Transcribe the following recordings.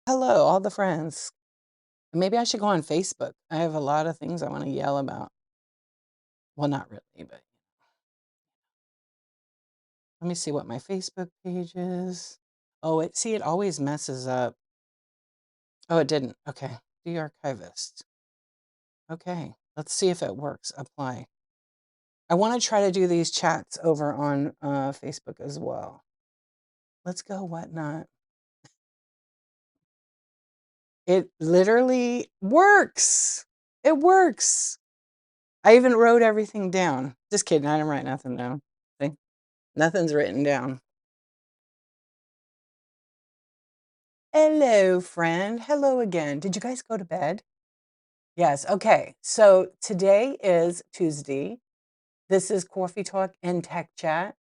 Hello, all the friends. Maybe I should go on Facebook. I have a lot of things I want to yell about. Well, not really, but let me see what my Facebook page is. Oh, it always messes up. Oh, it didn't. Okay. De-archivist. Okay. Let's see if it works. Apply. I want to try to do these chats over on Facebook as well. Let's go whatnot. It literally works. It works. I even wrote everything down. Just kidding. I didn't write nothing down. See? Nothing's written down. Hello, friend. Hello again. Did you guys go to bed? Yes. Okay. So today is Tuesday. This is Coffee Talk and Tech Chat.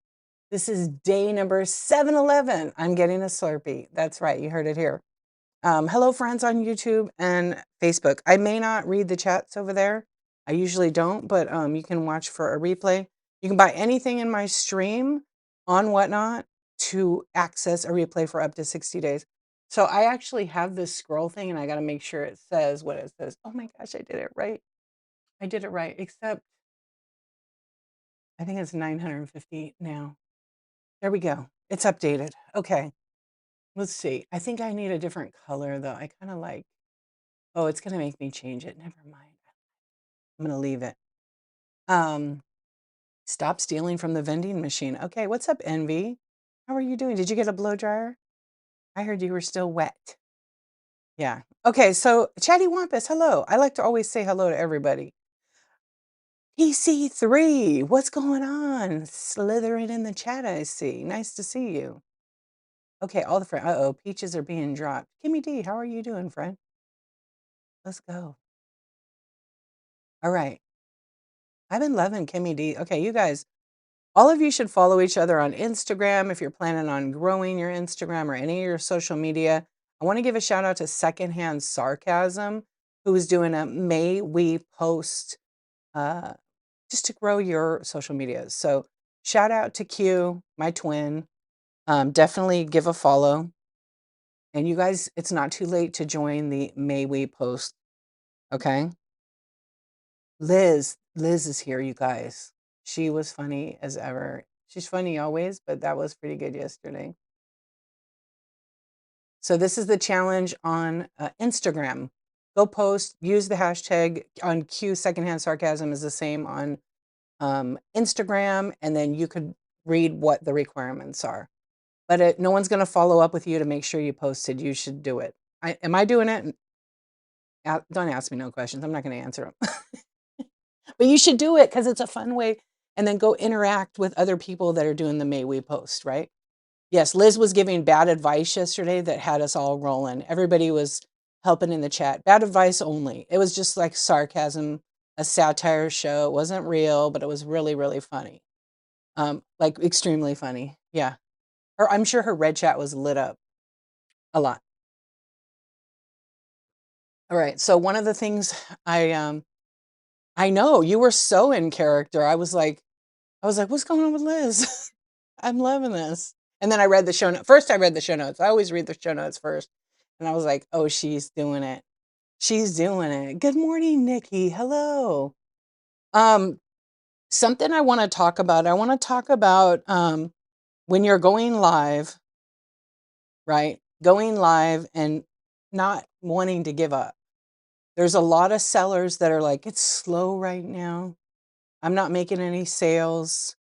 This is day number 711. I'm getting a Slurpee. That's right. You heard it here. Hello, friends on YouTube and Facebook. I may not read the chats over there. I usually don't, but you can watch for a replay. You can buy anything in my stream on Whatnot to access a replay for up to 60 days. So I actually have this scroll thing and I got to make sure it says what it says. Oh my gosh, I did it right. I did it right, except I think it's 950 now. There we go. It's updated. Okay. Let's see. I think I need a different color though. I kind of like, oh, it's going to make me change it. Never mind. I'm going to leave it. Stop stealing from the vending machine. Okay. What's up, Envy? How are you doing? Did you get a blow dryer? I heard you were still wet. Yeah. Okay. So, Chatty Wampus, hello. I like to always say hello to everybody. PC3, what's going on? Slithering in the chat, I see. Nice to see you. Okay, all the friends. Uh-oh, peaches are being dropped. Kimmy D, how are you doing, friend? Let's go. All right. I've been loving Kimmy D. Okay, you guys, all of you should follow each other on Instagram if you're planning on growing your Instagram or any of your social media. I want to give a shout out to Secondhand Sarcasm, who is doing a May We Post just to grow your social medias. So shout out to Q, my twin. Definitely give a follow. And you guys, it's not too late to join the May We Post. Okay. Liz is here, you guys. She was funny as ever. She's funny always, but that was pretty good yesterday. So this is the challenge on Instagram. Go post, use the hashtag on Q. Secondhand Sarcasm is the same on Instagram, and then you could read what the requirements are. But no one's going to follow up with you to make sure you posted. You should do it. Am I doing it? Don't ask me no questions. I'm not going to answer them. But you should do it because it's a fun way. And then go interact with other people that are doing the May We Post, right? Yes, Liz was giving bad advice yesterday that had us all rolling. Everybody was helping in the chat. Bad advice only. It was just like sarcasm, a satire show. It wasn't real, but it was really, really funny. Like extremely funny. Yeah. I'm sure her red chat was lit up a lot. All right. So one of the things I know you were so in character. I was like, what's going on with Liz? I'm loving this. And then I read the show notes. First, I read the show notes. I always read the show notes first. And I was like, oh, she's doing it. She's doing it. Good morning, Nikki. Hello. Um, Something I want to talk about. I want to talk about when you're going live, right? Going live and not wanting to give up. There's a lot of sellers that are like, it's slow right now. I'm not making any sales.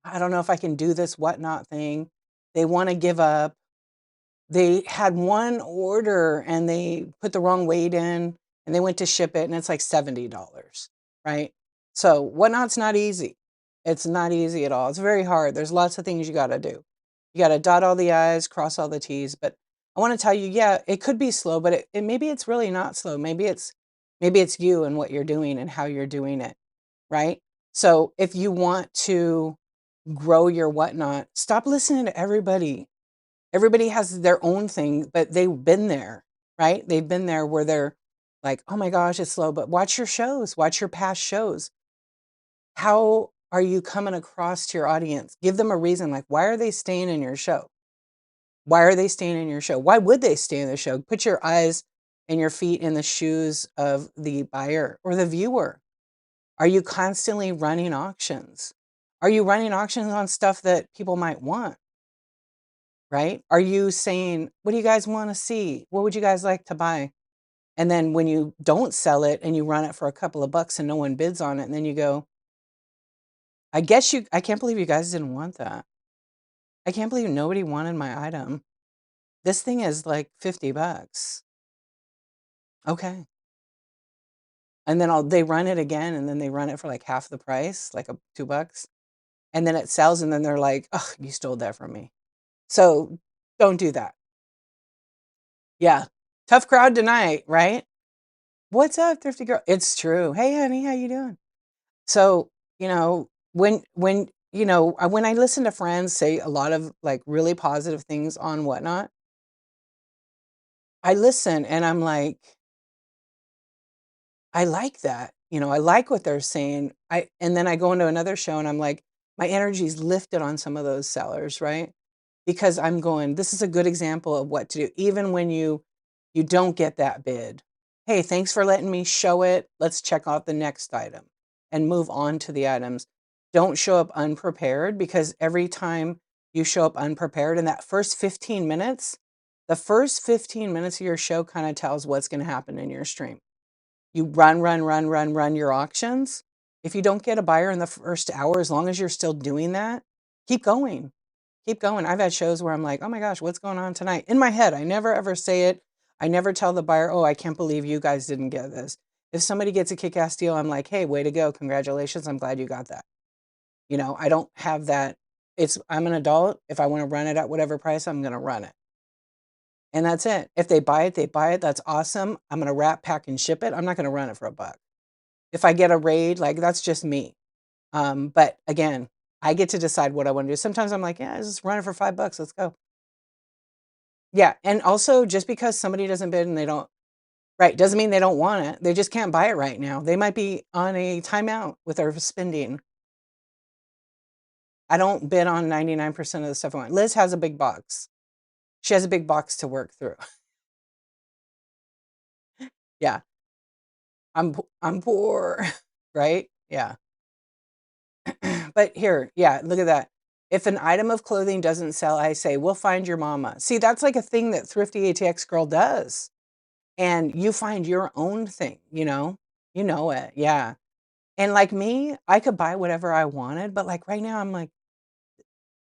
I don't know if I can do this whatnot thing. They want to give up. They had one order and they put the wrong weight in and they went to ship it and it's like $70, right? So whatnot's not easy. It's not easy at all. It's very hard. There's lots of things you got to do. You got to dot all the I's, cross all the T's. But I want to tell you, yeah, it could be slow, but maybe it's really not slow. Maybe it's you and what you're doing and how you're doing it, right? So if you want to grow your whatnot, stop listening to everybody. Everybody has their own thing, but they've been there, right? They've been there where they're like, oh my gosh, it's slow. But watch your shows, watch your past shows. How are you coming across to your audience? Give them a reason. Like, why are they staying in your show? Why are they staying in your show? Why would they stay in the show? Put your eyes and your feet in the shoes of the buyer or the viewer. Are you constantly running auctions? Are you running auctions on stuff that people might want? Right? Are you saying, what do you guys want to see? What would you guys like to buy? And then when you don't sell it and you run it for a couple of bucks and no one bids on it, and then you go, I can't believe you guys didn't want that. I can't believe nobody wanted my item. This thing is like 50 bucks. Okay. And then they run it again, and then they run it for like half the price, like $2. And then it sells, and then they're like, oh, you stole that from me. So don't do that. Yeah. Tough crowd tonight, right? What's up, thrifty girl? It's true. Hey, honey, how you doing? So, when I listen to friends say a lot of like really positive things on whatnot, I listen and I'm like, I like that. I like what they're saying. And then I go into another show and I'm like, my energy's lifted on some of those sellers, right? Because I'm going, this is a good example of what to do. Even when you don't get that bid. Hey, thanks for letting me show it. Let's check out the next item and move on to the items. Don't show up unprepared, because every time you show up unprepared in that first 15 minutes, the first 15 minutes of your show kind of tells what's going to happen in your stream. You run your auctions. If you don't get a buyer in the first hour, as long as you're still doing that, keep going. Keep going. I've had shows where I'm like, oh my gosh, what's going on tonight? In my head, I never ever say it. I never tell the buyer, oh, I can't believe you guys didn't get this. If somebody gets a kick-ass deal, I'm like, hey, way to go. Congratulations. I'm glad you got that. I don't have that. I'm an adult. If I want to run it at whatever price, I'm going to run it. And that's it. If they buy it, they buy it. That's awesome. I'm going to wrap, pack, and ship it. I'm not going to run it for $1. If I get a raid, like, that's just me. But again, I get to decide what I want to do. Sometimes I'm like, yeah, just run it for $5. Let's go. Yeah. And also, just because somebody doesn't bid and they don't, right, doesn't mean they don't want it. They just can't buy it right now. They might be on a timeout with their spending. I don't bid on 99% of the stuff I want. Liz has a big box. She has a big box to work through. Yeah. I'm poor, right? Yeah. But here, yeah, look at that. If an item of clothing doesn't sell, I say, we'll find your mama. See, that's like a thing that Thrifty ATX Girl does. And you find your own thing, you know it. Yeah. And like me, I could buy whatever I wanted, but like right now I'm like,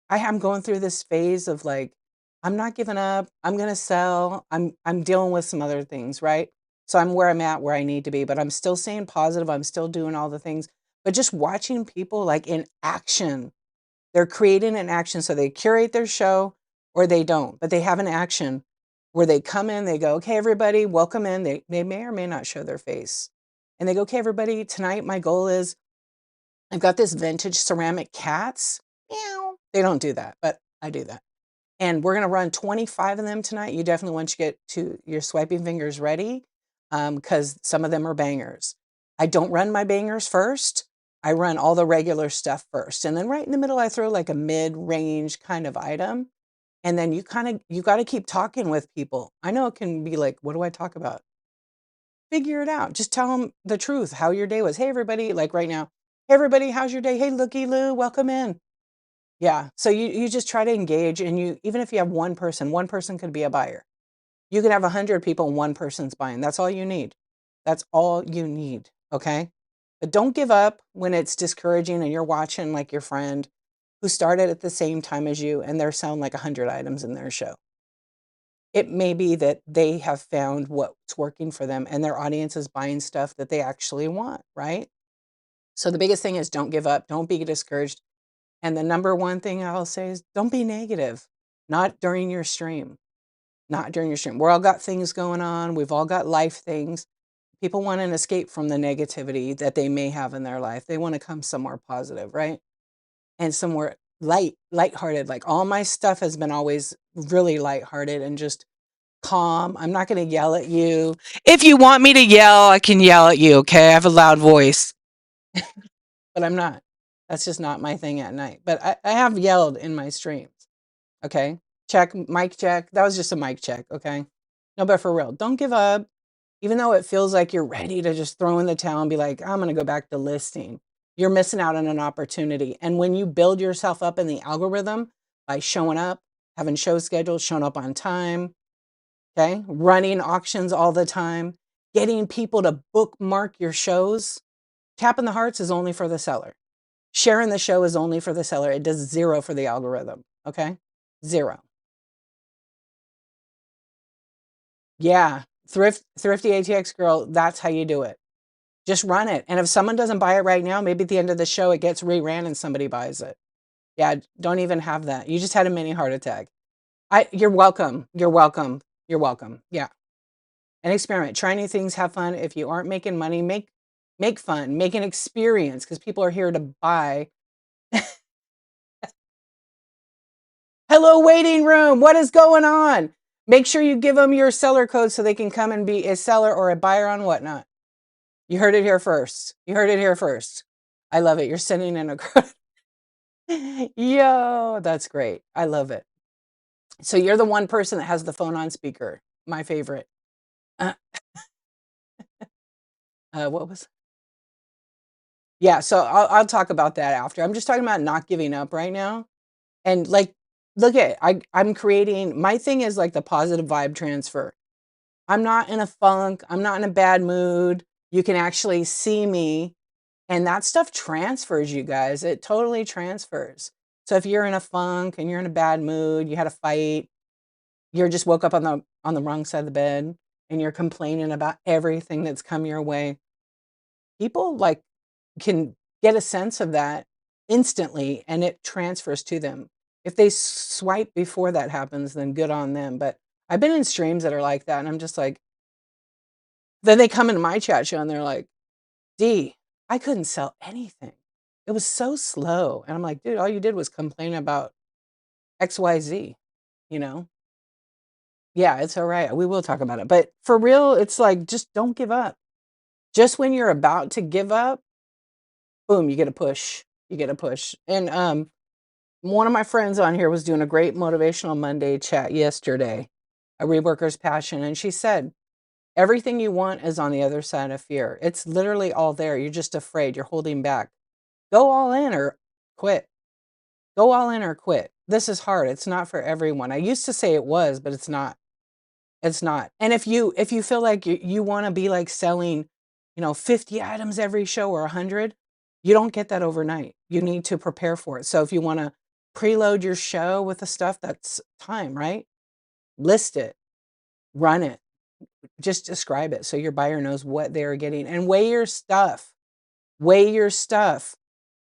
I'm going through this phase of like, I'm not giving up. I'm going to sell. I'm dealing with some other things, right? So I'm where I'm at, where I need to be, but I'm still staying positive. I'm still doing all the things, but just watching people like in action. They're creating an action. So they curate their show or they don't, but they have an action where they come in, they go, okay, everybody, welcome in. They may or may not show their face. And they go, okay, everybody, tonight my goal is I've got this vintage ceramic cats. Meow. They don't do that, but I do that. And we're going to run 25 of them tonight. You definitely want to get to your swiping fingers ready, because some of them are bangers. I don't run my bangers first. I run all the regular stuff first. And then right in the middle, I throw like a mid-range kind of item. And then you got to keep talking with people. I know it can be like, what do I talk about? Figure it out. Just tell them the truth, how your day was. Hey, everybody, like right now. Hey, everybody, how's your day? Hey, Looky Lou, welcome in. Yeah. So you just try to engage, and even if you have one person could be a buyer. You can have 100 people and one person's buying. That's all you need. That's all you need. Okay. But don't give up when it's discouraging and you're watching like your friend who started at the same time as you and they're selling like 100 items in their show. It may be that they have found what's working for them and their audience is buying stuff that they actually want, right? So the biggest thing is don't give up, don't be discouraged. And the number one thing I'll say is don't be negative, not during your stream, not during your stream. We're all got things going on. We've all got life things. People want an escape from the negativity that they may have in their life. They want to come somewhere positive, right? And somewhere lighthearted. Like all my stuff has been always really lighthearted and just calm. I'm not going to yell at you. If you want me to yell, I can yell at you. Okay. I have a loud voice, but I'm not. That's just not my thing at night. But I have yelled in my streams. Okay. Check, mic check. That was just a mic check, okay? No, but for real, don't give up. Even though it feels like you're ready to just throw in the towel and be like, I'm going to go back to listing, you're missing out on an opportunity. And when you build yourself up in the algorithm by showing up, having show schedules, showing up on time, okay, running auctions all the time, getting people to bookmark your shows, tapping the hearts is only for the seller. Sharing the show is only for the seller. It does zero for the algorithm, okay? Zero. Yeah, thrifty ATX girl, that's how you do it. Just run it. And if someone doesn't buy it right now, maybe at the end of the show it gets reran and somebody buys it. Yeah, don't even have that. You just had a mini heart attack. You're welcome. You're welcome. You're welcome. Yeah. And experiment. Try new things, have fun. If you aren't making money, make fun, make an experience because people are here to buy. Hello, waiting room. What is going on? Make sure you give them your seller code so they can come and be a seller or a buyer on Whatnot. You heard it here first. You heard it here first. I love it. You're sending in a yo, that's great. I love it. So you're the one person that has the phone on speaker. My favorite. Uh, what was? Yeah. So I'll talk about that after. I'm just talking about not giving up right now. And like, look at I'm creating. My thing is like the positive vibe transfer. I'm not in a funk. I'm not in a bad mood. You can actually see me. And that stuff transfers, you guys. It totally transfers. So if you're in a funk and you're in a bad mood, you had a fight, you're just woke up on the wrong side of the bed and you're complaining about everything that's come your way. People like can get a sense of that instantly and it transfers to them. If they swipe before that happens, then good on them. But I've been in streams that are like that and I'm just like, then they come into my chat show and they're like, D, I couldn't sell anything. It was so slow. And I'm like, dude, all you did was complain about XYZ, you know? Yeah, it's all right. We will talk about it. But for real, it's like, just don't give up. Just when you're about to give up, boom, you get a push. You get a push. And one of my friends on here was doing a great motivational Monday chat yesterday, a reworker's passion. And she said, everything you want is on the other side of fear. It's literally all there. You're just afraid. You're holding back. Go all in or quit. Go all in or quit. This is hard. It's not for everyone. I used to say it was, but it's not. It's not. And if you feel like you want to be like selling, 50 items every show or 100, you don't get that overnight. You need to prepare for it. So if you want to preload your show with the stuff, that's time, right? List it, run it, just describe it so your buyer knows what they're getting and weigh your stuff. Weigh your stuff.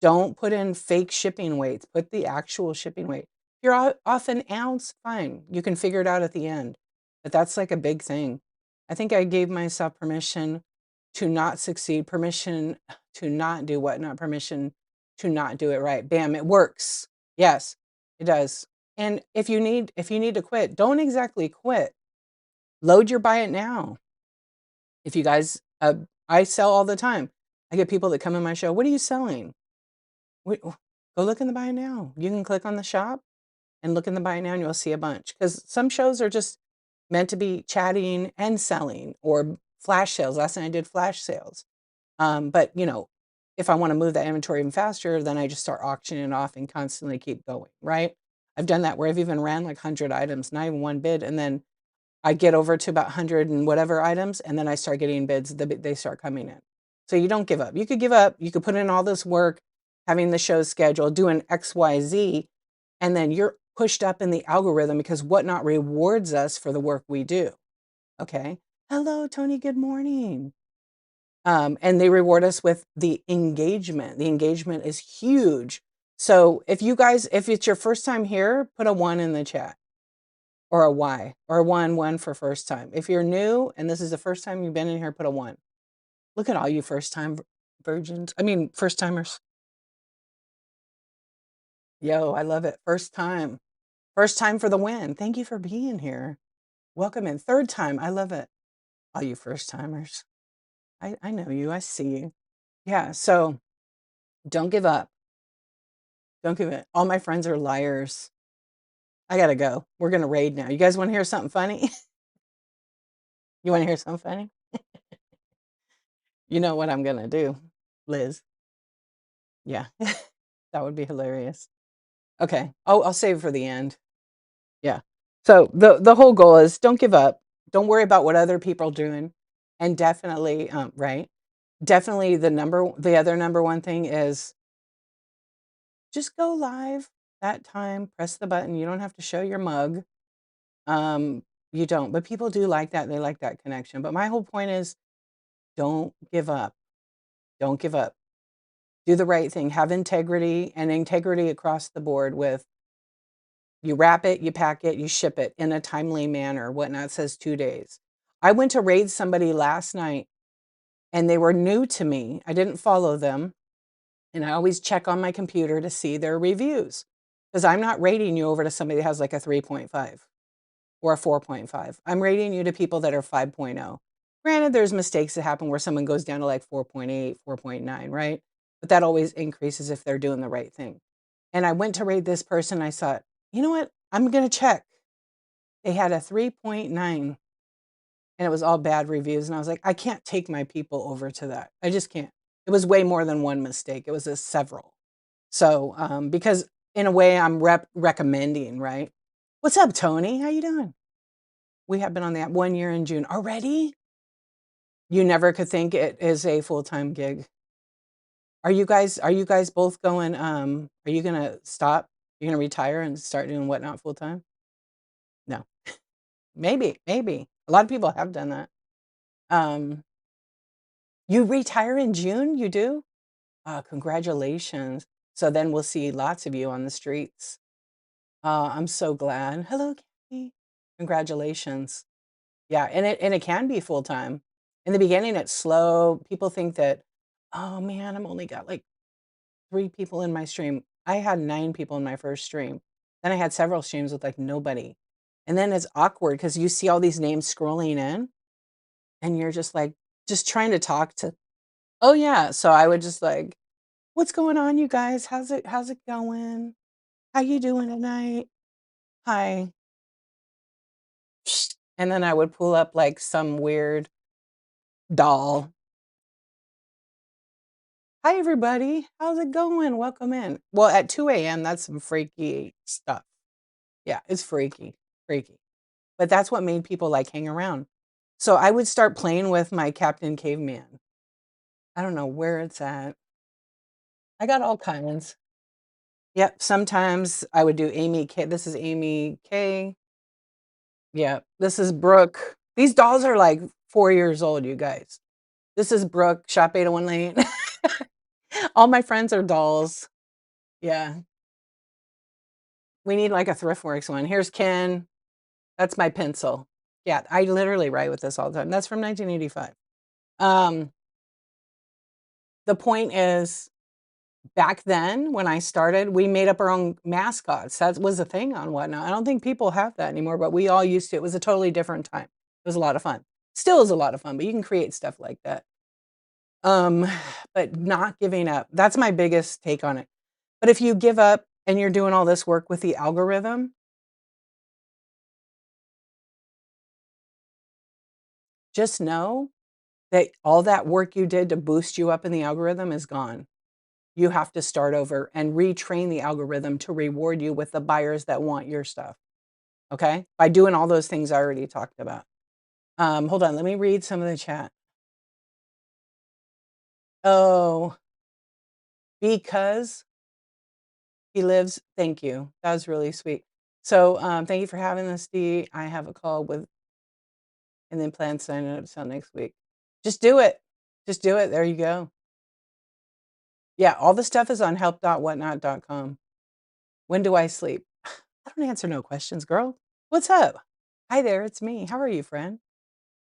Don't put in fake shipping weights. Put the actual shipping weight. If you're off an ounce, fine. You can figure it out at the end. But that's like a big thing. I think I gave myself permission to not succeed, permission to not do what, not permission to not do it right. Bam, it works. Yes, it does. And if you need to quit, don't exactly quit. Load your buy it now. If you guys, I sell all the time. I get people that come in my show. What are you selling? Go look in the buy now. You can click on the shop and look in the buy now and you'll see a bunch. Because some shows are just meant to be chatting and selling or flash sales. Last night I did flash sales. But if I want to move that inventory even faster, then I just start auctioning it off and constantly keep going, right? I've done that where I've even ran like 100 items, not even one bid. And then I get over to about 100 and whatever items, and then I start getting bids. They start coming in. So you don't give up. You could give up. You could put in all this work, having the show scheduled, doing X, Y, Z, and then you're pushed up in the algorithm because Whatnot rewards us for the work we do. Okay. Hello, Tony. Good morning. And they reward us with the engagement. The engagement is huge. So if it's your first time here, put a 1 in the chat. Or a Y, or a 1 for first time. If you're new and this is the first time you've been in here, put a 1. Look at all you first time virgins. I mean, first timers. Yo, I love it. First time. First time for the win. Thank you for being here. Welcome in. Third time. I love it. All you first timers. I know you. I see you. Yeah. So don't give up. Don't give it. All my friends are liars. I gotta go. We're gonna raid now. You guys wanna hear something funny? You wanna hear something funny? You know what I'm gonna do, Liz. Yeah. That would be hilarious. Okay. I'll save it for the end. Yeah. So the whole goal is don't give up. Don't worry about what other people are doing. And definitely, right. Definitely the other number one thing is just go live that time, press the button. You don't have to show your mug. Um, you don't, but people do like that. They like that connection. But my whole point is don't give up. Don't give up. Do the right thing. Have integrity and integrity across the board with you wrap it, you pack it, you ship it in a timely manner. Whatnot it says 2 days. I went to raid somebody last night and they were new to me. I didn't follow them. And I always check on my computer to see their reviews because I'm not rating you over to somebody that has like a 3.5 or a 4.5. I'm rating you to people that are 5.0. Granted, there's mistakes that happen where someone goes down to like 4.8, 4.9, right? But that always increases if they're doing the right thing. And I went to rate this person. I thought, you know what? I'm going to check. They had a 3.9 and it was all bad reviews. And I was like, I can't take my people over to that. I just can't. It was way more than one mistake. It was a several. So, because in a way I'm recommending, right? What's up, Tony? How you doing? We have been on the app 1 year in June already. You never could think it is a full-time gig. Are you guys both going, are you gonna stop? You're gonna retire and start doing Whatnot full time? No. Maybe, maybe. A lot of people have done that. Um, you retire in June? You do? Congratulations. So then we'll see lots of you on the streets. I'm so glad. Hello, Kathy. Congratulations. Yeah, and it can be full time. In the beginning, it's slow. People think that, oh man, I'm only got like 3 people in my stream. I had 9 people in my first stream. Then I had several streams with like nobody. And then it's awkward because you see all these names scrolling in and you're just like, just trying to talk to, oh yeah. So I would just like, what's going on, you guys? How's it going? How you doing tonight? Hi. And then I would pull up like some weird doll. Hi everybody. How's it going? Welcome in. Well, at 2 a.m., that's some freaky stuff. Yeah, it's freaky. Freaky. But that's what made people like hang around. So I would start playing with my Captain Caveman. I don't know where it's at. I got all kinds. Yep. Sometimes I would do Amy K. This is Amy K. Yeah. This is Brooke. These dolls are like 4 years old, you guys. This is Brooke, Shop 801 Lane. All my friends are dolls. Yeah. We need like a Thriftworks one. Here's Ken. That's my pencil. Yeah, I literally write with this all the time. That's from 1985. Um, the point is, back then when I started, we made up our own mascots. That was a thing on Whatnot. I don't think people have that anymore, but we all used to. It was a totally different time. It was a lot of fun. Still is a lot of fun, but you can create stuff like that. Um, but not giving up. That's my biggest take on it. But if you give up and you're doing all this work with the algorithm, just know that all that work you did to boost you up in the algorithm is gone. You have to start over and retrain the algorithm to reward you with the buyers that want your stuff. Okay? By doing all those things I already talked about. Hold on, let me read some of the chat. Oh, because he lives. Thank you. That was really sweet. So thank you for having this, Dee. I have a call with, and then plan signing up till next week. Just do it. Just do it. There you go. Yeah, all the stuff is on help.whatnot.com. When do I sleep? I don't answer no questions, girl. What's up? Hi there, it's me. How are you, friend?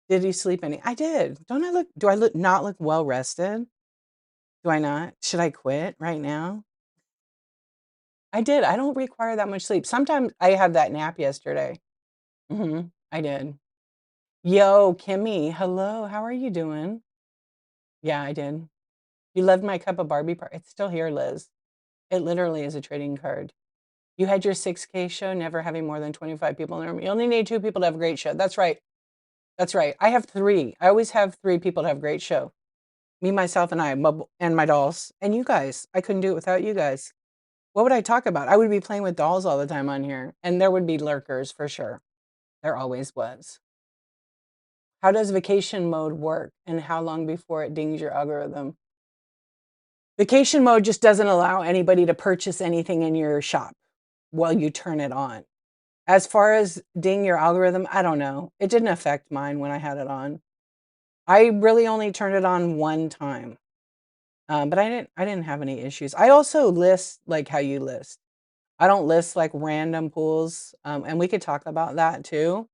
Did you sleep any? I did. Don't I look, do I look not look well rested? Do I not? Should I quit right now? I did. I don't require that much sleep. Sometimes I had that nap yesterday. I did. Yo, Kimmy, hello. How are you doing? Yeah, I did. You loved my cup of Barbie part. It's still here, Liz. It literally is a trading card. You had your 6K show, never having more than 25 people in the room. You only need 2 people to have a great show. That's right. That's right. I have 3. I always have 3 people to have a great show. Me, myself, and I, and my dolls, and you guys. I couldn't do it without you guys. What would I talk about? I would be playing with dolls all the time on here, and there would be lurkers for sure. There always was. How does vacation mode work, and how long before it dings your algorithm? Vacation mode just doesn't allow anybody to purchase anything in your shop while you turn it on. As far as ding your algorithm, I don't know. It didn't affect mine when I had it on. I really only turned it on one time, but I didn't have any issues. I also list like how you list. I don't list like random pools, and we could talk about that too.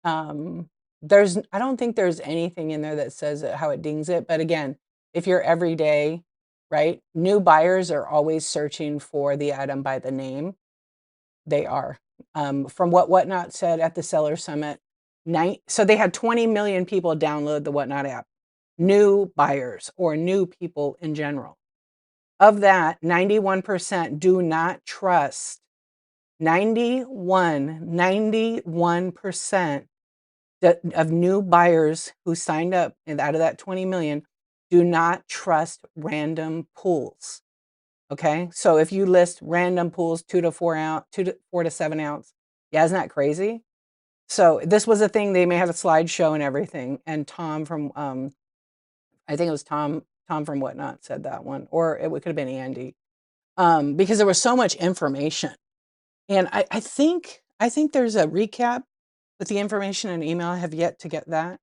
Um, I don't think there's anything in there that says how it dings it. But again, if you're every day, right? New buyers are always searching for the item by the name. They are. From what Whatnot said at the Seller Summit, so they had 20 million people download the Whatnot app, new buyers or new people in general. Of that, 91% do not trust. 91% of new buyers who signed up, and out of that 20 million, do not trust random pools. Okay, so if you list random pools, 2 to 4 ounce, 2 to 4 to 7 ounce, yeah, isn't that crazy? So this was a thing. They may have a slideshow and everything. And Tom from, I think it was Tom from Whatnot said that one, or it could have been Andy, because there was so much information. And I think there's a recap with the information and email. I have yet to get that.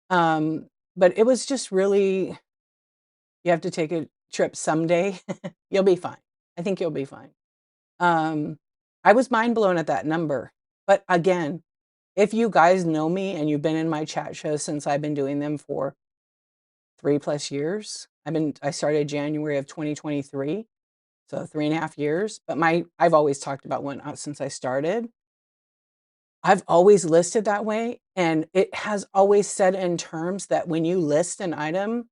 But it was just really, you have to take a trip someday. You'll be fine. I think you'll be fine. I was mind blown at that number. But again, if you guys know me and you've been in my chat shows since I've been doing them for 3+ years, I started January of 2023, so 3.5 years. But I've always talked about Whatnot since I started. I've always listed that way, and it has always said in terms that when you list an item,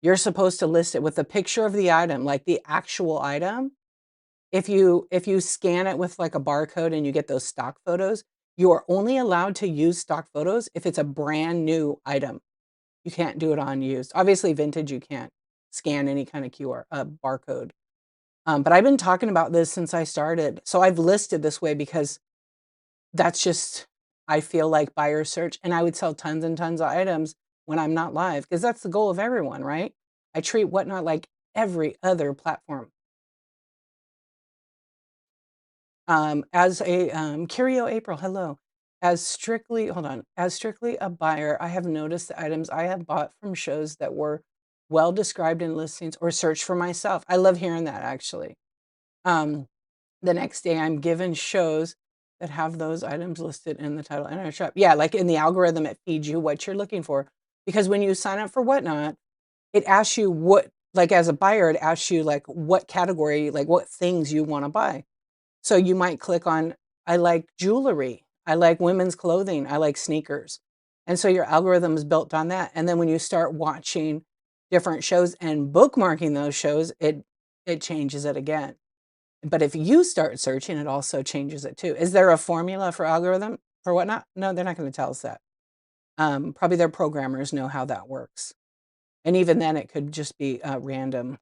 you're supposed to list it with a picture of the item, like the actual item. If you scan it with like a barcode and you get those stock photos, you are only allowed to use stock photos if it's a brand new item. You can't do it on used. Obviously, vintage, you can't scan any kind of QR barcode. But I've been talking about this since I started. So I've listed this way because that's just, I feel like buyer search, and I would sell tons and tons of items when I'm not live, because that's the goal of everyone, right? I treat Whatnot like every other platform. As a Curio April, hello. As strictly a buyer, I have noticed the items I have bought from shows that were well described in listings or searched for myself. I love hearing that actually. Um, the next day I'm given shows that have those items listed in the title and our shop. Yeah, like in the algorithm, it feeds you what you're looking for. Because when you sign up for Whatnot, it asks you what, like as a buyer, it asks you like what category, like what things you want to buy. So you might click on, I like jewelry, I like women's clothing, I like sneakers. And so your algorithm is built on that. And then when you start watching different shows and bookmarking those shows, it changes it again. But if you start searching, it also changes it too. Is there a formula for algorithm for Whatnot? No, they're not going to tell us that. Probably their programmers know how that works. And even then, it could just be random.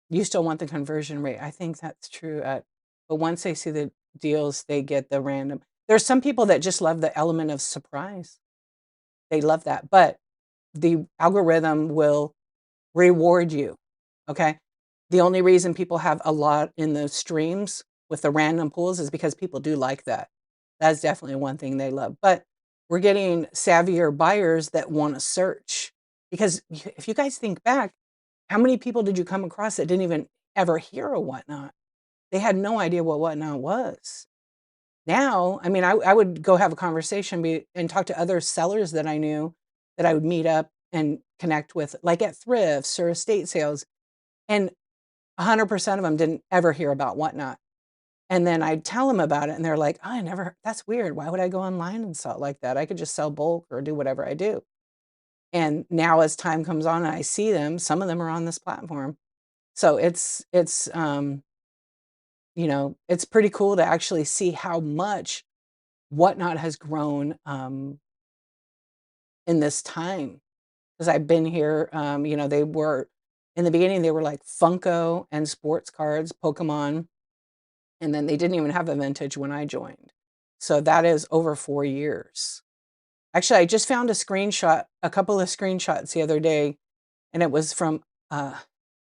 You still want the conversion rate. I think that's true. But once they see the deals, they get the random. There's some people that just love the element of surprise. They love that. But the algorithm will reward you. Okay. The only reason people have a lot in the streams with the random pools is because people do like that. That's definitely one thing they love. But we're getting savvier buyers that want to search. Because if you guys think back, how many people did you come across that didn't even ever hear of Whatnot? They had no idea what Whatnot was. Now, I mean, I would go have a conversation and talk to other sellers that I knew that I would meet up and connect with, like at thrifts or estate sales. And 100% of them didn't ever hear about Whatnot. And then I'd tell them about it, and they're like, oh, that's weird. Why would I go online and sell it like that? I could just sell bulk or do whatever I do. And now as time comes on and I see them, some of them are on this platform. So it's it's pretty cool to actually see how much Whatnot has grown in this time. Because I've been here, they were in the beginning, they were like Funko and sports cards, Pokemon, and then they didn't even have a vintage when I joined. So that is over 4 years. Actually, I just found a couple of screenshots the other day, and it was from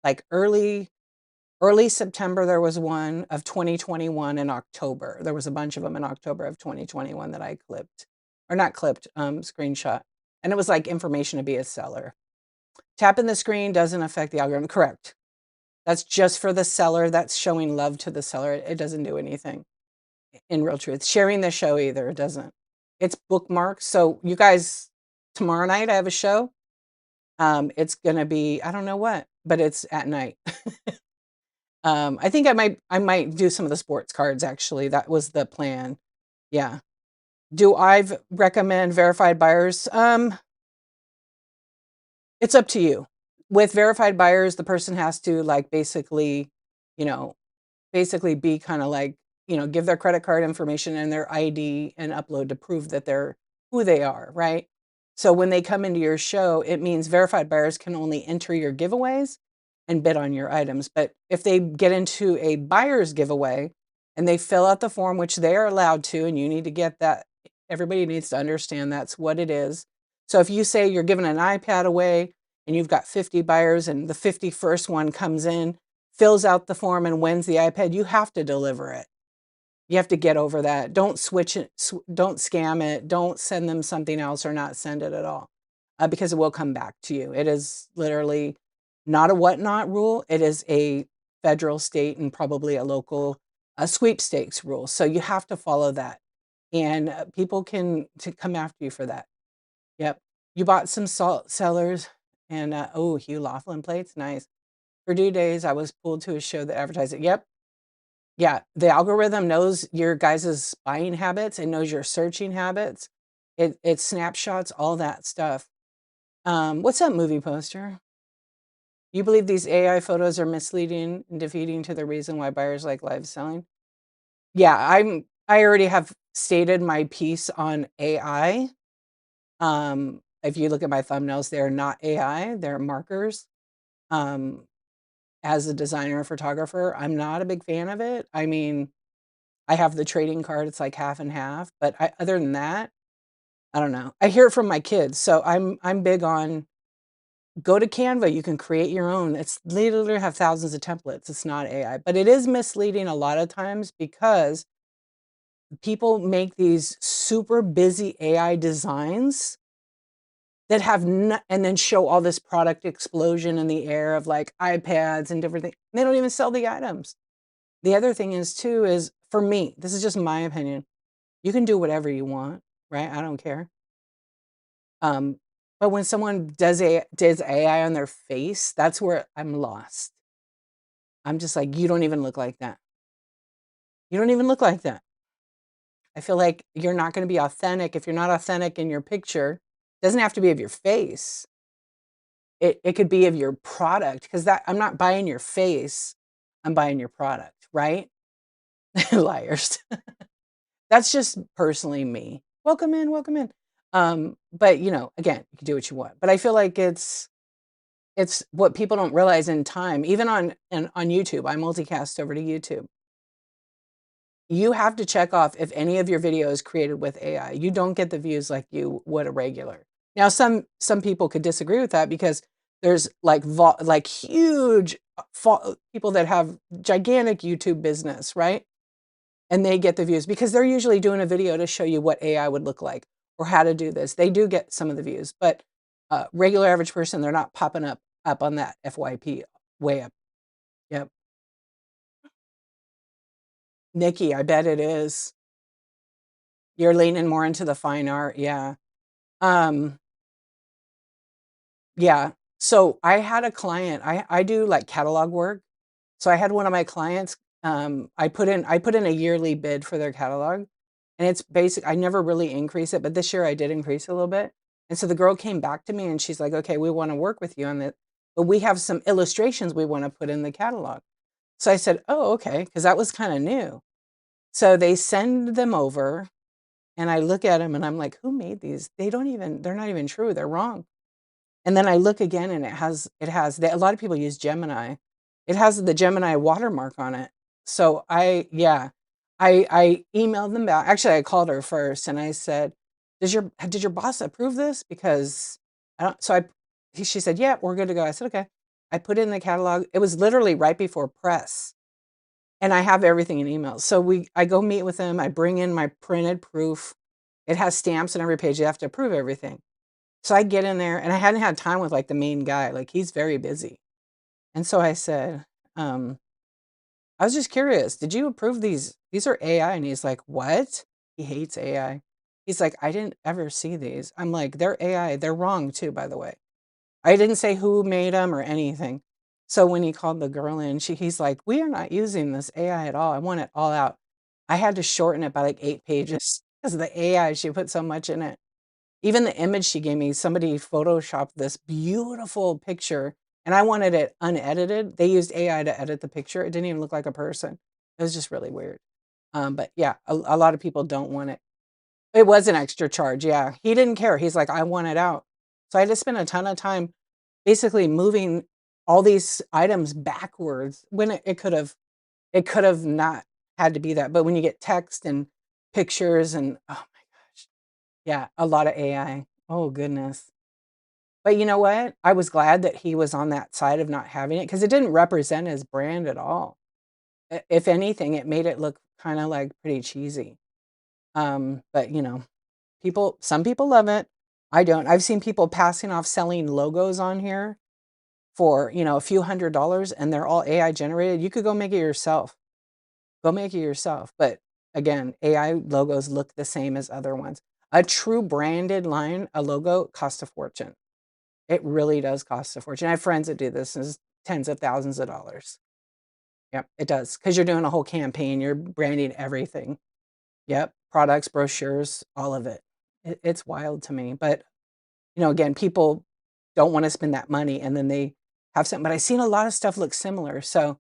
like early September. There was one of 2021 in October. There was a bunch of them in October of 2021 that I clipped, or not clipped, screenshot. And it was like information to be a seller. Tapping the screen doesn't affect the algorithm. Correct. That's just for the seller. That's showing love to the seller. It doesn't do anything in real truth. Sharing the show either, it doesn't. It's bookmarked. So you guys, tomorrow night I have a show. It's gonna be, I don't know what, but it's at night. I think I might do some of the sports cards actually. That was the plan. Yeah. Do I recommend verified buyers? It's up to you. With verified buyers, the person has to like you know, basically be kind of like, give their credit card information and their ID and upload to prove that they're who they are, right? So when they come into your show, it means verified buyers can only enter your giveaways and bid on your items. But if they get into a buyer's giveaway and they fill out the form, which they are allowed to, and you need to get that, everybody needs to understand that's what it is. So if you say you're giving an iPad away and you've got 50 buyers and the 51st one comes in, fills out the form and wins the iPad, you have to deliver it. You have to get over that. Don't switch it. Don't scam it. Don't send them something else or not send it at all, because it will come back to you. It is literally not a Whatnot rule. It is a federal, state, and probably a local sweepstakes rule. So you have to follow that, and people can come after you for that. Yep. You bought some salt cellars, and oh, Hugh Laughlin plates, nice. For due days, I was pulled to a show that advertised it. Yep. Yeah, the algorithm knows your guys' buying habits. It knows your searching habits. It snapshots all that stuff. What's that movie poster? You believe these AI photos are misleading and defeating to the reason why buyers like live selling? Yeah, I already have stated my piece on AI. If you look at my thumbnails, they're not AI, they're markers. Um, as a designer or photographer, I'm not a big fan of it. I mean, I have the trading card, it's like half and half, but other than that, I don't know. I hear it from my kids, so I'm big on go to Canva, you can create your own. It's literally have thousands of templates. It's not AI, but it is misleading a lot of times because people make these super busy AI designs that have and then show all this product explosion in the air of like iPads and different things. They don't even sell the items. The other thing is too is for me, this is just my opinion. You can do whatever you want, right? I don't care. But when someone does AI on their face, that's where I'm lost. I'm just like, you don't even look like that. You don't even look like that. I feel like you're not going to be authentic. If you're not authentic in your picture, it doesn't have to be of your face. It could be of your product, because that I'm not buying your face, I'm buying your product, right? Liars. That's just personally me. Welcome in, welcome in. But again, you can do what you want. But I feel like it's what people don't realize in time, even on YouTube. I multicast over to YouTube. You have to check off if any of your video is created with AI. You don't get the views like you would a regular. Now, some people could disagree with that because there's like huge people that have gigantic YouTube business, right? And they get the views because they're usually doing a video to show you what AI would look like or how to do this. They do get some of the views, but regular average person, they're not popping up on that FYP way up. Yep. Nikki, I bet it is. You're leaning more into the fine art. Yeah. Um, yeah. So I had a client, I do like catalog work. So I had one of my clients, I put in a yearly bid for their catalog, and it's basic. I never really increase it, but this year I did increase it a little bit. And so the girl came back to me and she's like, okay, we want to work with you on that, but we have some illustrations we want to put in the catalog. So I said, "Oh, okay," because that was kinda new. So they send them over, and I look at them, and I'm like, "Who made these? They're not even true, they're wrong." And then I look again, and it has a lot of people use Gemini. It has the Gemini watermark on it. So I emailed them back. Actually, I called her first, and I said, did your boss approve this? Because I don't." So she said, "Yeah, we're good to go." I said, "Okay." I put it in the catalog. It was literally right before press, and I have everything in emails. So I go meet with them. I bring in my printed proof. It has stamps on every page. You have to approve everything. So I get in there, and I hadn't had time with, like, the main guy, like, he's very busy. And so I said, "I was just curious, did you approve these? These are AI." And he's like, "What?" He hates AI. He's like, "I didn't ever see these." I'm like, "They're AI. They're wrong too, by the way." I didn't say who made them or anything. So when he called the girl in, he's like, "We are not using this AI at all. I want it all out." I had to shorten it by, like, 8 pages because of the AI, she put so much in it. Even the image she gave me, somebody photoshopped this beautiful picture, and I wanted it unedited. They used AI to edit the picture. It didn't even look like a person. It was just really weird. But yeah, a lot of people don't want it. It was an extra charge, yeah. He didn't care. He's like, "I want it out." So I had to spend a ton of time basically moving all these items backwards when it could have not had to be that. But when you get text and pictures and oh my gosh. Yeah, a lot of AI. Oh, goodness. But you know what? I was glad that he was on that side of not having it because it didn't represent his brand at all. If anything, it made it look kinda, like, pretty cheesy. But, some people love it. I don't. I've seen people passing off selling logos on here for, a few $100s, and they're all AI generated. You could go make it yourself. Go make it yourself. But again, AI logos look the same as other ones. A true branded line, a logo costs a fortune. It really does cost a fortune. I have friends that do this. It's tens of thousands of dollars. Yep, it does. Because 'cause you're doing a whole campaign, you're branding everything. Yep, products, brochures, all of it. It's wild to me, but, again, people don't wanna spend that money, and then they have something but I've seen a lot of stuff look similar, so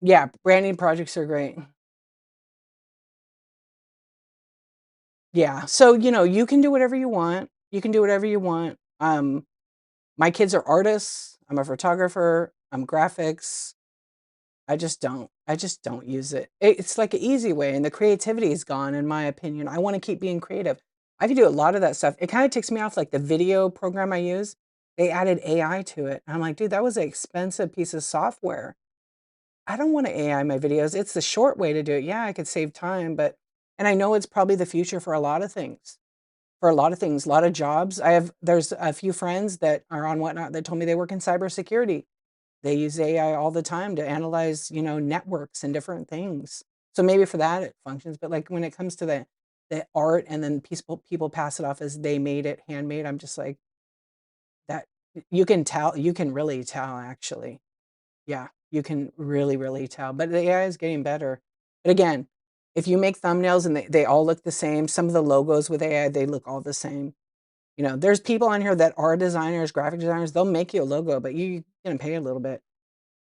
yeah, branding projects are great. Yeah, so, you can do whatever you want. You can do whatever you want. My kids are artists. I'm a photographer. I'm graphics. I just don't use it. It's like an easy way, and the creativity is gone, in my opinion. I wanna keep being creative. I can do a lot of that stuff. It kinda ticks me off, like the video program I use, they added AI to it. I'm like, "Dude, that was an expensive piece of software. I don't wanna AI my videos." It's the short way to do it. Yeah, I could save time, but and I know it's probably the future for a lot of things. For a lot of things, a lot of jobs. There's a few friends that are on Whatnot that told me they work in cybersecurity. They use AI all the time to analyze, networks and different things. So maybe for that it functions, but, like, when it comes to the art and then people pass it off as they made it, handmade, I'm just like, that you can really tell, actually. Yeah, you can really, really tell, but the AI is getting better. But again, if you make thumbnails and they all look the same, some of the logos with AI, they look all the same. There's people on here that are designers, graphic designers, they'll make you a logo, but you're gonna pay a little bit.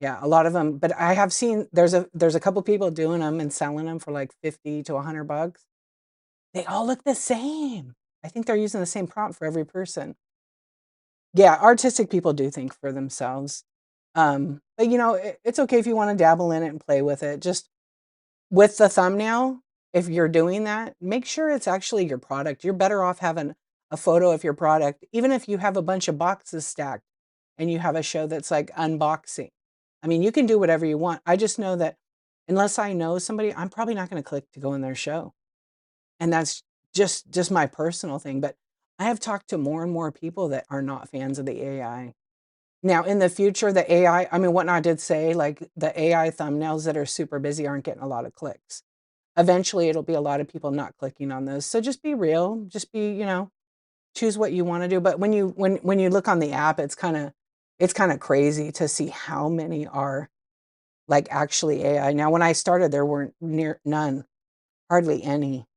Yeah, a lot of them. But I have seen there's a couple people doing them and selling them for, like, 50 to $100. They all look the same. I think they're using the same prompt for every person. Yeah, artistic people do think for themselves. But, it's okay if you wanna dabble in it and play with it. Just with the thumbnail, if you're doing that, make sure it's actually your product. You're better off having a photo of your product, even if you have a bunch of boxes stacked and you have a show that's like unboxing. I mean, you can do whatever you want. I just know that unless I know somebody, I'm probably not going to click to go in their show. And that's just my personal thing. But I have talked to more and more people that are not fans of the AI. Now, in the future, the AI, I mean, Whatnot did say like the AI thumbnails that are super busy aren't getting a lot of clicks. Eventually, it'll be a lot of people not clicking on those. So just be real. Just be, choose what you wanna do. But when you look on the app, it's kinda crazy to see how many are, like, actually AI. Now, when I started, there weren't near none, hardly any.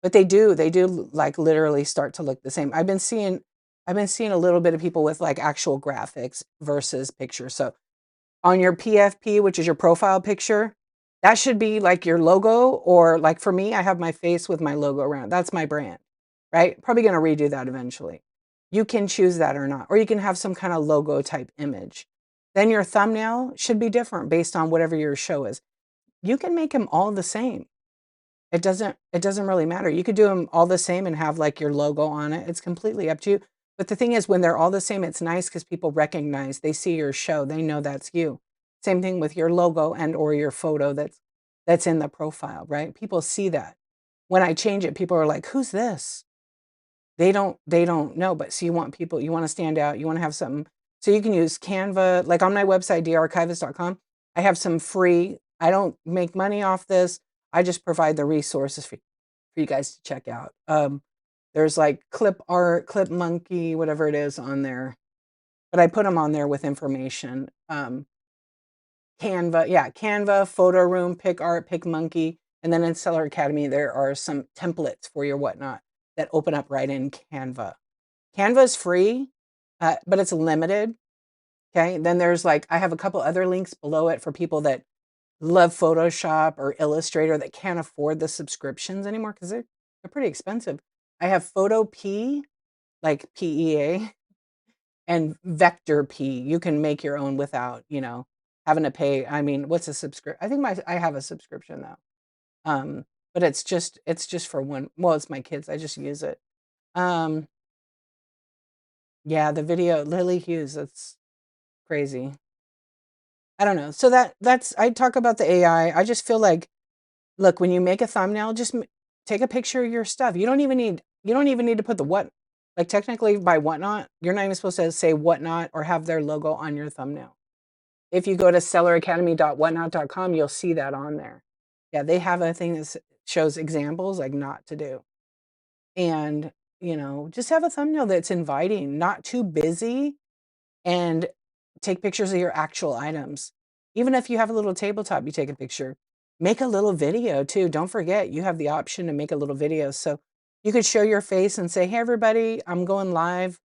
But they do, like, literally start to look the same. I've been seeing a little bit of people with, like, actual graphics versus pictures. So on your PFP, which is your profile picture, that should be like your logo, or like for me, I have my face with my logo around. That's my brand, right? Probably going to redo that eventually. You can choose that or not, or you can have some kind of logo type image. Then your thumbnail should be different based on whatever your show is. You can make them all the same. It doesn't really matter. You could do them all the same and have like your logo on it. It's completely up to you. But the thing is, when they're all the same, it's nice because people recognize, they see your show, they know that's you. Same thing with your logo and or your photo that's in the profile, right? People see that. When I change it, people are like, "Who's this?" They don't know, but so you want to stand out, you want to have something. So you can use Canva, like on my website, darchivist.com. I have some free, I don't make money off this. I just provide the resources for you guys to check out. There's like clip art, clip monkey, whatever it is on there. But I put them on there with information. Canva, yeah, Canva, photo room, pick art, pick monkey. And then in Seller Academy, there are some templates for your whatnot that open up right in Canva. Canva is free, but it's limited. Okay. Then there's like, I have a couple other links below it for people that love Photoshop or Illustrator that can't afford the subscriptions anymore because they're pretty expensive. I have Photo P, like PEA, and Vector P. You can make your own without, having to pay. I mean, what's a subscription? I think I have a subscription though. But it's just for one. Well, it's my kids. I just use it. Um, yeah, the video, Lily Hughes, that's crazy. I don't know. So that's I talk about the AI. I just feel like, look, when you make a thumbnail, just take a picture of your stuff. You don't even need to put the what, like technically by whatnot, you're not even supposed to say whatnot or have their logo on your thumbnail. If you go to selleracademy.whatnot.com, you'll see that on there. Yeah, they have a thing that shows examples like not to do. And, just have a thumbnail that's inviting, not too busy, and take pictures of your actual items. Even if you have a little tabletop, you take a picture. Make a little video too. Don't forget, you have the option to make a little video. So you could show your face and say, "Hey, everybody, I'm going live.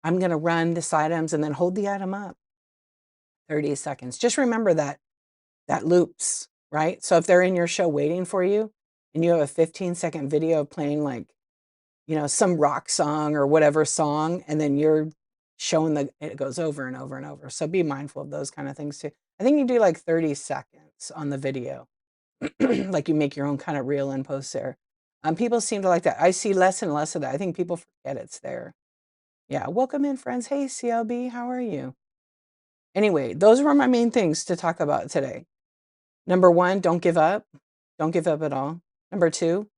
I'm going to run this items," and then hold the item up 30 seconds. Just remember that loops, right? So if they're in your show waiting for you and you have a 15-second video playing like, some rock song or whatever song, and then you're showing it goes over and over and over. So be mindful of those kind of things too. I think you do like 30 seconds on the video. Like you make your own kind of reel and post there. People seem to like that. I see less and less of that. I think people forget it's there. Yeah. Welcome in, friends. Hey, CLB, how are you? Anyway, those were my main things to talk about today. Number one, don't give up. Don't give up at all. Number two,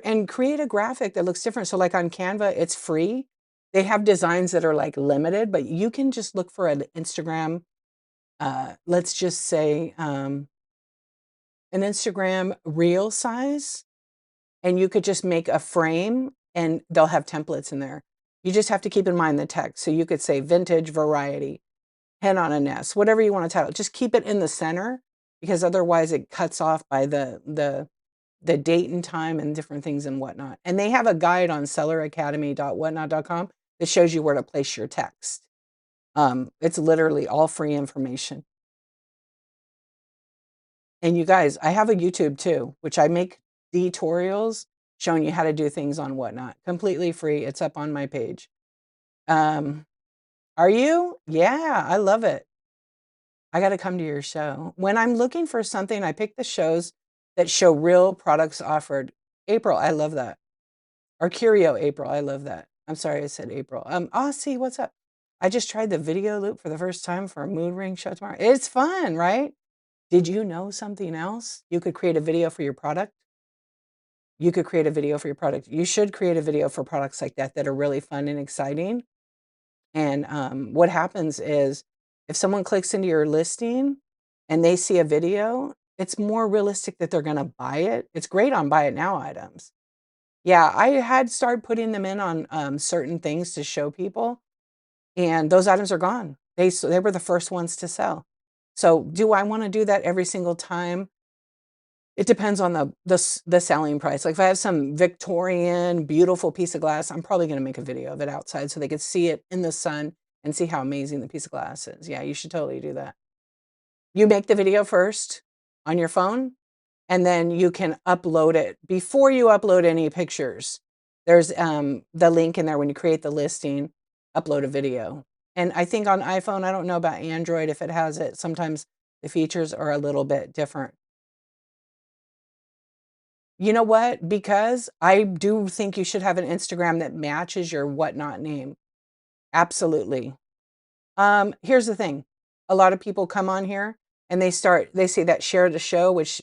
and create a graphic that looks different. So like on Canva, it's free. They have designs that are like limited, but you can just look for an Instagram, let's just say an Instagram reel size, and you could just make a frame and they'll have templates in there. You just have to keep in mind the text. So you could say vintage variety, hen on a nest, whatever you want to title. Just keep it in the center because otherwise it cuts off by the date and time and different things and whatnot. And they have a guide on selleracademy.whatnot.com that shows you where to place your text. It's literally all free information. And you guys, I have a YouTube too, which I make tutorials showing you how to do things on Whatnot. Completely free. It's up on my page. Are you? Yeah, I love it. I got to come to your show. When I'm looking for something, I pick the shows that show real products offered. April, I love that. Or Curio April, I love that. I'm sorry I said April. Aussie, what's up? I just tried the video loop for the first time for a mood ring show tomorrow. It's fun, right? Did you know something else? You could create a video for your product. You could create a video for your product. You should create a video for products like that are really fun and exciting. And what happens is if someone clicks into your listing and they see a video, it's more realistic that they're going to buy it. It's great on buy it now items. Yeah, I had started putting them in on certain things to show people, and those items are gone. They were the first ones to sell. So do I want to do that every single time? It depends on the selling price. Like if I have some Victorian, beautiful piece of glass, I'm probably going to make a video of it outside so they could see it in the sun and see how amazing the piece of glass is. Yeah, you should totally do that. You make the video first on your phone, and then you can upload it. Before you upload any pictures, there's the link in there when you create the listing, upload a video. And I think on iPhone, I don't know about Android if it has it. Sometimes the features are a little bit different. You know what? Because I do think you should have an Instagram that matches your whatnot name. Absolutely. Here's the thing. A lot of people come on here and they say that share the show, which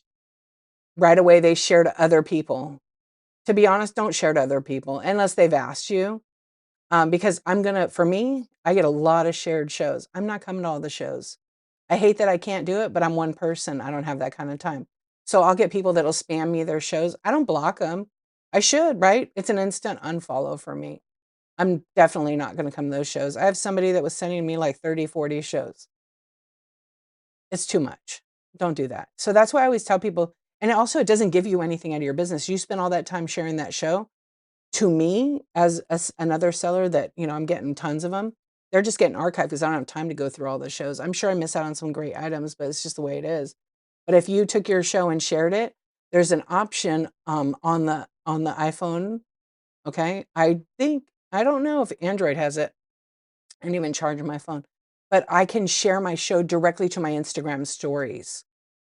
right away they share to other people. To be honest, don't share to other people unless they've asked you. Because for me, I get a lot of shared shows. I'm not coming to all the shows. I hate that I can't do it, but I'm one person. I don't have that kind of time. So I'll get people that'll spam me their shows. I don't block them. I should, right? It's an instant unfollow for me. I'm definitely not going to come to those shows. I have somebody that was sending me like 30, 40 shows. It's too much. Don't do that. So that's why I always tell people, and also it doesn't give you anything out of your business. You spend all that time sharing that show. To me, as another seller that, I'm getting tons of them, they're just getting archived because I don't have time to go through all the shows. I'm sure I miss out on some great items, but it's just the way it is. But if you took your show and shared it, there's an option on the iPhone. Okay. I don't know if Android has it. I didn't even charge my phone, but I can share my show directly to my Instagram stories.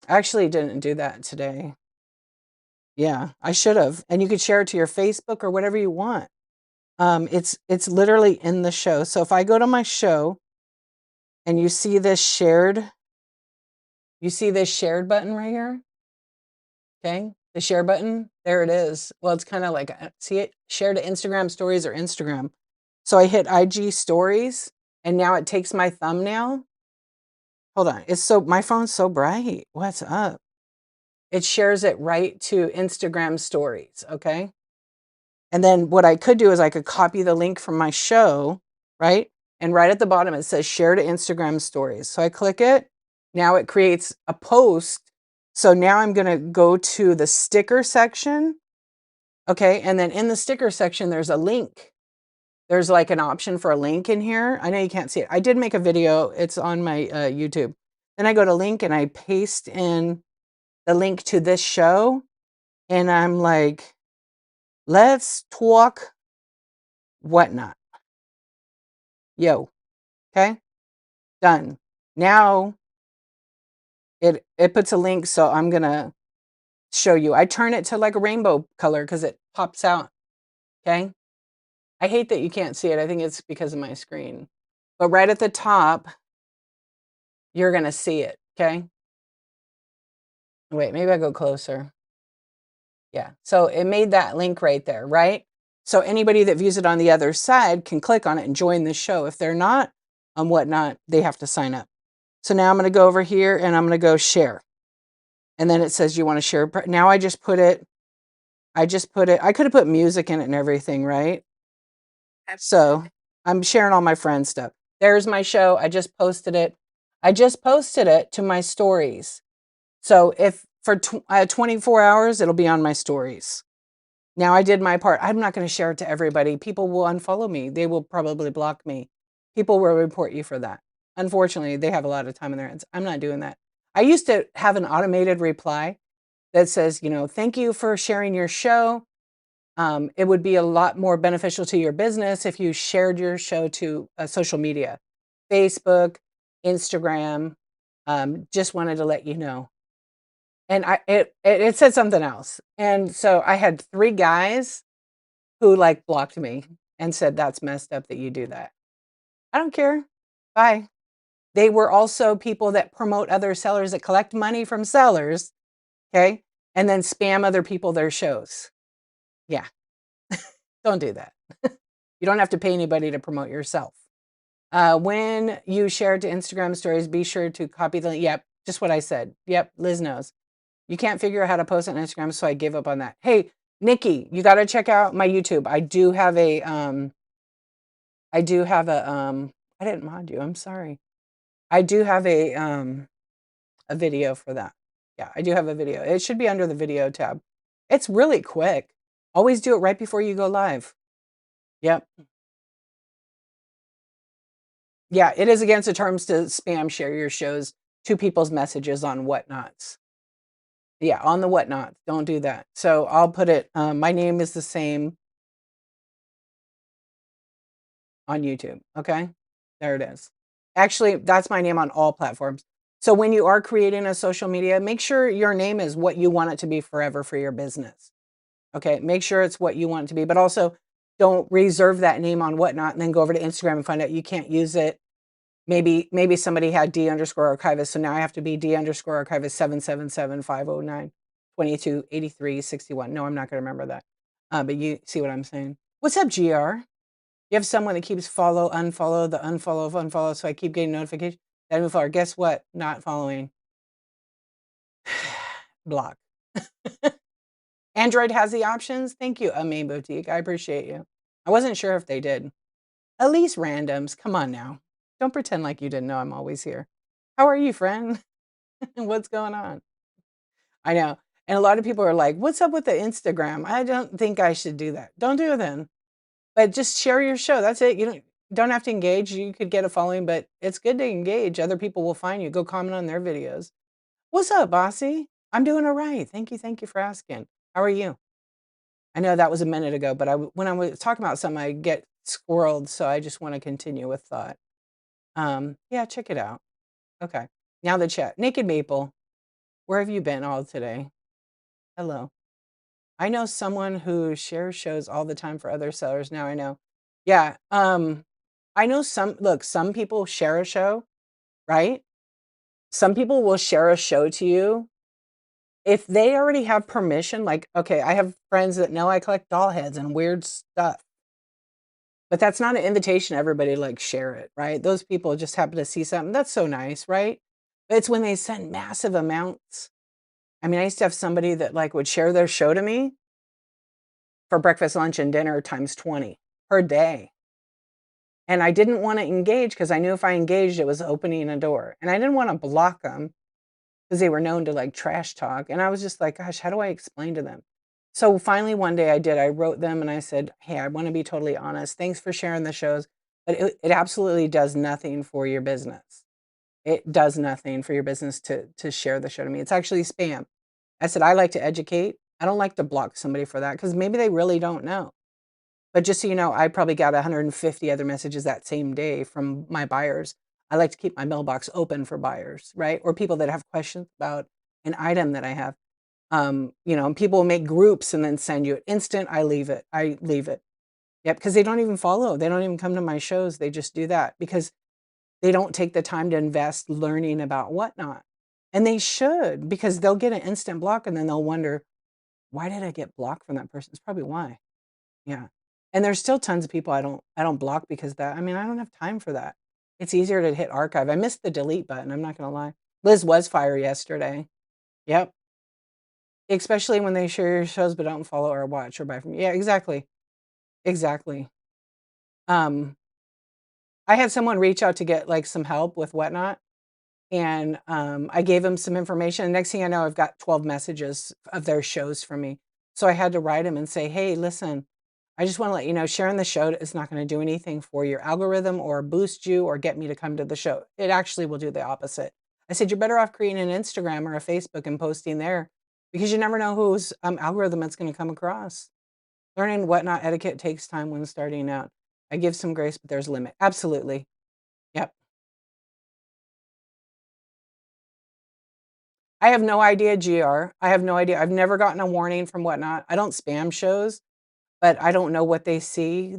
I actually didn't do that today. Yeah, I should have. And you could share it to your Facebook or whatever you want. It's literally in the show. So if I go to my show and you see this shared button right here. Okay. The share button, there it is. Well, it's kind of like, see it, share to Instagram stories or Instagram. So I hit IG stories and now it takes my thumbnail. Hold on. My phone's so bright. What's up? It shares it right to Instagram stories. Okay. And then what I could do is I could copy the link from my show, right? And right at the bottom, it says share to Instagram stories. So I click it. Now it creates a post. So now I'm going to go to the sticker section. Okay. And then in the sticker section, there's a link. There's like an option for a link in here. I know you can't see it. I did make a video. It's on my YouTube. Then I go to link and I paste in the link to this show. And I'm like, let's talk whatnot. Yo. Okay. Done. Now it puts a link. So I'm going to show you. I turn it to like a rainbow color because it pops out. Okay. I hate that you can't see it. I think it's because of my screen. But right at the top, you're going to see it. Okay. Wait, maybe I go closer. Yeah. So it made that link right there, right? So anybody that views it on the other side can click on it and join the show. If they're not on whatnot, they have to sign up. So now I'm going to go over here and I'm going to go share. And then it says you want to share. Now I just put it. I could have put music in it and everything, right? So I'm sharing all my friends' stuff. There's my show. I just posted it. I just posted it to my stories. So if for 24 hours, it'll be on my stories. Now I did my part. I'm not going to share it to everybody. People will unfollow me. They will probably block me. People will report you for that. Unfortunately, they have a lot of time in their hands. I'm not doing that. I used to have an automated reply that says, thank you for sharing your show. It would be a lot more beneficial to your business if you shared your show to social media, Facebook, Instagram. Just wanted to let you know. And it said something else. And so I had 3 guys who like blocked me and said, that's messed up that you do that. I don't care. Bye. They were also people that promote other sellers that collect money from sellers. Okay. And then spam other people their shows. Yeah. Don't do that. You don't have to pay anybody to promote yourself. When you share it to Instagram stories, be sure to copy the link. Yep. Just what I said. Yep. Liz knows. You can't figure out how to post on Instagram, so I gave up on that. Hey, Nikki, you got to check out my YouTube. I didn't mod you. I'm sorry. I do have a video for that. Yeah, I do have a video. It should be under the video tab. It's really quick. Always do it right before you go live. Yep. Yeah, it is against the terms to spam share your shows to people's messages on Whatnots. Yeah, on the Whatnots. Don't do that. So I'll put it, my name is the same on YouTube. Okay. There it is. Actually, that's my name on all platforms. So when you are creating a social media, make sure your name is what you want it to be forever for your business. Okay. Make sure it's what you want it to be, but also don't reserve that name on Whatnot and then go over to Instagram and find out you can't use it. Maybe somebody had D underscore archivist. So now I have to be D underscore archivist 777-509-2283-61. No, I'm not going to remember that. But you see what I'm saying. What's up, GR? You have someone that keeps follow, unfollow, the unfollow of unfollow. So I keep getting notifications. That move forward. Guess what? Not following. Block. Android has the options. Thank you, Main Boutique. I appreciate you. I wasn't sure if they did. At least randoms. Come on now. Don't pretend like you didn't know I'm always here. How are you, friend? What's going on? I know. And a lot of people are like, what's up with the Instagram? I don't think I should do that. Don't do it then. But just share your show. That's it. You don't have to engage. You could get a following, but it's good to engage. Other people will find you. Go comment on their videos. What's up, bossy? I'm doing all right. Thank you. Thank you for asking. How are you? I know that was a minute ago, but when I was talking about something, I get squirreled. So I just want to continue with thought. Yeah, check it out. Okay. Now the chat. Naked Maple, where have you been all today? Hello. I know someone who shares shows all the time for other sellers. Now I know. Yeah. I know some people share a show, right? Some people will share a show to you. If they already have permission, like, okay, I have friends that know I collect doll heads and weird stuff. But that's not an invitation to everybody to like share it, right? Those people just happen to see something. That's so nice, right? But it's when they send massive amounts. I mean, I used to have somebody that like would share their show to me for breakfast, lunch, and dinner times 20 per day. And I didn't want to engage because I knew if I engaged, it was opening a door. And I didn't want to block them because they were known to like trash talk. And I was just like, gosh, how do I explain to them? So finally, one day I did. I wrote them and I said, hey, I want to be totally honest. Thanks for sharing the shows, but it absolutely does nothing for your business. It does nothing for your business to share the show to me. It's actually spam. I said, I like to educate. I don't like to block somebody for that because maybe they really don't know. But just so you know, I probably got 150 other messages that same day from my buyers. I like to keep my mailbox open for buyers, right? Or people that have questions about an item that I have. And people will make groups and then send you it instant. I leave it. Yep, because they don't even follow. They don't even come to my shows. They just do that because they don't take the time to invest learning about Whatnot. And they should, because they'll get an instant block and then they'll wonder, why did I get blocked from that person? It's probably why. Yeah. And there's still tons of people I don't block because I don't have time for that. It's easier to hit archive. I missed the delete button. I'm not going to lie. Liz was fired yesterday. Yep. Especially when they share your shows but don't follow or watch or buy from you. Yeah, exactly. Exactly. I had someone reach out to get like some help with Whatnot. And I gave them some information. Next thing I know, I've got 12 messages of their shows from me. So I had to write them and say, hey, listen, I just want to let you know, sharing the show is not going to do anything for your algorithm or boost you or get me to come to the show. It actually will do the opposite. I said, you're better off creating an Instagram or a Facebook and posting there because you never know whose algorithm it's going to come across. Learning Whatnot etiquette takes time when starting out. I give some grace, but there's a limit. Absolutely. Yep. I have no idea, GR. I have no idea. I've never gotten a warning from Whatnot. I don't spam shows, but I don't know what they see.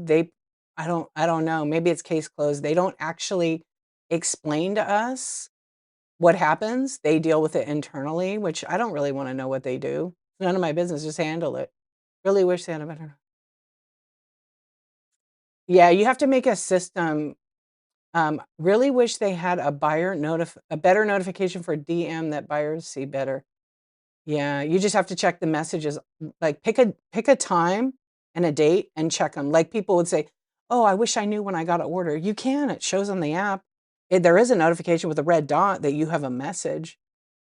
I don't know. Maybe it's case closed. They don't actually explain to us what happens. They deal with it internally, which I don't really want to know what they do. None of my business. Just handle it. Really wish they had a better. Yeah, you have to make a system. Really wish they had a a better notification for DM that buyers see better. Yeah, you just have to check the messages. Like pick a time and a date and check them. Like people would say, "Oh, I wish I knew when I got an order." You can. It shows on the app. There is a notification with a red dot that you have a message.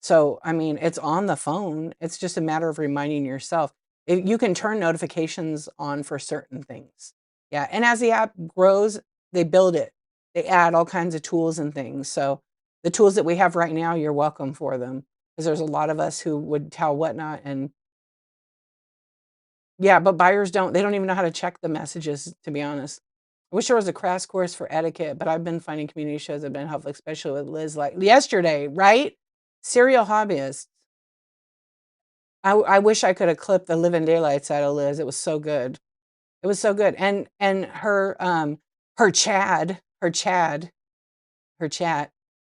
So, it's on the phone. It's just a matter of reminding yourself. You can turn notifications on for certain things. Yeah, and as the app grows, they build it. They add all kinds of tools and things. So the tools that we have right now, you're welcome for them. Because there's a lot of us who would tell whatnot and yeah, but buyers don't. They don't even know how to check the messages, to be honest. I wish there was a crash course for etiquette, but I've been finding community shows have been helpful, especially with Liz, like yesterday, right? Serial hobbyist. I wish I could have clipped the living daylights out of Liz. It was so good. It was so good. And her her chat.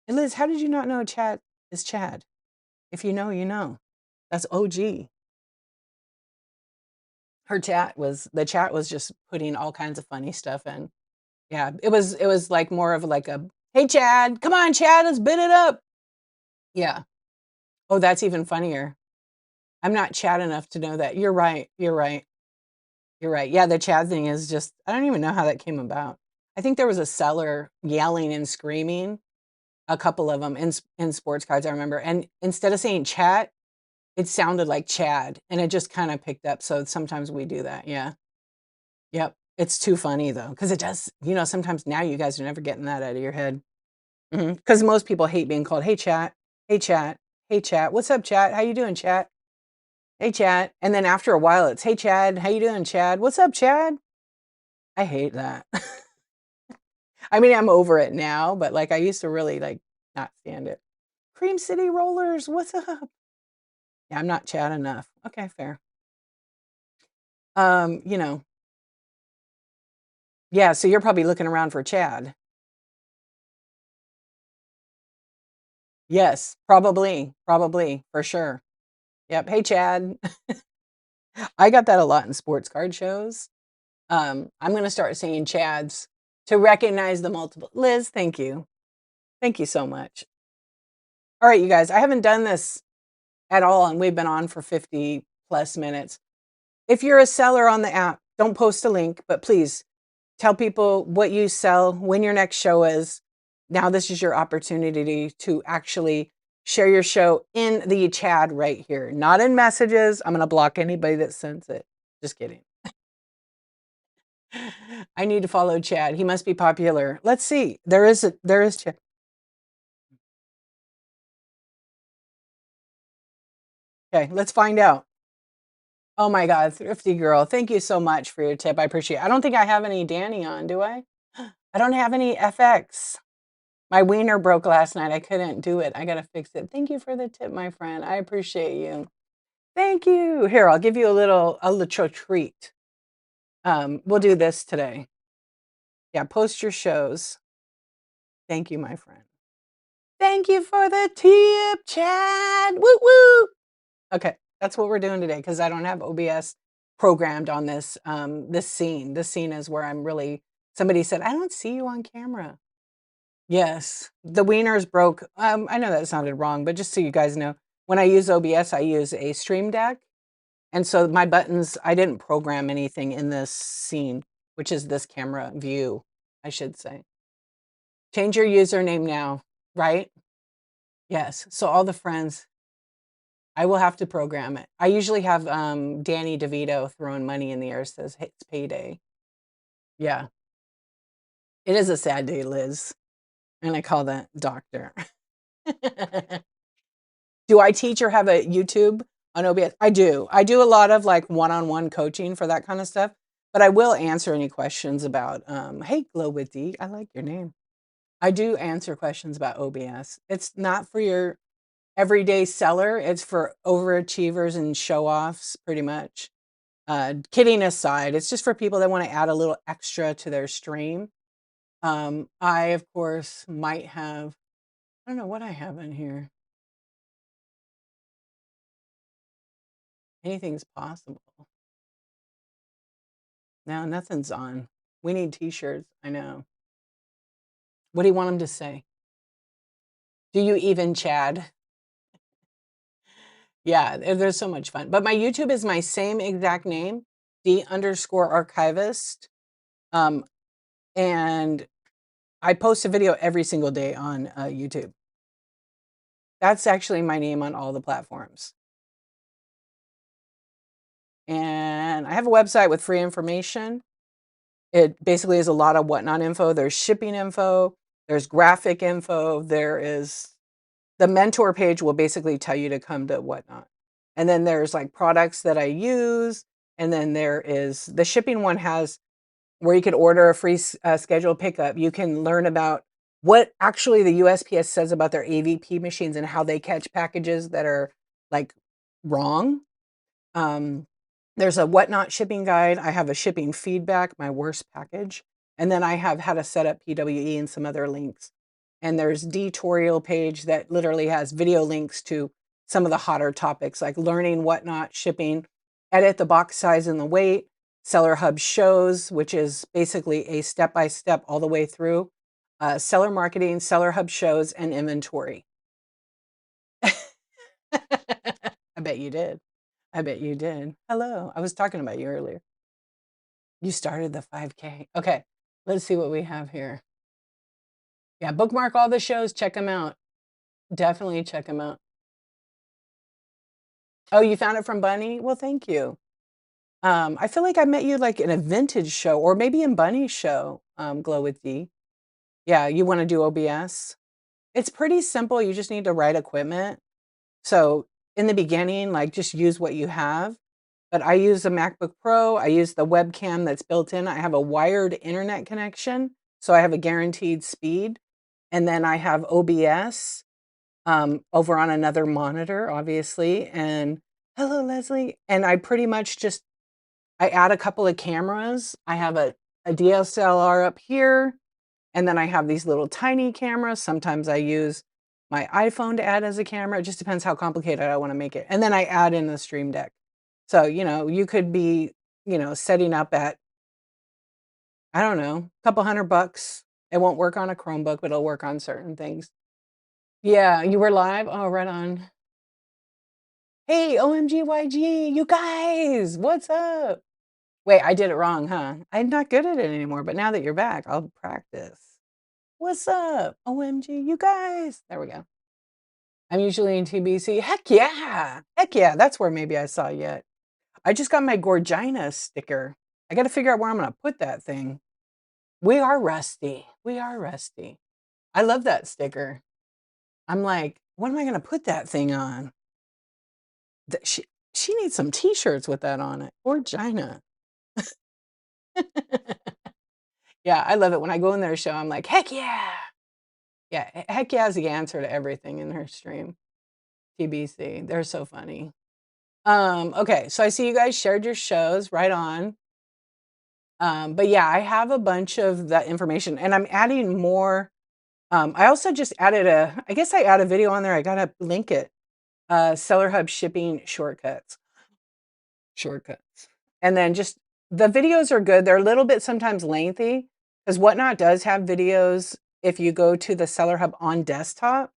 And Liz, how did you not know chat is Chad? If you know, you know. That's OG. The chat was just putting all kinds of funny stuff in. Yeah, it was like more of like a, "Hey Chad, come on Chad, let's bid it up." Yeah. Oh, that's even funnier. I'm not Chad enough to know that. You're right. You're right. You're right. Yeah, the Chad thing is just I don't even know how that came about. I think there was a seller yelling and screaming, a couple of them in sports cards I remember. And instead of saying chat, it sounded like Chad and it just kind of picked up. So sometimes we do that. Yeah. Yep. It's too funny though, because it does, sometimes now you guys are never getting that out of your head. Because most people hate being called, "Hey chat, hey chat, hey chat, what's up chat? How you doing chat? Hey chat." And then after a while it's, "Hey Chad, how you doing Chad? What's up Chad?" I hate that. I mean, I'm over it now, but like I used to really like not stand it. "Cream City Rollers, what's up?" Yeah, I'm not Chad enough. Okay, fair. Um, you know, yeah, so you're probably looking around for Chad. Yes, probably, for sure. Yep. "Hey Chad." I got that a lot in sports card shows. I'm gonna start saying Chads to recognize the multiple. Liz, thank you. Thank you so much. All right, you guys, I haven't done this at all, and we've been on for 50 plus minutes. If you're a seller on the app, don't post a link, but please tell people what you sell, when your next show is. Now, this is your opportunity to actually share your show in the chat right here, not in messages. I'm going to block anybody that sends it. Just kidding. I need to follow Chad. He must be popular. Let's see. There is Chad. Okay, let's find out. Oh my God, thrifty girl. Thank you so much for your tip. I appreciate it. I don't think I have any Danny on, do I? I don't have any FX. My wiener broke last night. I couldn't do it. I got to fix it. Thank you for the tip, my friend. I appreciate you. Thank you. Here, I'll give you a little treat. We'll do this today. Yeah, post your shows. Thank you, my friend. Thank you for the tip, Chad. Woo woo. Okay, that's what we're doing today because I don't have OBS programmed on this scene. This scene is where I'm really. Somebody said, "I don't see you on camera." Yes, the wieners broke. I know that sounded wrong, but just so you guys know, when I use OBS, I use a Stream Deck, and so my buttons, I didn't program anything in this scene, which is this camera view, I should say. Change your username now, right? Yes. So all the friends, I will have to program it. I usually have Danny DeVito throwing money in the air, says, "Hey, it's payday." Yeah, it is a sad day, Liz, and I call that doctor. Do I teach or have a YouTube on OBS? I do. I do a lot of like one-on-one coaching for that kind of stuff, but I will answer any questions about, hey, Glow with D, I like your name. I do answer questions about OBS. It's not for your everyday seller. It's for overachievers and show-offs, pretty much. Kidding aside, it's just for people that want to add a little extra to their stream. I, of course, might have, I don't know what I have in here. Anything's possible. No, nothing's on. We need t-shirts. I know. What do you want them to say? Do you even Chad? Yeah, there's so much fun. But my YouTube is my same exact name, D_archivist. Um, and I post a video every single day on YouTube. That's actually my name on all the platforms. And I have a website with free information. It basically is a lot of whatnot info. There's shipping info. There's graphic info. There is the mentor page will basically tell you to come to Whatnot. And then there's like products that I use. And then there is the shipping one has where you could order a free scheduled pickup. You can learn about what actually the USPS says about their AVP machines and how they catch packages that are like wrong. Um, there's a Whatnot shipping guide. I have a shipping feedback, my worst package. And then I have how to set up PWE and some other links. And there's Dtorial page that literally has video links to some of the hotter topics like learning Whatnot shipping, edit the box size and the weight, Seller Hub shows, which is basically a step-by-step all the way through, seller marketing, Seller Hub shows, and inventory. I bet you did. I bet you did. Hello. I was talking about you earlier. You started the 5K. Okay. Let's see what we have here. Yeah, bookmark all the shows. Check them out. Definitely check them out. Oh, you found it from Bunny? Well, thank you. I feel like I met you like in a vintage show or maybe in Bunny's show, Glow with D. Yeah, you want to do OBS? It's pretty simple. You just need the right equipment. So in the beginning, like just use what you have. But I use a MacBook Pro. I use the webcam that's built in. I have a wired internet connection, so I have a guaranteed speed. And then I have OBS over on another monitor, obviously. And hello, Leslie. And I pretty much just I add a couple of cameras. I have a DSLR up here, and then I have these little tiny cameras. Sometimes I use my iPhone to add as a camera. It just depends how complicated I want to make it. And then I add in the Stream Deck. So, you could be, setting up at, I don't know, a couple $100. It won't work on a Chromebook, but it'll work on certain things. Yeah, you were live? Oh, right on. Hey, OMGYG, you guys, what's up? Wait, I did it wrong, huh? I'm not good at it anymore, but now that you're back, I'll practice. What's up? OMG, you guys. There we go. I'm usually in TBC. Heck yeah. Heck yeah. That's where maybe I saw you at. I just got my Gorgina sticker. I got to figure out where I'm going to put that thing. We are rusty. We are rusty. I love that sticker. I'm like, what am I going to put that thing on? She needs some t-shirts with that on it. Gorgina. Yeah, I love it. When I go in their show, I'm like, heck yeah. Yeah, heck yeah is the answer to everything in her stream. TBC. They're so funny. Okay, so I see you guys shared your shows right on. But yeah, I have a bunch of that information and I'm adding more. I also just added I guess I add a video on there. I gotta link it. Seller Hub shipping shortcuts. Shortcuts. And then just the videos are good. They're a little bit sometimes lengthy because Whatnot does have videos if you go to the Seller Hub on desktop.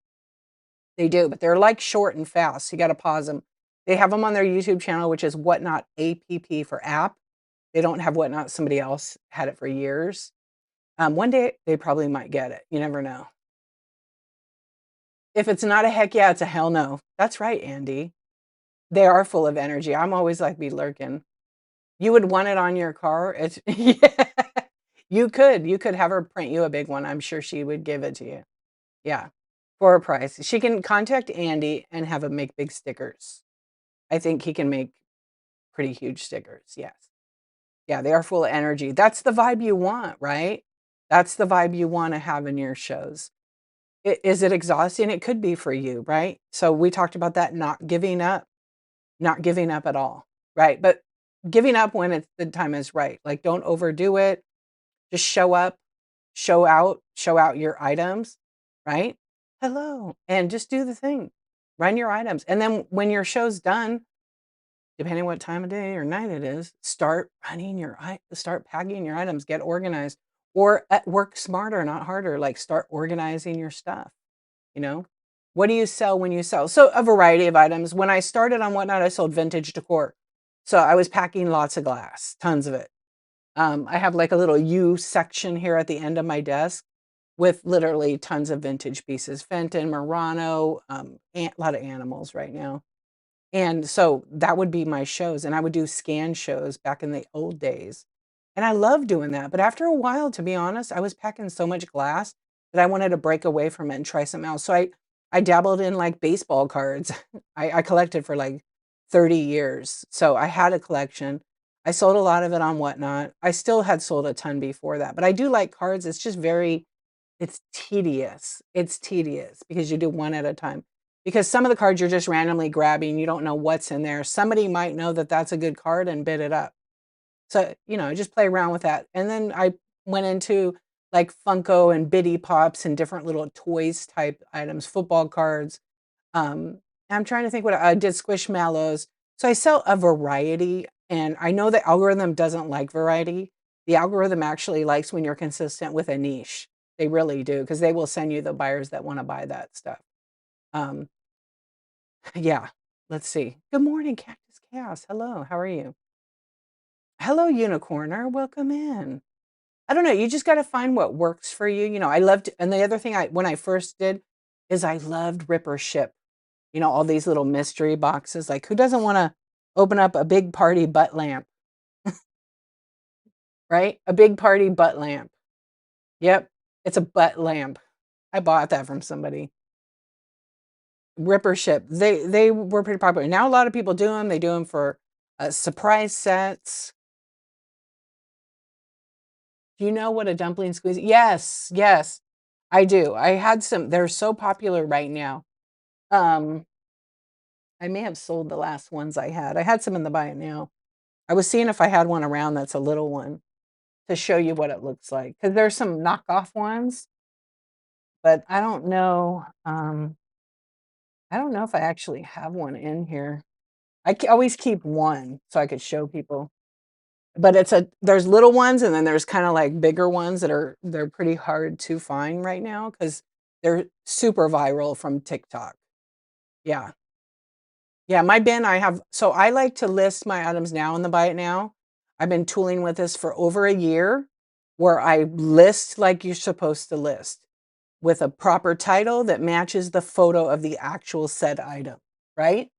They do, but they're like short and fast. So you got to pause them. They have them on their YouTube channel, which is Whatnot APP for app. They don't have Whatnot. Somebody else had it for years. One day they probably might get it. You never know. If it's not a heck yeah, it's a hell no. That's right, Andy. They are full of energy. I'm always like be lurking. You would want it on your car. It's yeah. You could have her print you a big one. I'm sure she would give it to you. Yeah. For a price. She can contact Andy and have him make big stickers. I think he can make pretty huge stickers. Yes. Yeah, they are full of energy. That's the vibe you want, right? That's the vibe you want to have in your shows. Is it exhausting? It could be for you, right? So we talked about that not giving up at all, right? But giving up when the time is right. Like don't overdo it. Just show up, show out your items, right? Hello, and just do the thing. Run your items. And then when your show's done, depending what time of day or night it is, start packing your items, get organized, or work smarter, not harder. Like start organizing your stuff. You know, what do you sell when you sell? So a variety of items. When I started on Whatnot, I sold vintage decor. So I was packing lots of glass, tons of it. I have like a little U section here at the end of my desk with literally tons of vintage pieces, Fenton, Murano, a lot of animals right now. And so that would be my shows. And I would do scan shows back in the old days. And I love doing that. But after a while, to be honest, I was packing so much glass that I wanted to break away from it and try something else. So I dabbled in like baseball cards. I collected for like 30 years. So I had a collection. I sold a lot of it on Whatnot. I still had sold a ton before that, but I do like cards. It's just very it's tedious. It's tedious because you do one at a time. Because some of the cards you're just randomly grabbing, you don't know what's in there. Somebody might know that that's a good card and bid it up. So, just play around with that. And then I went into like Funko and Biddy Pops and different little toys type items, football cards. Um, I'm trying to think what I did Squishmallows. So I sell a variety, and I know the algorithm doesn't like variety. The algorithm actually likes when you're consistent with a niche. They really do because they will send you the buyers that want to buy that stuff. Um, yeah, let's see. Good morning, Cactus Chaos. Hello, how are you? Hello, Unicorner. Welcome in. I don't know. You just got to find what works for you. I loved, and the other thing when I first did is I loved Rip or Ship. All these little mystery boxes. Like, who doesn't want to open up a big party butt lamp, right? A big party butt lamp. Yep. It's a butt lamp. I bought that from somebody. Ripper ship. They were pretty popular. Now a lot of people do them. They do them for surprise sets. Do you know what a dumpling squeeze? Yes, yes, I do. I had some. They're so popular right now. Um, I may have sold the last ones I had. I had some in the buy it now. I was seeing if I had one around that's a little one to show you what it looks like because there's some knockoff ones, but I don't know if I actually have one in here. Always keep one so I could show people. But there's little ones and then there's kind of like bigger ones they're pretty hard to find right now because they're super viral from TikTok. Yeah. Yeah, my bin so I like to list my items now in the buy it now. I've been tooling with this for over a year where I list like you're supposed to list with a proper title that matches the photo of the actual said item, right?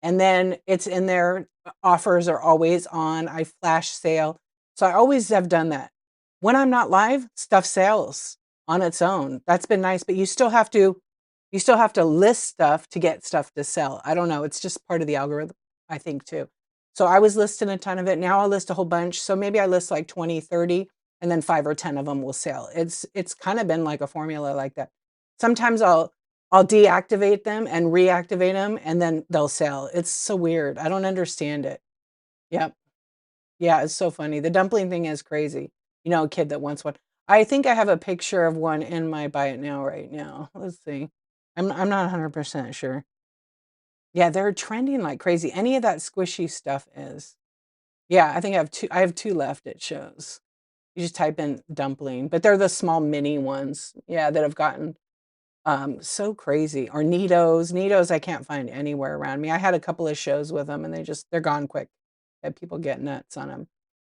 And then it's in there. Offers are always on. I flash sale. So I always have done that. When I'm not live, stuff sells on its own. That's been nice, but you still have to list stuff to get stuff to sell. I don't know. It's just part of the algorithm, I think too. So I was listing a ton of it. Now I'll list a whole bunch. So maybe I list like 20, 30, and then 5 or 10 of them will sell. It's kind of been like a formula like that. Sometimes I'll deactivate them and reactivate them, and then they'll sell. It's so weird. I don't understand it. Yep. Yeah, it's so funny. The dumpling thing is crazy. A kid that wants one. I think I have a picture of one in my buy it now right now. Let's see. I'm not 100% sure. Yeah, they're trending like crazy. Any of that squishy stuff is. Yeah, I think I have two left it shows. You just type in dumpling, but they're the small mini ones. Yeah, that have gotten so crazy. Or Neatos. Neatos I can't find anywhere around me. I had a couple of shows with them and they're gone quick. Had people get nuts on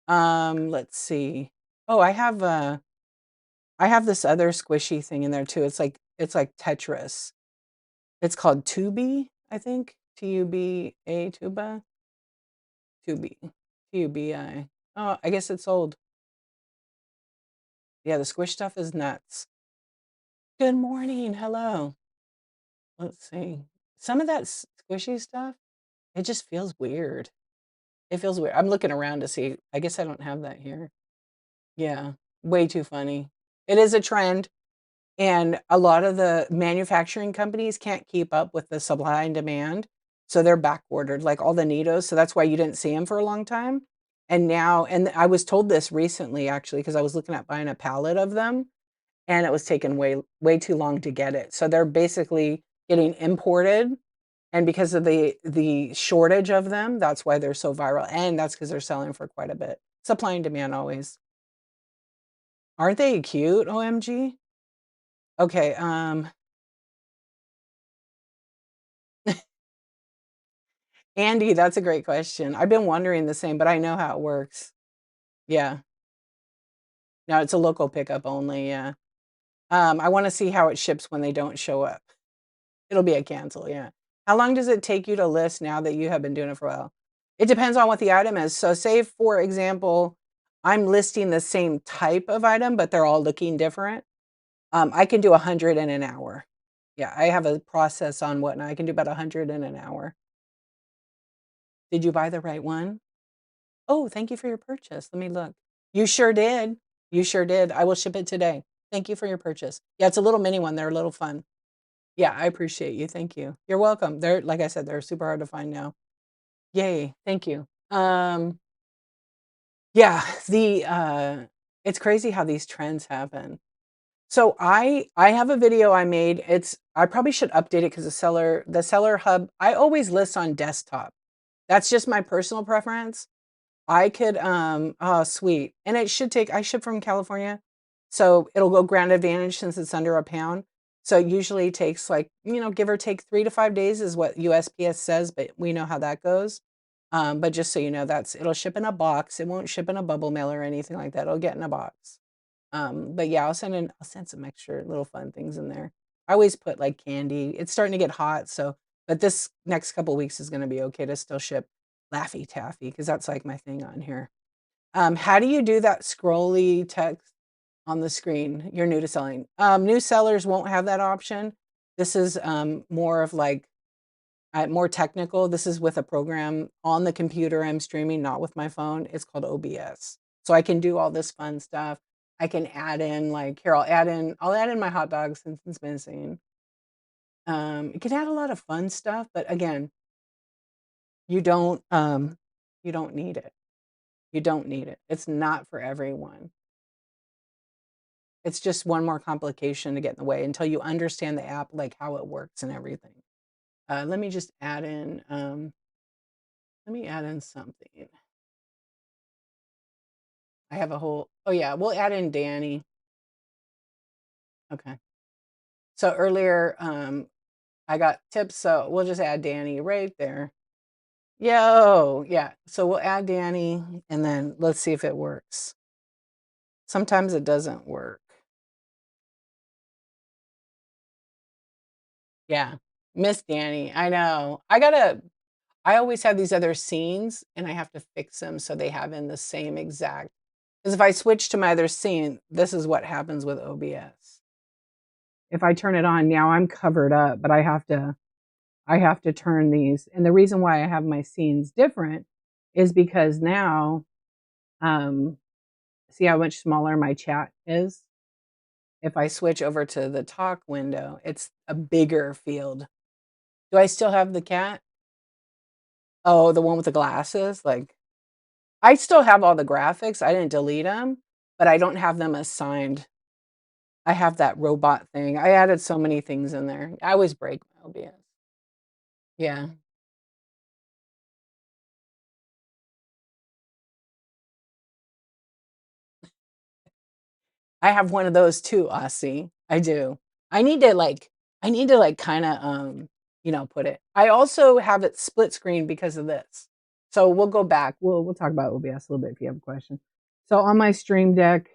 them. Let's see. Oh, I have this other squishy thing in there too. It's like Tetris. It's called Tubi, I think. Tuba, Tuba, Tubi, Tubi. Oh, I guess it's old. Yeah, the squish stuff is nuts. Good morning. Hello. Let's see. Some of that squishy stuff, it just feels weird. It feels weird. I'm looking around to see. I guess I don't have that here. Yeah, way too funny. It is a trend, and a lot of the manufacturing companies can't keep up with the supply and demand, so they're back ordered, like all the Nitos. So that's why you didn't see them for a long time. And I was told this recently, actually, because I was looking at buying a pallet of them, and it was taking way too long to get it. So they're basically getting imported, and because of the shortage of them, that's why they're so viral, and that's because they're selling for quite a bit. Supply and demand always. Aren't they cute? OMG. Okay, Andy, that's a great question. I've been wondering the same, but I know how it works. Yeah. No, it's a local pickup only, yeah. I wanna see how it ships when they don't show up. It'll be a cancel, yeah. How long does it take you to list now that you have been doing it for a while? It depends on what the item is. So say, for example, I'm listing the same type of item, but they're all looking different. I can do 100 in an hour. Yeah, I have a process on what, and I can do about 100 in an hour. Did you buy the right one? Oh, thank you for your purchase. Let me look. You sure did. You sure did. I will ship it today. Thank you for your purchase. Yeah, it's a little mini one. They're a little fun. Yeah, I appreciate you. Thank you. You're welcome. They're like I said, they're super hard to find now. Yay. Thank you. Yeah, it's crazy how these trends happen. So I have a video I made. I probably should update it because the seller hub, I always list on desktop. That's just my personal preference. I could, oh, sweet. And I ship from California. So it'll go Grand Advantage since it's under a pound. So it usually takes like, give or take 3 to 5 days is what USPS says, but we know how that goes. But just so you know, it'll ship in a box. It won't ship in a bubble mail or anything like that. It'll get in a box. But yeah, I'll send some extra little fun things in there. I always put like candy. It's starting to get hot, but this next couple weeks is going to be okay to still ship Laffy Taffy because that's like my thing on here. How do you do that scrolly text on the screen? You're new to selling. New sellers won't have that option. This is more of like more technical. This is with a program on the computer I'm streaming, not with my phone. It's called OBS. So I can do all this fun stuff. I can add in like here, I'll add in my hot dogs since it's missing. It can add a lot of fun stuff, but again, you don't you don't need it. You don't need it. It's not for everyone. It's just one more complication to get in the way until you understand the app, like how it works and everything. Let me just add in let me add in something. I have a whole oh yeah, we'll add in Danny. Okay. So earlier, I got tips, so we'll just add Danny right there. Yo, yeah. So we'll add Danny and then let's see if it works. Sometimes it doesn't work. Yeah. Miss Danny. I know. I always have these other scenes and I have to fix them so they have in the same exact. Because if I switch to my other scene, this is what happens with OBS. If I turn it on now, I'm covered up, but I have to turn these. And the reason why I have my scenes different is because now, um, see how much smaller my chat is? If I switch over to the talk window, it's a bigger field. Do I still have the cat? Oh, the one with the glasses? Like, I still have all the graphics. I didn't delete them, but I don't have them assigned. I have that robot thing. I added so many things in there. I always break my OBS. Yeah. I have one of those too, Aussie. I do. I need to like kind of put it. I also have it split screen because of this. So we'll go back. We'll talk about OBS a little bit if you have a question. So on my stream deck,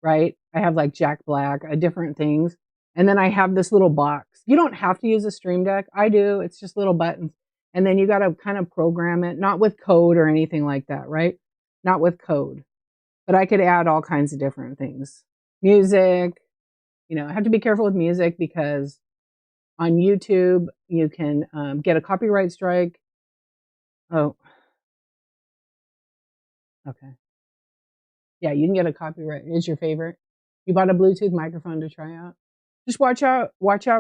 right? I have like Jack Black, different things. And then I have this little box. You don't have to use a stream deck. I do. It's just little buttons. And then you got to kind of program it, not with code or anything like that, right? Not with code. But I could add all kinds of different things. Music, I have to be careful with music because on YouTube you can get a copyright strike. Oh, okay. Yeah, you can get a copyright. It's your favorite. You bought a Bluetooth microphone to try out. Just watch out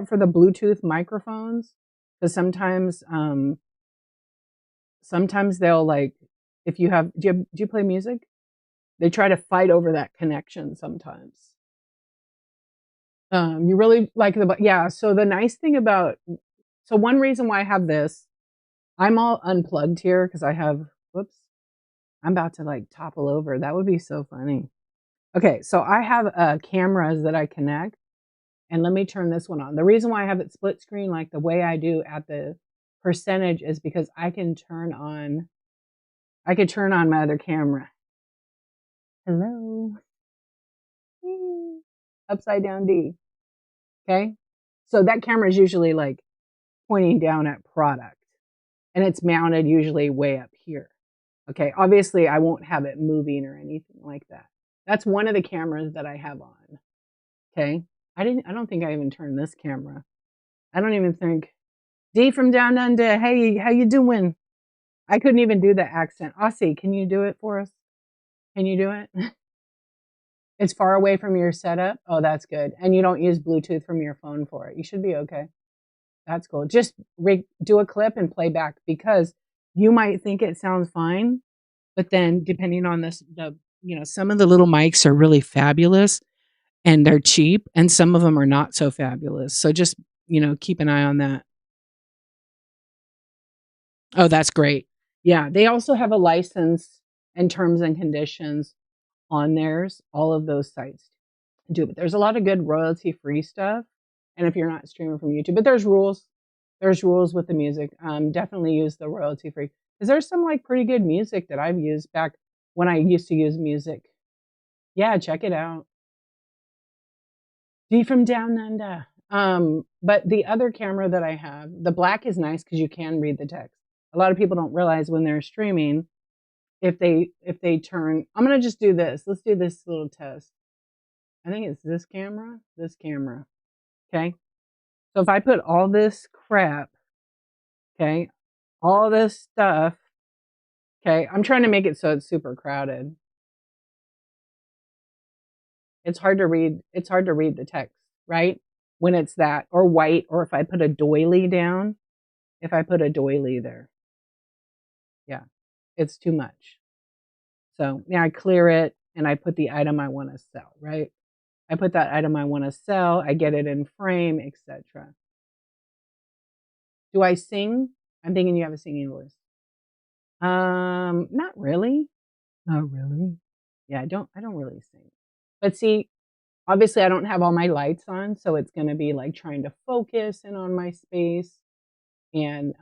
for the Bluetooth microphones because sometimes they'll like if you have do you play music? They try to fight over that connection sometimes. You really like yeah. So the nice thing about one reason why I have this, I'm all unplugged here because I have whoops, I'm about to like topple over. That would be so funny. Okay, so I have cameras that I connect, and let me turn this one on. The reason why I have it split screen like the way I do at the percentage is because I could turn on my other camera. Hello. Upside down D. Okay. So that camera is usually like pointing down at product and it's mounted usually way up here. Okay. Obviously I won't have it moving or anything like that. That's one of the cameras that I have on. Okay. I don't think I even turned this camera. I don't even think. D from Down Under. Hey, how you doing? I couldn't even do the accent. Aussie, can you do it for us? Can you do it? It's far away from your setup. Oh, that's good. And you don't use Bluetooth from your phone for it. You should be okay. That's cool. Just do a clip and play back because you might think it sounds fine, but then depending on some of the little mics are really fabulous and they're cheap, and some of them are not so fabulous. So just keep an eye on that. Oh, that's great. Yeah, they also have a license and terms and conditions on theirs. All of those sites do, but there's a lot of good royalty-free stuff. And if you're not streaming from YouTube, but there's rules. There's rules with the music. Definitely use the royalty-free because there's some like pretty good music that I've used back when I used to use music. Yeah, check it out. D from Down Under. But the other camera that I have, the black is nice because you can read the text. A lot of people don't realize when they're streaming if they turn. I'm gonna just do this. Let's do this little test. I think it's this camera. This camera. Okay. So if I put all this crap, okay, all this stuff, okay, I'm trying to make it so it's super crowded. It's hard to read. It's hard to read the text, right? When it's that or white, or if I put a doily down, if I put a doily there, yeah, it's too much. So yeah, I clear it and I put the item I want to sell, right? I put that item I want to sell, I get it in frame, etc. Do I sing? I'm thinking you have a singing voice. Not really. Not really. Yeah, I don't really sing. But see, obviously I don't have all my lights on, so it's going to be like trying to focus in on my space. And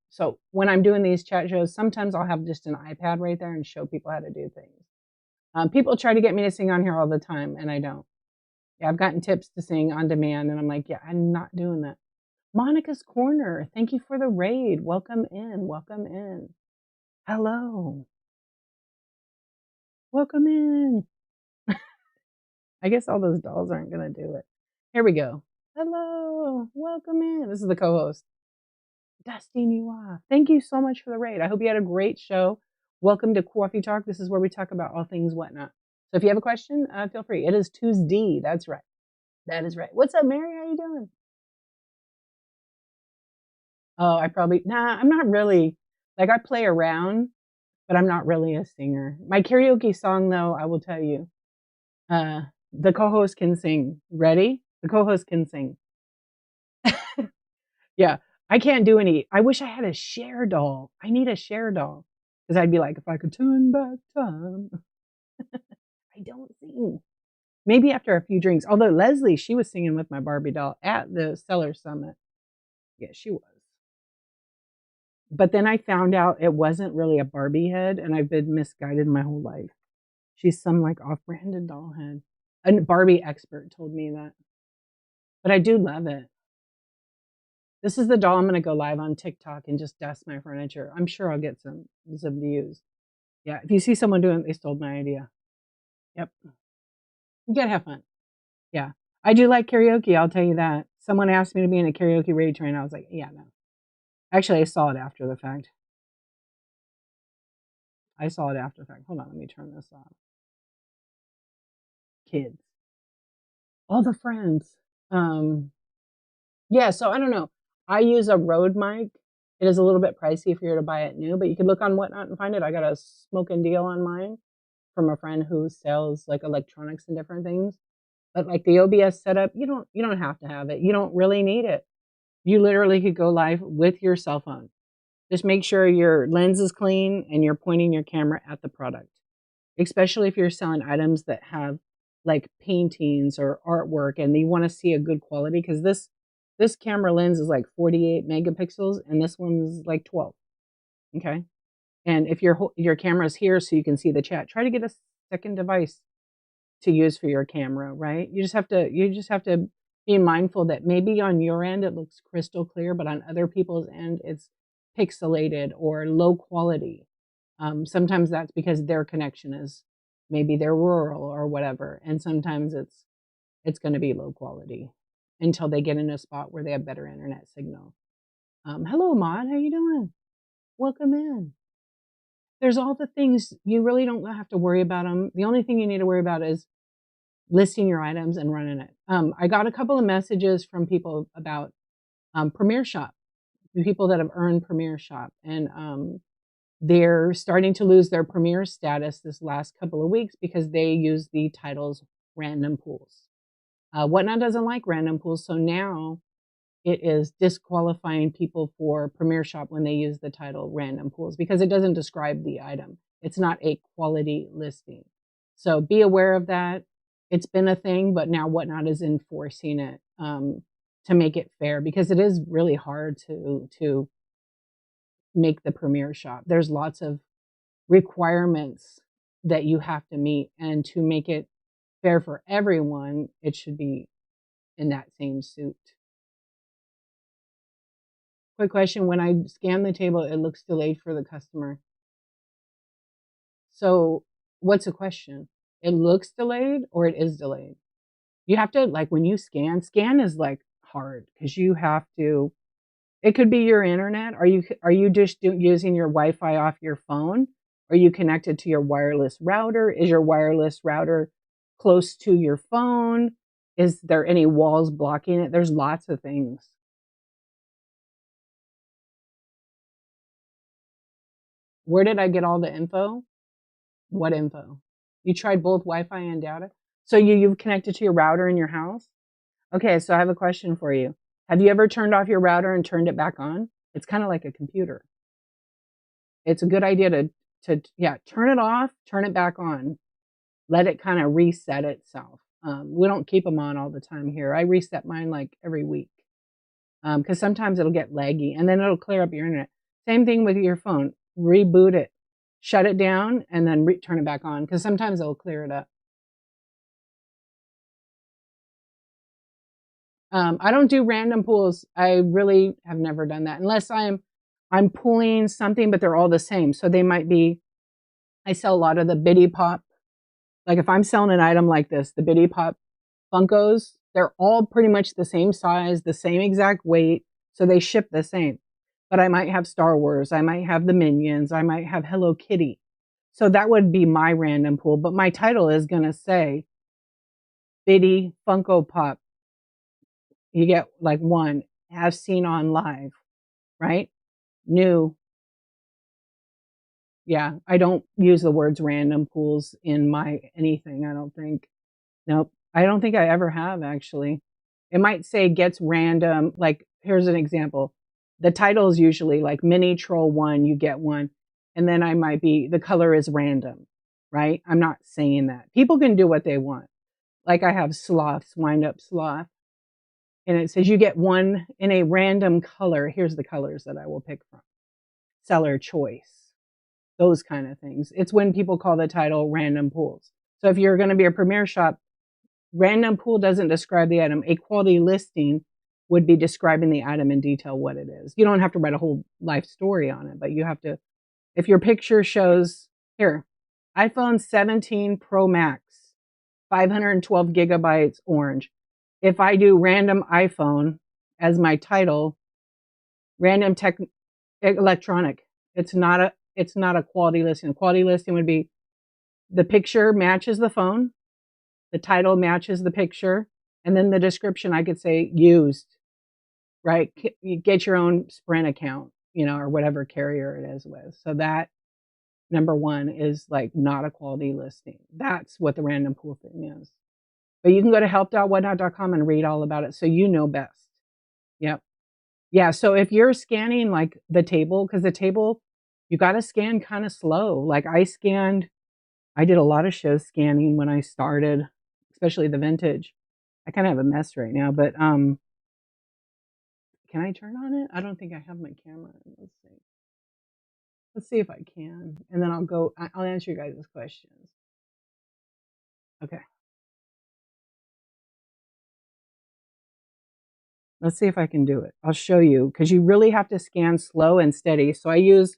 so when I'm doing these chat shows, sometimes I'll have just an iPad right there and show people how to do things. People try to get me to sing on here all the time, and I don't. Yeah, I've gotten tips to sing on demand, and I'm like, yeah, I'm not doing that. Monica's Corner, thank you for the raid. Welcome in. Welcome in. Hello. Welcome in. I guess all those dolls aren't going to do it. Here we go. Hello. Welcome in. This is the co host. Dusting you off. Thank you so much for the raid. I hope you had a great show. Welcome to Cawfee Talk. This is where we talk about all things whatnot. So if you have a question, feel free. It is Tuesday. That's right. That is right. What's up, Mary? How you doing? Oh, I'm not really, like I play around, but I'm not really a singer. My karaoke song, though, I will tell you, the co-host can sing. Ready? The co-host can sing. Yeah, I can't do any. I wish I had a share doll. I need a share doll because I'd be like, if I could turn back time. I don't sing. Maybe after a few drinks. Although Leslie, she was singing with my Barbie doll at the Seller Summit. Yeah, she was. But then I found out it wasn't really a Barbie head, and I've been misguided my whole life. She's some like off-branded doll head. A Barbie expert told me that. But I do love it. This is the doll I'm going to go live on TikTok and just dust my furniture. I'm sure I'll get some views. Yeah, if you see someone doing it, they stole my idea. Yep. You gotta have fun. Yeah. I do like karaoke, I'll tell you that. Someone asked me to be in a karaoke raid train. I was like, yeah, no. Actually, I saw it after the fact. Hold on, let me turn this off. Kids. All the friends. Yeah, so I don't know. I use a Rode mic. It is a little bit pricey if you're to buy it new, but you could look on Whatnot and find it. I got a smoking deal on mine from a friend who sells like electronics and different things. But like the OBS setup, you don't have to have it. You don't really need it. You literally could go live with your cell phone. Just make sure your lens is clean and you're pointing your camera at the product. Especially if you're selling items that have like paintings or artwork and you want to see a good quality, because this camera lens is like 48 megapixels and this one's like 12. Okay. And if your camera's here so you can see the chat, try to get a second device to use for your camera, right? You just have to be mindful that maybe on your end it looks crystal clear, but on other people's end it's pixelated or low quality. Sometimes that's because their connection is maybe they're rural or whatever, and sometimes it's it's going to be low quality until they get in a spot where they have better internet signal. Hello, Ahmad. How you doing? Welcome in. There's all the things you really don't have to worry about them. The only thing you need to worry about is listing your items and running it. I got a couple of messages from people about Premier Shop, people that have earned Premier Shop, and they're starting to lose their Premier status this last couple of weeks because they use the titles random pools. Whatnot doesn't like random pools, so now it is disqualifying people for Premier Shop when they use the title random pools because it doesn't describe the item. It's not a quality listing. So be aware of that. It's been a thing, but now Whatnot is enforcing it to make it fair because it is really hard to make the Premier Shop. There's lots of requirements that you have to meet, and to make it fair for everyone, it should be in that same suit. Quick question, when I scan the table, it looks delayed for the customer. So what's the question? It looks delayed or it is delayed? You have to, like, when you scan is like hard because you have to, it could be your internet. Are you just using your Wi-Fi off your phone? Are you connected to your wireless router? Is your wireless router close to your phone? Is there any walls blocking it? There's lots of things. Where did I get all the info? What info? You tried both Wi-Fi and data? So you've connected to your router in your house? Okay, so I have a question for you. Have you ever turned off your router and turned it back on? It's kind of like a computer. It's a good idea to turn it off, turn it back on. Let it kind of reset itself. We don't keep them on all the time here. I reset mine like every week because sometimes it'll get laggy and then it'll clear up your internet. Same thing with your phone. Reboot it, shut it down, and then turn it back on because sometimes it'll clear it up. I don't do random pools. I really have never done that unless I'm pulling something, but they're all the same. So they might be, I sell a lot of the Bitty Pop. Like if I'm selling an item like this, the Bitty Pop Funkos, they're all pretty much the same size, the same exact weight. So they ship the same. But I might have Star Wars. I might have the Minions. I might have Hello Kitty. So that would be my random pool. But my title is going to say Bitty Funko Pop. You get like one, have seen on live, right? New. Yeah, I don't use the words random pools in my anything, I don't think. Nope. I don't think I ever have actually. It might say gets random. Like here's an example. The title is usually like Mini Troll 1, you get one. And then I might be, the color is random, right? I'm not saying that. People can do what they want. Like I have sloths, wind up sloth. And it says you get one in a random color. Here's the colors that I will pick from. Seller choice. Those kind of things. It's when people call the title random pools. So if you're going to be a Premier Shop, random pool doesn't describe the item. A quality listing would be describing the item in detail what it is. You don't have to write a whole life story on it, but you have to, if your picture shows, here, iPhone 17 Pro Max, 512 gigabytes orange. If I do random iPhone as my title, random tech electronic, it's not a quality listing. A quality listing would be the picture matches the phone, the title matches the picture, and then the description I could say used, right? You get your own Sprint account, or whatever carrier it is with. So that number one is like not a quality listing. That's what the random pool thing is. But you can go to help.whatnot.com and read all about it so you know best. Yep. Yeah, so if you're scanning like the table, because the table, you got to scan kind of slow. Like I did a lot of show scanning when I started, especially the vintage. I kind of have a mess right now, but can I turn on it? I don't think I have my camera. Let's see if I can. And then I'll answer you guys' questions. Okay. Let's see if I can do it. I'll show you because you really have to scan slow and steady. So I use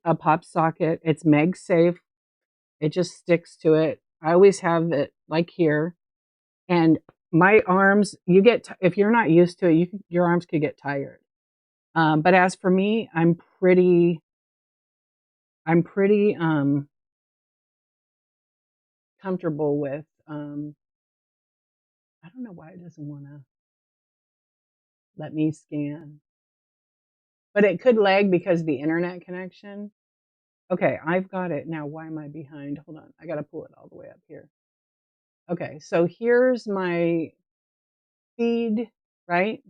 a pop socket. It's MagSafe. It just sticks to it. I always have it like here. And my arms, if you're not used to it, your arms could get tired. But as for me, I'm pretty comfortable with, I don't know why it doesn't want to let me scan, but it could lag because of the internet connection. Okay, I've got it now. Why am I behind? Hold on. I got to pull it all the way up here. Okay, so here's my feed, right?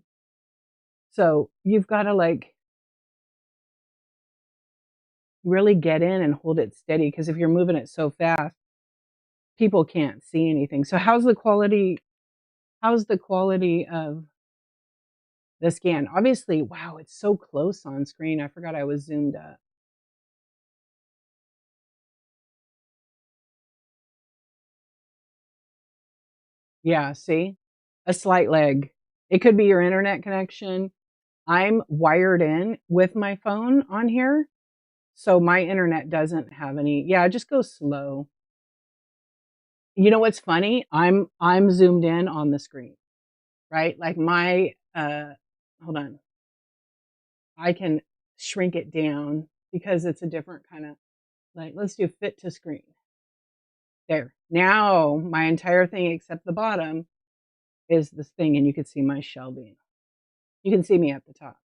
So you've got to like really get in and hold it steady, because if you're moving it so fast, people can't see anything. So how's the quality? How's the quality of the scan? Obviously, wow, it's so close on screen. I forgot I was zoomed up. Yeah, see? A slight lag. It could be your internet connection. I'm wired in with my phone on here, so my internet doesn't have any. Yeah, just go slow. You know what's funny? I'm zoomed in on the screen, right? Like my hold on. I can shrink it down because it's a different kind of, like, let's do fit to screen. There. Now my entire thing except the bottom is this thing, and you can see my shelving. You can see me at the top.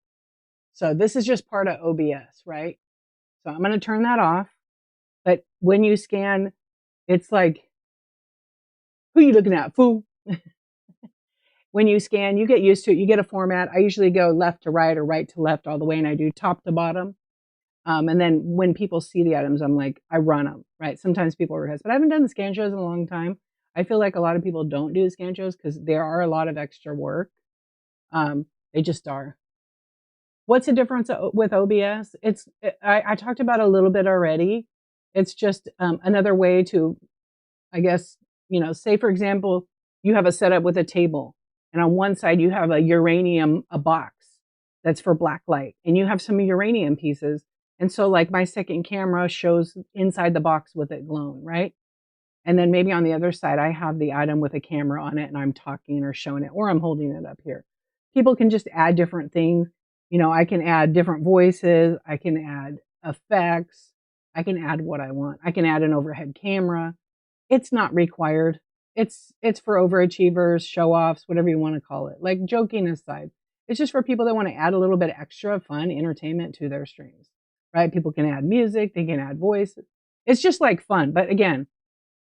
So this is just part of OBS, right? So I'm going to turn that off. But when you scan, it's like, who are you looking at, fool? When you scan, you get used to it. You get a format. I usually go left to right or right to left all the way, and I do top to bottom. And then when people see the items, I'm like, I run them, right? Sometimes people request, but I haven't done the scan shows in a long time. I feel like a lot of people don't do scan shows because there are a lot of extra work. They just are. What's the difference with OBS? I talked about a little bit already. It's just another way to, I guess, say for example, you have a setup with a table, and on one side you have a box that's for black light, and you have some uranium pieces. And so like my second camera shows inside the box with it glowing, right? And then maybe on the other side, I have the item with a camera on it and I'm talking or showing it, or I'm holding it up here. People can just add different things. I can add different voices. I can add effects. I can add what I want. I can add an overhead camera. It's not required. It's for overachievers, show offs, whatever you want to call it. Like, joking aside, it's just for people that want to add a little bit of extra fun entertainment to their streams, right? People can add music. They can add voice. It's just like fun. But again,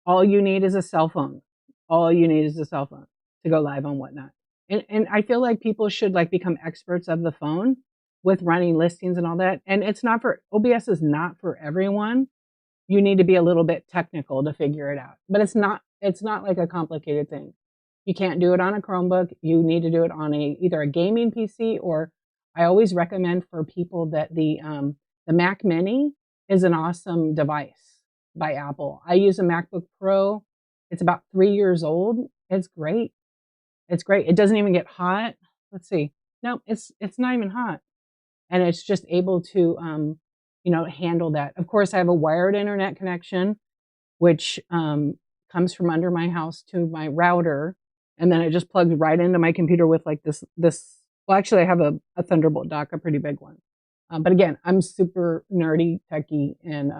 all you need is a cell phone. All you need is a cell phone to go live on Whatnot. And I feel like people should like become experts of the phone with running listings and all that. And OBS is not for everyone. You need to be a little bit technical to figure it out. But it's not like a complicated thing. You can't do it on a Chromebook. You need to do it on either a gaming PC, or I always recommend for people that the Mac Mini is an awesome device by Apple. I use a MacBook Pro. It's about 3 years old. It's great. It's great. It doesn't even get hot. Let's see. No, it's not even hot. And it's just able to handle that. This course, I have a wired internet connection, which comes from under my house to my router, and then it just plugs right into my computer with like this. Well, actually, I have a Thunderbolt dock, a pretty big one. But again, I'm super nerdy, techie, and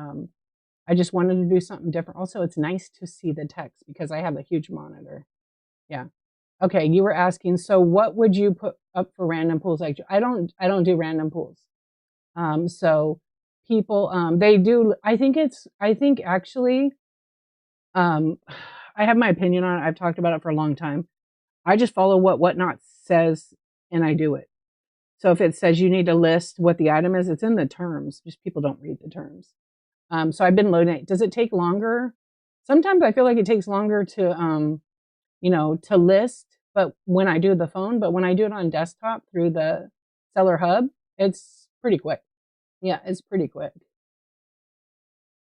I just wanted to do something different. Also, it's nice to see the text because I have a huge monitor. Yeah. Okay, you were asking, so what would you put up for random pools? Like, I don't do random pools. So people, they do. I think actually, I have my opinion on it. I've talked about it for a long time. I just follow what Whatnot says, and I do it. So if it says you need to list what the item is, it's in the terms. Just people don't read the terms. So I've been loading it. Does it take longer? Sometimes I feel like it takes longer to to list, but when I do the phone, but when I do it on desktop through the Seller Hub, it's pretty quick. Yeah, it's pretty quick.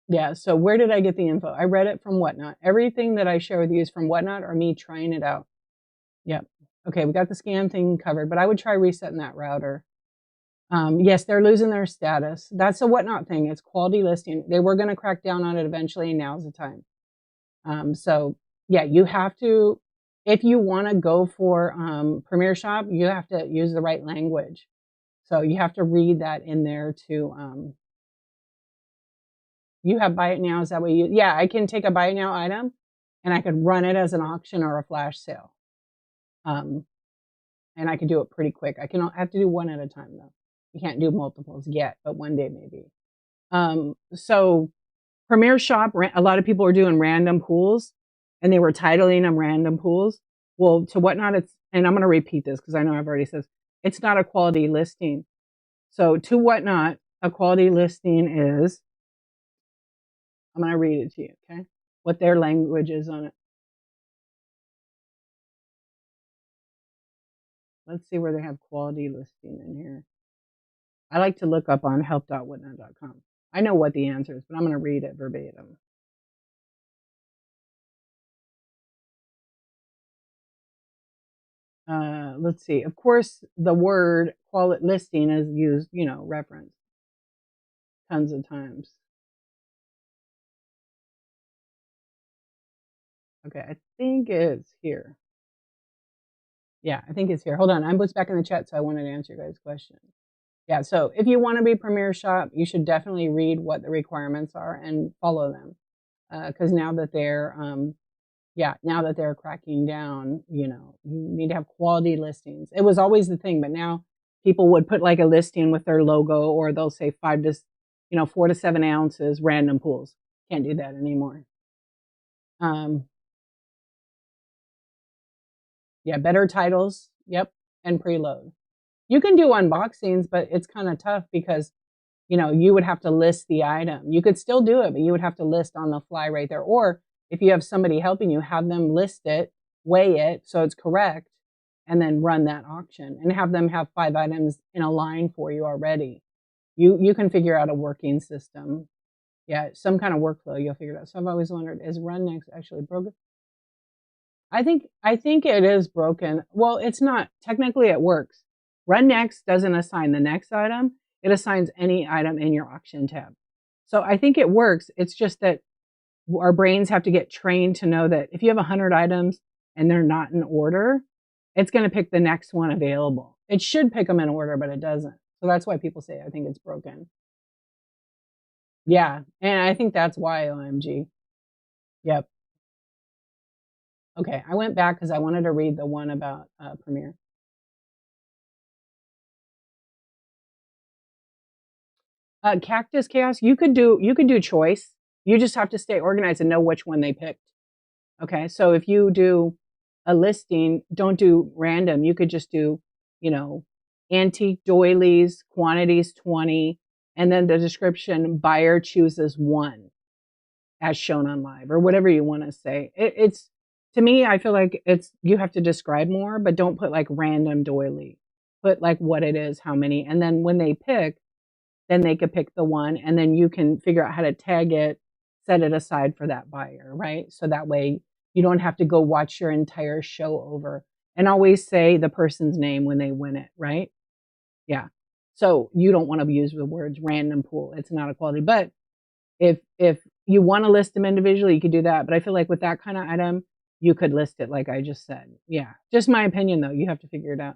Yeah, so where did I get the info? I read it from Whatnot. Everything that I share with you is from Whatnot or me trying it out. Yep. Okay, we got the scan thing covered, but I would try resetting that router. Yes, they're losing their status. That's a Whatnot thing. It's quality listing. They were going to crack down on it eventually, and now's the time. So yeah, you have to, if you want to go for Premier Shop, you have to use the right language. So you have to read that in there to, you have buy it now. Is that what you, yeah, I can take a buy it now item and I could run it as an auction or a flash sale. And I could do it pretty quick. I have to do one at a time though. You can't do multiples yet, but one day maybe. So Premier Shop, a lot of people are doing random pools and they were titling them random pools. Well, to Whatnot, it's, and I'm going to repeat this because I know I've already said, it's not a quality listing. So to Whatnot, a quality listing is, I'm going to read it to you, okay? What their language is on it. Let's see where they have quality listing in here. I like to look up on help.whatnot.com. I know what the answer is, but I'm going to read it verbatim. Let's see. Of course, the word quality listing is used, you know, referenced tons of times. Okay, I think it's here. Yeah, I think it's here. Hold on. I was back in the chat, so I wanted to answer your guys' question. Yeah, so if you want to be Premier Shop, you should definitely read what the requirements are and follow them. Because now that they're, now that they're cracking down, you know, you need to have quality listings. It was always the thing, but now people would put like a listing with their logo, or they'll say 4 to 7 ounces random pools. Can't do that anymore. Yeah, better titles. Yep, and preload. You can do unboxings, but it's kind of tough because, you know, you would have to list the item. You could still do it, but you would have to list on the fly right there. Or if you have somebody helping you, have them list it, weigh it so it's correct, and then run that auction and have them have 5 items in a line for you already. You can figure out a working system. Yeah, some kind of workflow you'll figure it out. So I've always wondered, is Run Next actually broken? I think it is broken. Well, it's not. Technically it works. Run Next doesn't assign the next item. It assigns any item in your auction tab. So I think it works. It's just that our brains have to get trained to know that if you have 100 items and they're not in order, it's going to pick the next one available. It should pick them in order, but it doesn't. So that's why people say, I think it's broken. Yeah. And I think that's why, OMG. Yep. Okay. I went back because I wanted to read the one about Premiere. Cactus Chaos, you could do choice. You just have to stay organized and know which one they picked. Okay, so if you do a listing, don't do random. You could just do, you know, antique doilies, quantities 20, and then the description, buyer chooses 1 as shown on live, or whatever you want to say. It's, to me, I feel like it's, you have to describe more, but don't put like random doily. Put like what it is, how many, and then when they pick, then they could pick the one, and then you can figure out how to tag it, set it aside for that buyer, right? So that way you don't have to go watch your entire show over, and always say the person's name when they win it, right? Yeah. So you don't want to use the words random pool. It's not a quality. But if you want to list them individually, you could do that. But I feel like with that kind of item, you could list it like I just said. Yeah. Just my opinion though. You have to figure it out.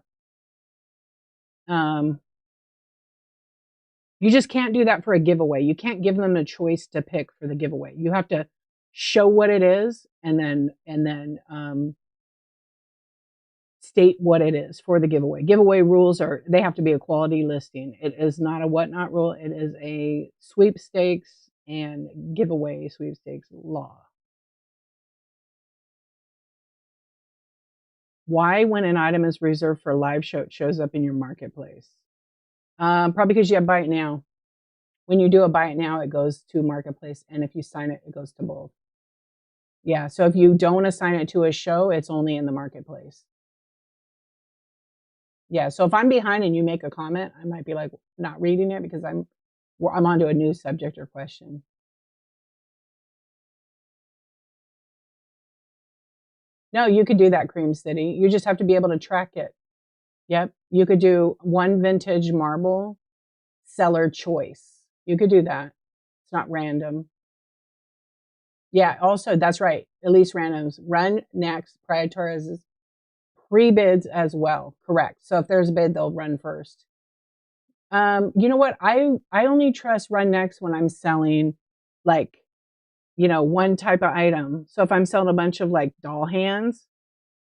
You just can't do that for a giveaway. You can't give them a choice to pick for the giveaway. You have to show what it is and then state what it is for the giveaway. Giveaway rules are, they have to be a quality listing. It is not a Whatnot rule. It is a sweepstakes and giveaway sweepstakes law. Why, when an item is reserved for a live show, it shows up in your marketplace? Probably because you have buy it now. When you do a buy it now, it goes to marketplace, and if you sign it, it goes to both. Yeah, so if you don't assign it to a show, it's only in the marketplace. Yeah, so if I'm behind and you make a comment, I might be like not reading it because I'm onto a new subject or question. No, you could do that, Cream City. You just have to be able to track it. Yep, you could do one vintage marble seller choice. You could do that. It's not random. Yeah, also, that's right. Elise randoms run next, prioritizes pre-bids as well. Correct. So if there's a bid, they'll run first. You know what? I only trust run next when I'm selling like, one type of item. So if I'm selling a bunch of like doll hands,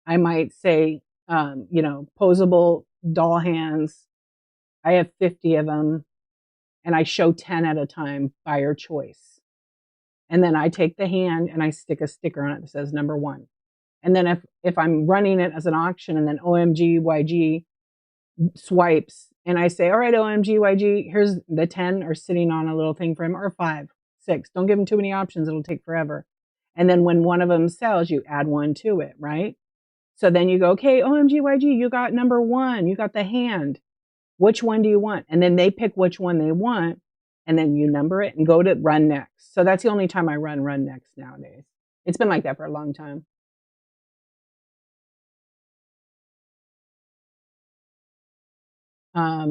I might say, posable doll hands. I have 50 of them and I show 10 at a time by your choice. And then I take the hand and I stick a sticker on it that says number one. And then if I'm running it as an auction and then OMG YG swipes and I say, all right, OMG YG, here's the 10 are sitting on a little thing for him, or 5, 6. Don't give him too many options. It'll take forever. And then when one of them sells, you add one to it, right? So then you go, okay, OMG YG, you got number one. You got the hand. Which one do you want? And then they pick which one they want. And then you number it and go to run next. So that's the only time I run next nowadays. It's been like that for a long time.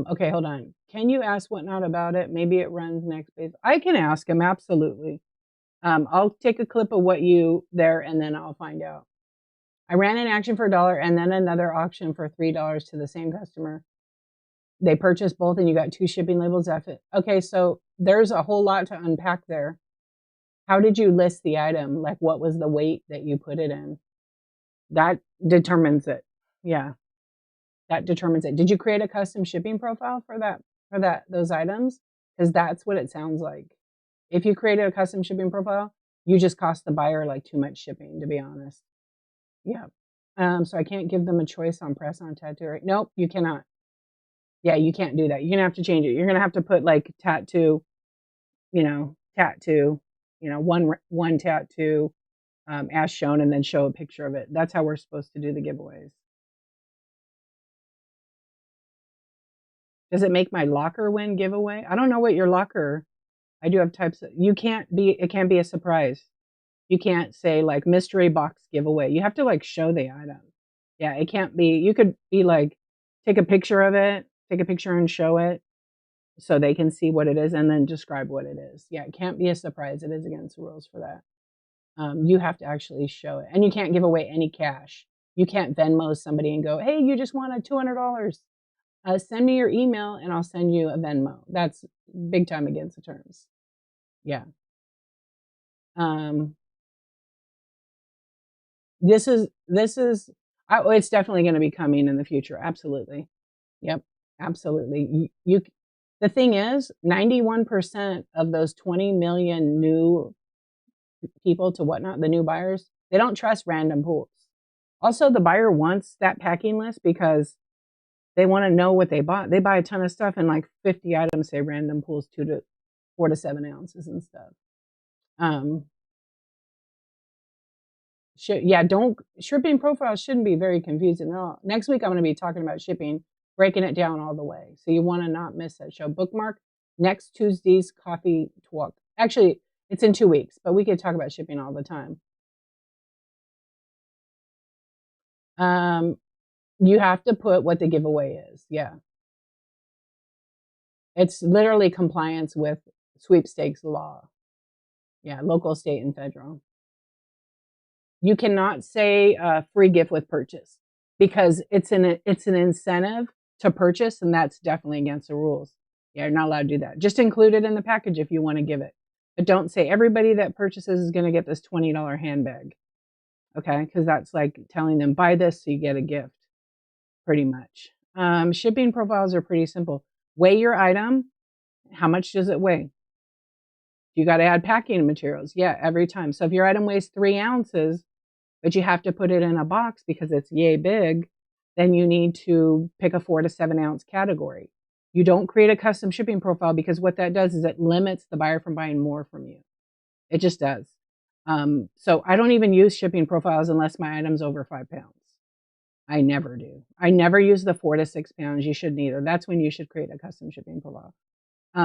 Okay, hold on. Can you ask Whatnot about it? Maybe it runs next base. I can ask him, absolutely. I'll take a clip of what you there and then I'll find out. I ran an auction for $1 and then another auction for $3 to the same customer. They purchased both and you got 2 shipping labels. Okay, so there's a whole lot to unpack there. How did you list the item? Like, what was the weight that you put it in? That determines it. Yeah, that determines it. Did you create a custom shipping profile for those items? Because that's what it sounds like. If you created a custom shipping profile, you just cost the buyer like too much shipping, to be honest. Yeah. So I can't give them a choice on press on tattoo. Right? Nope, you cannot. Yeah, you can't do that. You're gonna have to change it. You're gonna have to put like tattoo, tattoo, one tattoo, as shown, and then show a picture of it. That's how we're supposed to do the giveaways. Does it make my locker win giveaway? I don't know what your locker. I do have types of. It can't be a surprise. You can't say like mystery box giveaway. You have to like show the item. Yeah, it can't be. You could be like, take a picture of it, take a picture and show it so they can see what it is and then describe what it is. Yeah, it can't be a surprise. It is against the rules for that. You have to actually show it. And you can't give away any cash. You can't Venmo somebody and go, hey, you just wanted $200. Send me your email and I'll send you a Venmo. That's big time against the terms. Yeah. This is it's definitely going to be coming in the future. Absolutely. Yep. Absolutely. The thing is, 91% of those 20 million new people to Whatnot, the new buyers, they don't trust random pools. Also, the buyer wants that packing list because they want to know what they bought. They buy a ton of stuff and like 50 items say random pools 4 to 7 ounces and stuff. Shipping profiles shouldn't be very confusing at all. Next week, I'm going to be talking about shipping, breaking it down all the way. So you want to not miss that show. Bookmark next Tuesday's Cawfee Tawk. Actually, it's in 2 weeks, but we could talk about shipping all the time. You have to put what the giveaway is. Yeah. It's literally compliance with sweepstakes law. Yeah, local, state, and federal. You cannot say free gift with purchase because it's an incentive to purchase, and that's definitely against the rules. Yeah, you're not allowed to do that. Just include it in the package if you want to give it. But don't say everybody that purchases is going to get this $20 handbag. Okay, because that's like telling them buy this so you get a gift, pretty much. Shipping profiles are pretty simple. Weigh your item. How much does it weigh? You got to add packing materials. Yeah, every time. So if your item weighs 3 ounces, but you have to put it in a box because it's yay big, then you need to pick a 4 to 7 ounce category. You don't create a custom shipping profile because what that does is it limits the buyer from buying more from you. It just does. So I don't even use shipping profiles unless my item's over 5 pounds. I never do. I never use the 4 to 6 pounds. You shouldn't either. That's when you should create a custom shipping profile.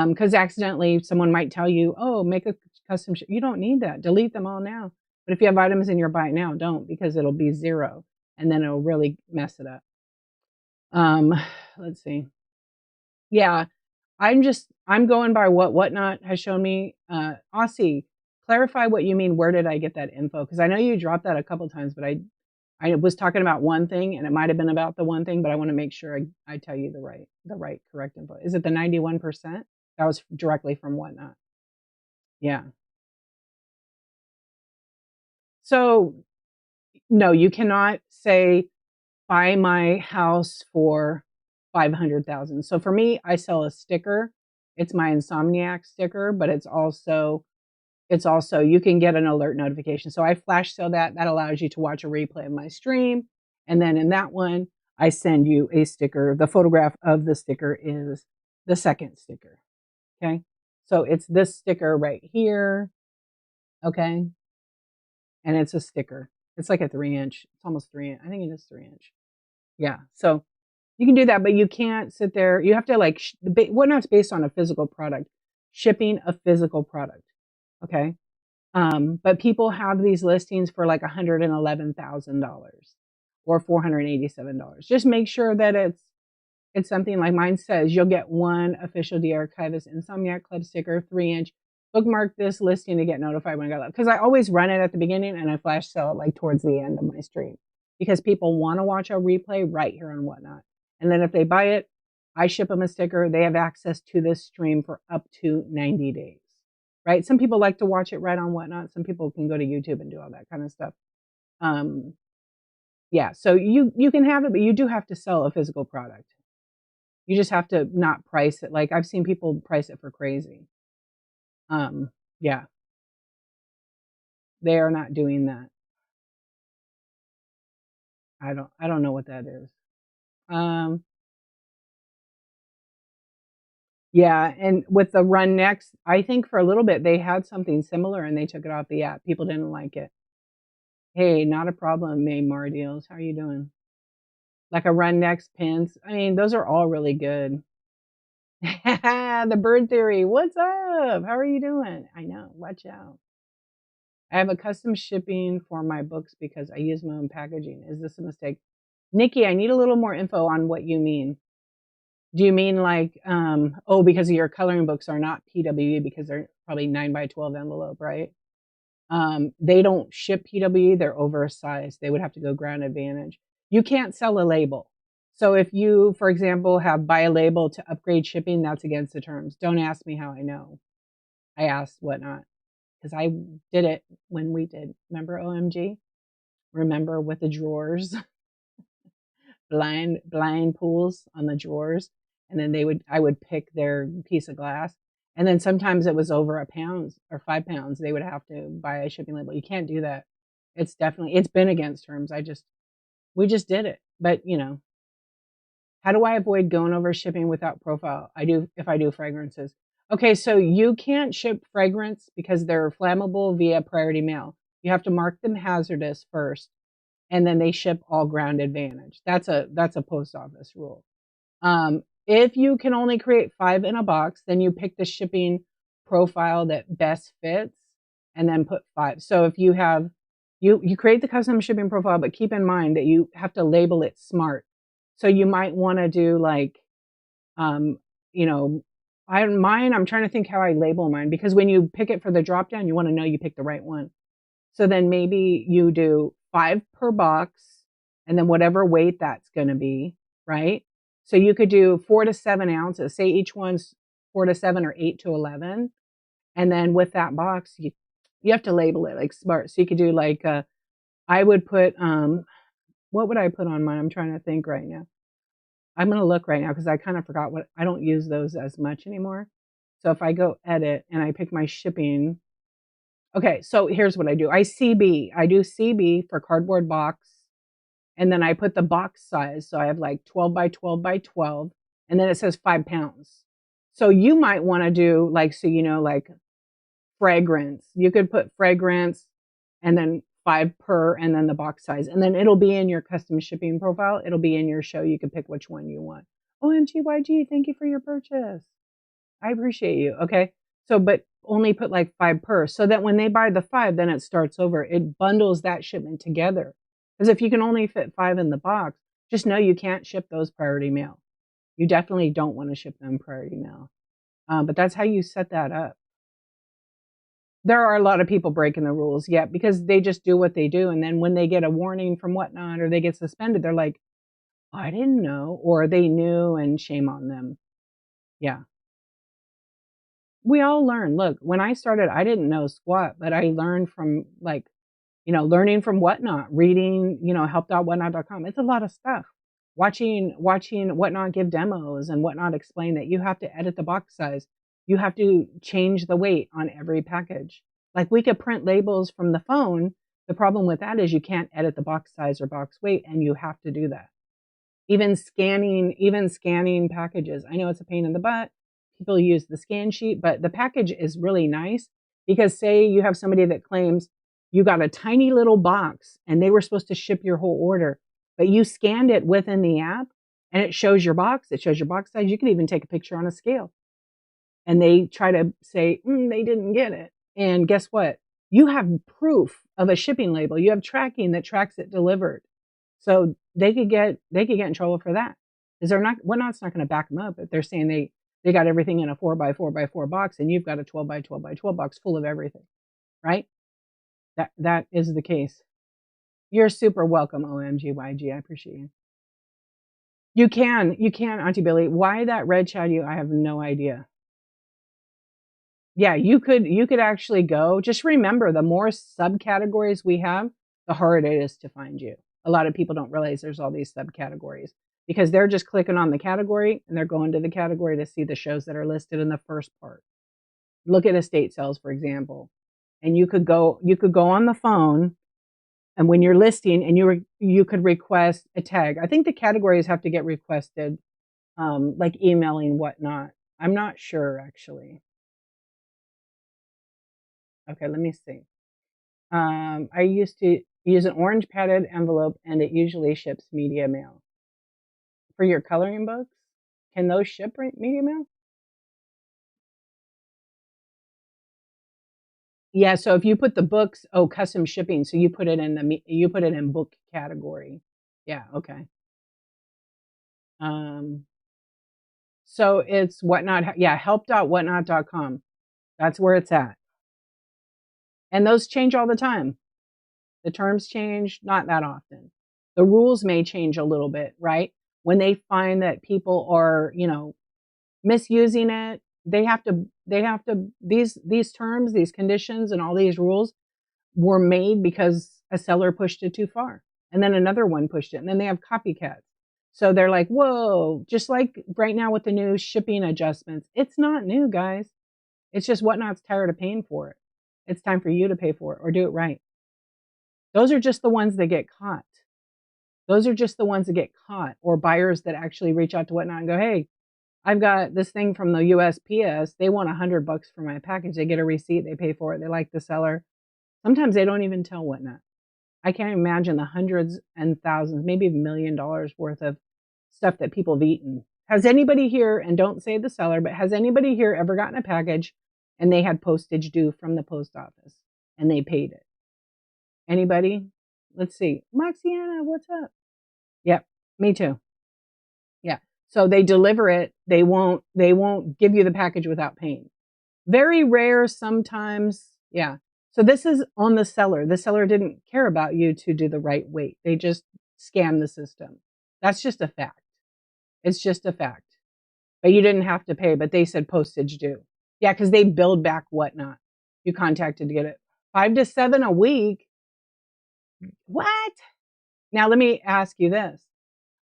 Because accidentally someone might tell you, oh, make a custom. You don't need that. Delete them all now. But if you have items in your buy it now, don't, because it'll be 0 and then it'll really mess it up. Let's see. Yeah, I'm going by what Whatnot has shown me. Aussie, Clarify what you mean. Where did I get that info? Because I know you dropped that a couple times, but I was talking about one thing, and it might have been about the one thing, but I want to make sure I tell you the right correct info. Is it the 91%? That was directly from Whatnot. Yeah. So no, you cannot say buy my house for 500,000. So for me, I sell a sticker. It's my Insomniac sticker, but it's also you can get an alert notification. So I flash sale that. That allows you to watch a replay of my stream. And then in that one, I send you a sticker. The photograph of the sticker is the second sticker. Okay. So it's this sticker right here. Okay. And it's a sticker. It's like a 3-inch. It's almost 3 inch. I think it is 3 inch. Yeah. So you can do that, but you can't sit there. You have to like, Whatnot's based on a physical product, shipping a physical product. Okay. But people have these listings for like $111,000 or $487. Just make sure that it's something like mine says. You'll get one official The Archivist Insomniac Club sticker, 3-inch. Bookmark this listing to get notified when I got live. Because I always run it at the beginning and I flash sell it like towards the end of my stream because people want to watch a replay right here on Whatnot. And then if they buy it, I ship them a sticker. They have access to this stream for up to 90 days. Right? Some people like to watch it right on Whatnot. Some people can go to YouTube and do all that kind of stuff. Yeah, so you can have it, but you do have to sell a physical product. You just have to not price it. Like I've seen people price it for crazy. Yeah, they are not doing that. I don't know what that is. Um, yeah, and with the Run Next, I think for a little bit they had something similar and they took it off the app. People didn't like it. Hey, not a problem, May Mardeals. How are you doing? Like a Run Next pins. I mean, those are all really good. The bird theory. What's up? How are you doing? I know. Watch out. I have a custom shipping for my books because I use my own packaging. Is this a mistake? Nikki, I need a little more info on what you mean. Do you mean like, because your coloring books are not PWE because they're probably 9x12 envelope, right? They don't ship PWE, they're oversized. They would have to go ground advantage. You can't sell a label. So if you, for example, have buy a label to upgrade shipping, that's against the terms. Don't ask me how I know. I asked Whatnot because I did it when we did. Remember OMG? Remember with the drawers, blind pools on the drawers, and then I would pick their piece of glass, and then sometimes it was over a pound or 5 pounds. They would have to buy a shipping label. You can't do that. It's been against terms. We just did it, but how do I avoid going over shipping without profile? If I do fragrances. Okay, so you can't ship fragrance because they're flammable via priority mail. You have to mark them hazardous first, and then they ship all ground advantage. That's a post office rule. If you can only create 5 in a box, then you pick the shipping profile that best fits, and then put 5. So if you have you create the custom shipping profile, but keep in mind that you have to label it smart. So you might want to do like, you know, I'm trying to think how I label mine because when you pick it for the drop down, you want to know you picked the right one. So then maybe you do 5 per box and then whatever weight that's going to be, right? So you could do 4 to 7 ounces, say each one's 4 to 7 or 8 to 11. And then with that box, you have to label it like smart. So you could do like, I would put, what would I put on mine? I'm trying to think right now. I'm going to look right now because I kind of forgot I don't use those as much anymore. So if I go edit and I pick my shipping, okay, so here's what I do. I do CB for cardboard box, and then I put the box size. So I have like 12 by 12 by 12, and then it says 5 pounds. So you might want to do like, like fragrance. You could put fragrance and then 5 per, and then the box size. And then it'll be in your custom shipping profile. It'll be in your show. You can pick which one you want. OMG, YG, thank you for your purchase. I appreciate you. Okay. So, but only put like 5 per, so that when they buy the 5, then it starts over. It bundles that shipment together. Because if you can only fit 5 in the box, just know you can't ship those priority mail. You definitely don't want to ship them priority mail. But that's how you set that up. There are a lot of people breaking the rules, yeah, because they just do what they do. And then when they get a warning from whatnot or they get suspended, they're like, I didn't know, or they knew and shame on them. Yeah. We all learn. Look, when I started, I didn't know squat, but I learned from like, learning from whatnot, reading, help.whatnot.com. It's a lot of stuff. Watching whatnot give demos and whatnot explain that you have to edit the box size. You have to change the weight on every package. Like we could print labels from the phone. The problem with that is you can't edit the box size or box weight, and you have to do that. Even scanning packages. I know it's a pain in the butt. People use the scan sheet, but the package is really nice because say you have somebody that claims you got a tiny little box and they were supposed to ship your whole order, but you scanned it within the app and it shows your box, it shows your box size. You can even take a picture on a scale. And they try to say, they didn't get it. And guess what? You have proof of a shipping label. You have tracking that tracks it delivered. So they could get in trouble for that. Because whatnot's not going to back them up if they're saying they got everything in a 4x4x4 box and you've got a 12x12x12 box full of everything, right? That is the case. You're super welcome, OMGYG. I appreciate you. You can, Auntie Billy. Why that red chat you? I have no idea. Yeah, you could actually go. Just remember, the more subcategories we have, the harder it is to find you. A lot of people don't realize there's all these subcategories because they're just clicking on the category and they're going to the category to see the shows that are listed in the first part. Look at estate sales, for example. And you could go on the phone, and when you're listing and you could request a tag. I think the categories have to get requested, like emailing, whatnot. I'm not sure actually. Okay, let me see. I used to use an orange padded envelope and it usually ships media mail. For your coloring books, can those ship media mail? Yeah, so if you put the books, custom shipping, so you put it in book category. Yeah, okay. So it's whatnot, yeah, help.whatnot.com. That's where it's at. And those change all the time. The terms change, not that often. The rules may change a little bit, right? When they find that people are, misusing it, they have to these terms, these conditions and all these rules were made because a seller pushed it too far. And then another one pushed it. And then they have copycats. So they're like, whoa, just like right now with the new shipping adjustments. It's not new, guys. It's just Whatnot's tired of paying for it. It's time for you to pay for it or do it right. Those are just the ones that get caught. Those are just the ones that get caught, or buyers that actually reach out to Whatnot and go, hey, I've got this thing from the USPS. They want $100 for my package. They get a receipt. They pay for it. They like the seller. Sometimes they don't even tell Whatnot. I can't imagine the hundreds and thousands, maybe $1 million worth of stuff that people have eaten. Has anybody here, and don't say the seller, but has anybody here ever gotten a package and they had postage due from the post office and they paid it? Anybody? Let's see. Moxiana, what's up? Yep, me too. Yeah. So they deliver it. They won't give you the package without paying. Very rare sometimes. Yeah. So this is on the seller. The seller didn't care about you to do the right weight. They just scammed the system. That's just a fact. It's just a fact. But you didn't have to pay, but they said postage due. Yeah, because they billed back Whatnot. You contacted to get it. 5 to 7 a week. What? Now let me ask you this.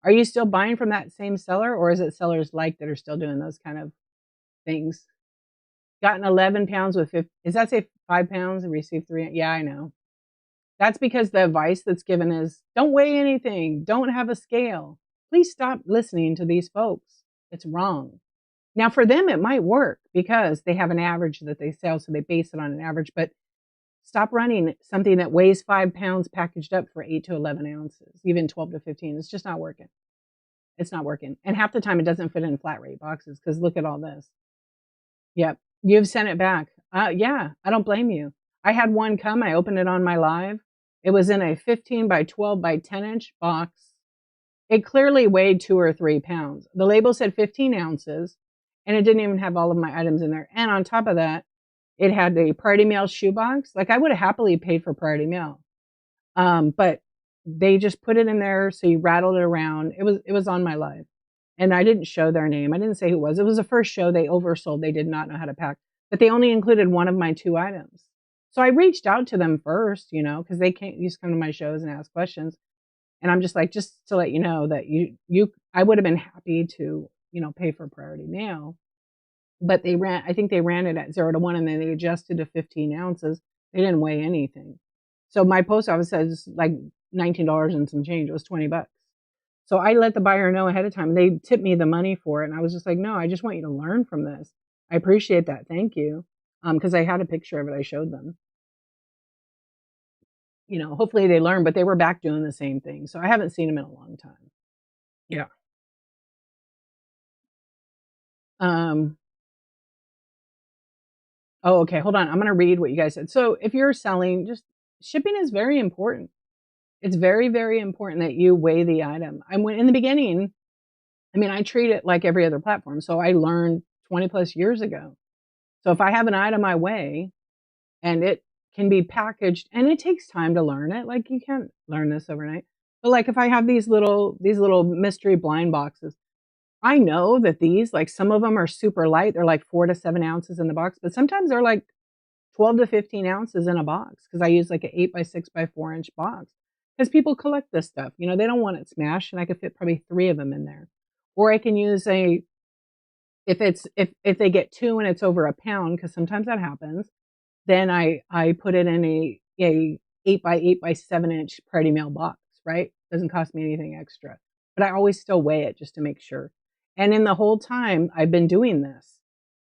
Are you still buying from that same seller, or is it sellers like that are still doing those kind of things? Gotten 11 pounds with 50. Does that say 5 pounds and received 3? Yeah, I know. That's because the advice that's given is don't weigh anything. Don't have a scale. Please stop listening to these folks. It's wrong. Now, for them, it might work because they have an average that they sell, so they base it on an average. But stop running something that weighs 5 pounds packaged up for 8 to 11 ounces, even 12 to 15. It's just not working. It's not working. And half the time it doesn't fit in flat rate boxes because look at all this. Yep. You've sent it back. Yeah, I don't blame you. I had one come. I opened it on my live. It was in a 15 by 12 by 10 inch box. It clearly weighed 2 or 3 pounds. The label said 15 ounces, and it didn't even have all of my items in there. And on top of that, It had a Priority Mail shoebox. Like, I would have happily paid for Priority Mail. But they just put it in there, so you rattled it around. It was on my life. And I didn't show their name. I didn't say who it was. It was the first show they oversold. They did not know how to pack, but they only included one of my 2 items. So I reached out to them first, because they can't used to come to my shows and ask questions. And I'm just like, just to let you know that I would have been happy to, pay for Priority Mail, but I think they ran it at 0 to 1, and then they adjusted to 15 ounces. They didn't weigh anything. So my post office says like $19 and some change. It was $20. So I let the buyer know ahead of time. They tipped me the money for it. And I was just like, no, I just want you to learn from this. I appreciate that. Thank you. Because I had a picture of it. I showed them. Hopefully they learned, but they were back doing the same thing. So I haven't seen them in a long time. Yeah. Oh, okay. Hold on. I'm going to read what you guys said. So if you're selling, just shipping is very important. It's very, very important that you weigh the item. In the beginning, I treat it like every other platform. So I learned 20 plus years ago. So if I have an item I weigh and it can be packaged, and it takes time to learn it, like you can't learn this overnight. But like if I have these little mystery blind boxes, I know that these, like some of them are super light. They're like 4 to 7 ounces in the box, but sometimes they're like 12 to 15 ounces in a box because I use like an 8 by 6 by 4 inch box because people collect this stuff. They don't want it smashed, and I could fit probably 3 of them in there. Or I can use if they get 2 and it's over a pound, because sometimes that happens, then I put it in a 8 by 8 by 7 inch Priority Mail box, right? Doesn't cost me anything extra. But I always still weigh it just to make sure. And in the whole time I've been doing this,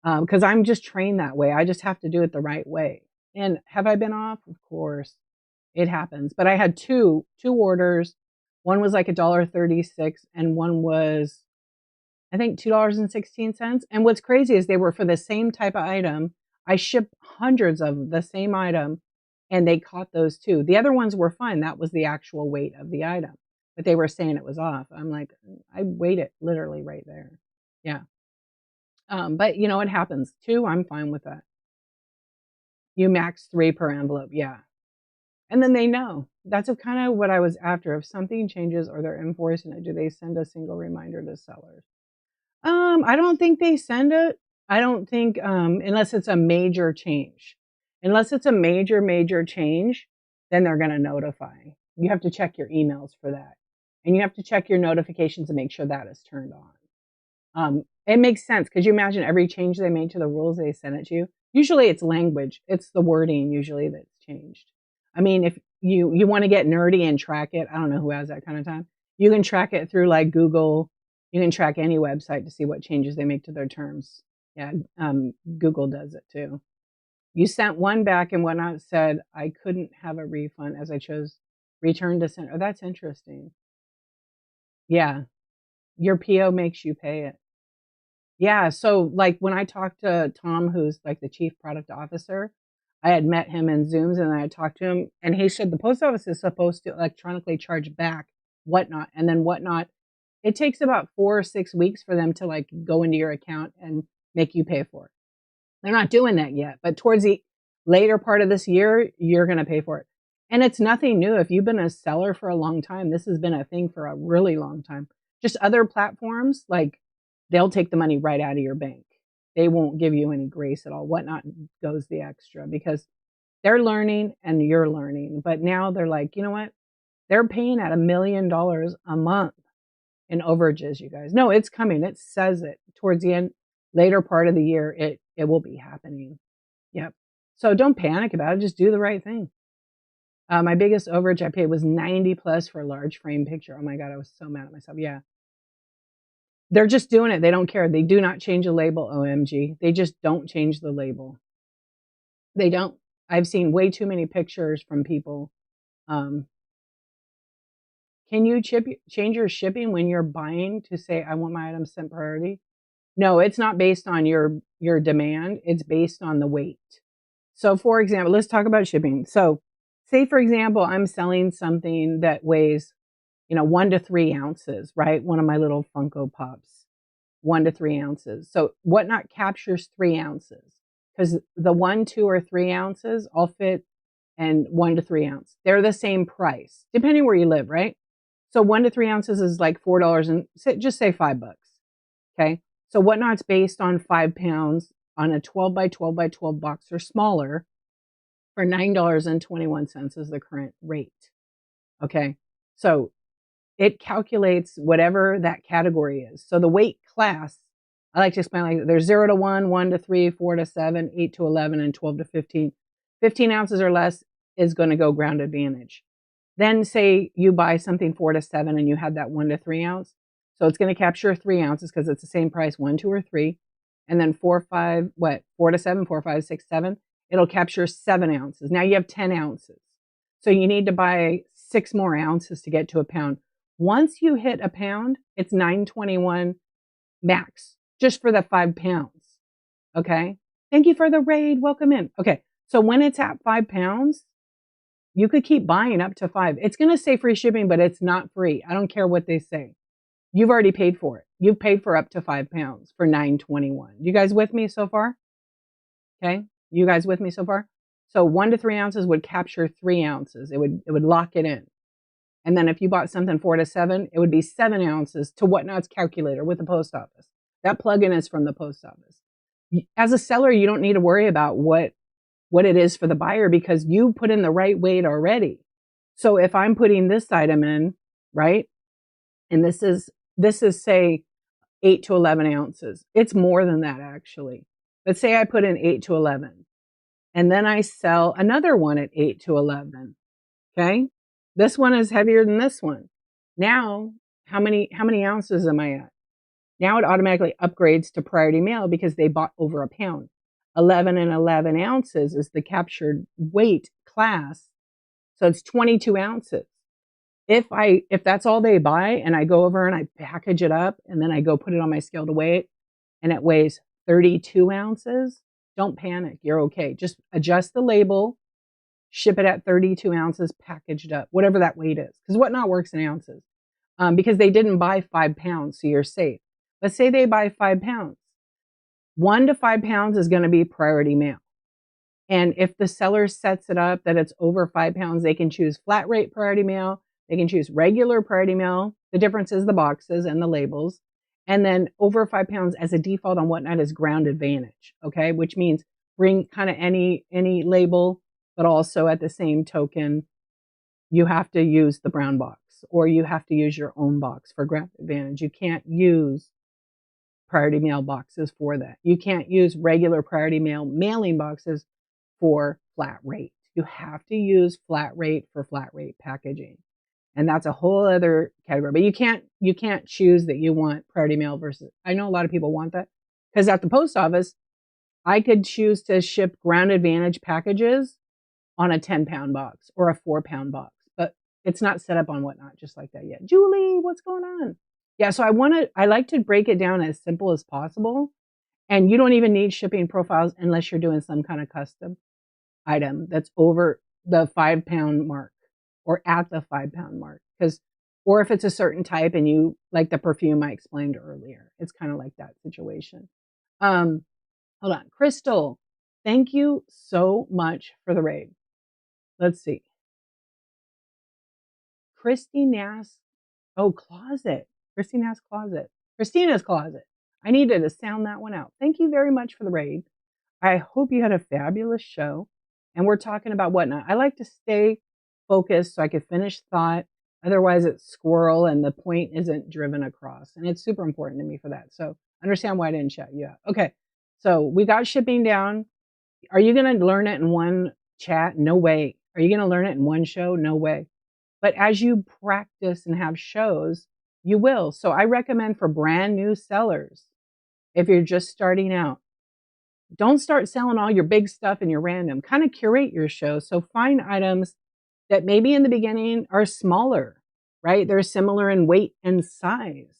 because I'm just trained that way. I just have to do it the right way. And have I been off? Of course, it happens. But I had two orders. One was like $1.36, and one was, I think, $2.16. And what's crazy is they were for the same type of item. I shipped hundreds of the same item, and they caught those too. The other ones were fine. That was the actual weight of the item, but they were saying it was off. I'm like, I weighed it literally right there. Yeah. But it happens. 2, I'm fine with that. You max 3 per envelope. Yeah. And then they know. That's kind of what I was after. If something changes or they're enforcing it, do they send a single reminder to sellers? I don't think they send it. I don't think, unless it's a major change. Unless it's a major change, then they're going to notify. You have to check your emails for that. And you have to check your notifications to make sure that is turned on. It makes sense because you imagine every change they made to the rules, they send it to you. Usually it's language. It's the wording usually that's changed. If you want to get nerdy and track it, I don't know who has that kind of time. You can track it through like Google. You can track any website to see what changes they make to their terms. Yeah, Google does it too. You sent one back and whatnot said I couldn't have a refund as I chose return to send. Oh, that's interesting. Yeah, your PO makes you pay it. Yeah, so like when I talked to Tom, who's like the chief product officer, I had met him in Zooms and I had talked to him, and he said the post office is supposed to electronically charge back whatnot, and then whatnot. It takes about 4 or 6 weeks for them to like go into your account and make you pay for it. They're not doing that yet, but towards the later part of this year, you're going to pay for it. And it's nothing new. If you've been a seller for a long time, this has been a thing for a really long time. Just other platforms, like they'll take the money right out of your bank. They won't give you any grace at all. Whatnot goes the extra because they're learning and you're learning. But now they're like, you know what? They're paying at $1 million a month in overages, you guys. No, it's coming. It says it towards the end, later part of the year. It will be happening. Yep. So don't panic about it. Just do the right thing. My biggest overage I paid was 90 plus for a large frame picture. Oh my God, I was so mad at myself. Yeah. They're just doing it. They don't care. They do not change the label, OMG. They just don't change the label. They don't. I've seen way too many pictures from people. Can you change your shipping when you're buying to say, I want my items sent priority? No, it's not based on your demand. It's based on the weight. So for example, let's talk about shipping. So say, for example, I'm selling something that weighs, 1 to 3 ounces, right? One of my little Funko Pops, 1 to 3 ounces. So Whatnot captures 3 ounces because the 1, 2, or 3 ounces all fit in 1 to 3 ounce. They're the same price, depending where you live, right? So 1 to 3 ounces is like $4 and just say $5. Okay. So Whatnot's based on 5 pounds on a 12 by 12 by 12 box or smaller for $9.21 is the current rate. Okay. So it calculates whatever that category is. So the weight class, I like to explain like there's 0 to 1, 1 to 3, 4 to 7, 8 to 11, and 12 to 15. 15 ounces or less is going to go ground advantage. Then say you buy something 4 to 7 and you have that 1 to 3 ounce. So it's going to capture 3 ounces because it's the same price, 1, 2, or 3. And then 4, 5, 4 to 7, 4, 5, 6, 7. It'll capture 7 ounces. Now you have 10 ounces. So you need to buy 6 more ounces to get to a pound. Once you hit a pound, it's $9.21 max, just for the 5 pounds. Okay. Thank you for the raid. Welcome in. Okay. So when it's at 5 pounds, you could keep buying up to 5. It's going to say free shipping, but it's not free. I don't care what they say. You've already paid for it. You've paid for up to 5 pounds for $9.21. You guys with me so far? Okay. You guys with me so far? So 1 to 3 ounces would capture 3 ounces. It would lock it in. And then if you bought something 4 to 7, it would be 7 ounces to Whatnot's calculator with the post office. That plugin is from the post office. As a seller, you don't need to worry about what it is for the buyer because you put in the right weight already. So if I'm putting this item in, right, and this is say 8 to 11 ounces. It's more than that actually. But say I put in 8 to 11 and then I sell another one at 8 to 11. Okay. This one is heavier than this one. Now, how many ounces am I at? Now it automatically upgrades to priority mail because they bought over a pound. 11 and 11 ounces is the captured weight class. So it's 22 ounces. If that's all they buy and I go over and I package it up and then I go put it on my scale to weigh it and it weighs 32 ounces, don't panic. You're okay. Just adjust the label, ship it at 32 ounces packaged up, whatever that weight is. Because Whatnot works in ounces because they didn't buy 5 pounds, so you're safe. Let's say they buy 5 pounds. 1 to 5 pounds is going to be priority mail. And if the seller sets it up that it's over 5 pounds, they can choose flat rate priority mail. They can choose regular priority mail. The difference is the boxes and the labels. And then over 5 pounds as a default on Whatnot is ground advantage. Okay. Which means bring kind of any label, but also at the same token, you have to use the brown box or you have to use your own box for ground advantage. You can't use priority mail boxes for that. You can't use regular priority mail mailing boxes for flat rate. You have to use flat rate for flat rate packaging. And that's a whole other category. But you can't choose that you want priority mail versus, I know a lot of people want that because at the post office, I could choose to ship ground advantage packages on a 10-pound box or a 4-pound box, but it's not set up on Whatnot just like that yet. Julie, what's going on? Yeah, so I like to break it down as simple as possible. And you don't even need shipping profiles unless you're doing some kind of custom item that's over the 5-pound mark or at the 5-pound mark. Or if it's a certain type and you like the perfume I explained earlier, it's kind of like that situation. Hold on. Crystal, thank you so much for the raid. Let's see. Christina's closet. Christina's closet. I needed to sound that one out. Thank you very much for the raid. I hope you had a fabulous show. And we're talking about Whatnot. I like to stay focused so I could finish thought. Otherwise, it's squirrel and the point isn't driven across. And it's super important to me for that. So understand why I didn't shout you out. Okay. So we got shipping down. Are you going to learn it in one chat? No way. Are you going to learn it in one show? No way. But as you practice and have shows, you will. So I recommend for brand new sellers, if you're just starting out, don't start selling all your big stuff and your random. Kind of curate your show. So find items that maybe in the beginning are smaller, right? They're similar in weight and size.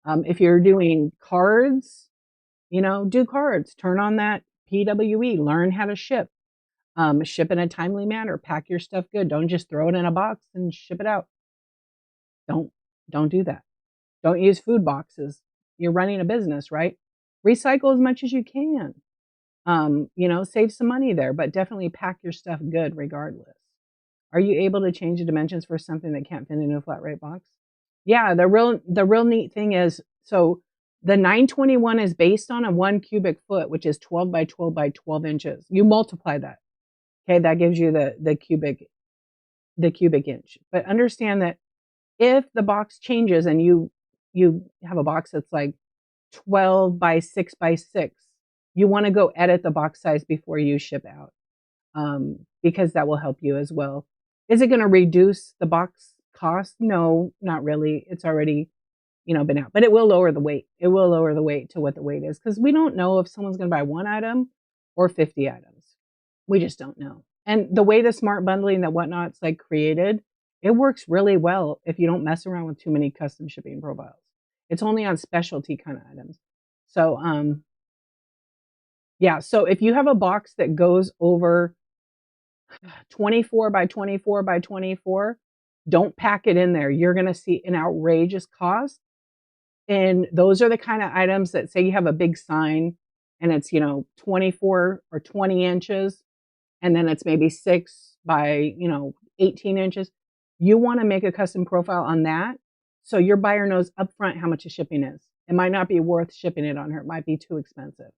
If you're doing cards, do cards. Turn on that PWE. Learn how to ship. Ship in a timely manner. Pack your stuff good. Don't just throw it in a box and ship it out. Don't do that. Don't use food boxes. You're running a business, right? Recycle as much as you can. You know, save some money there, but definitely pack your stuff good regardless. Are you able to change the dimensions for something that can't fit into a flat rate box? Yeah, the real neat thing is, so the 921 is based on a 1 cubic foot, which is 12 by 12 by 12 inches. You multiply that. Okay, that gives you the cubic inch. But understand that if the box changes and you have a box that's like 12 by 6 by 6, you want to go edit the box size before you ship out, because that will help you as well. Is it going to reduce the box cost? No, not really. It's already, been out, but it will lower the weight. It will lower the weight to what the weight is, because we don't know if someone's going to buy one item or 50 items. We just don't know. And the way the smart bundling that Whatnot's like created, it works really well if you don't mess around with too many custom shipping profiles. It's only on specialty kind of items. So, yeah. So if you have a box that goes over 24 by 24 by 24, don't pack it in there. You're going to see an outrageous cost. And those are the kind of items that, say you have a big sign and it's, 24 or 20 inches, and then it's maybe 6 by, 18 inches. You want to make a custom profile on that, so your buyer knows upfront how much the shipping is. It might not be worth shipping it on her. It might be too expensive.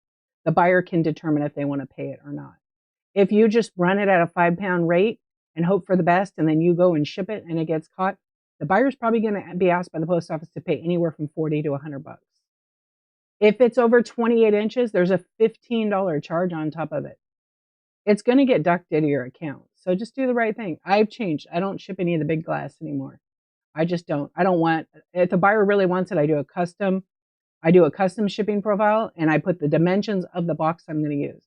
The buyer can determine if they want to pay it or not. If you just run it at a 5-pound rate and hope for the best, and then you go and ship it and it gets caught, the buyer's probably going to be asked by the post office to pay anywhere from $40 to $100. If it's over 28 inches, there's a $15 charge on top of it. It's going to get ducked into your account. So just do the right thing. I've changed. I don't ship any of the big glass anymore. I just don't. I don't want, if the buyer really wants it, I do a custom shipping profile, and I put the dimensions of the box I'm going to use.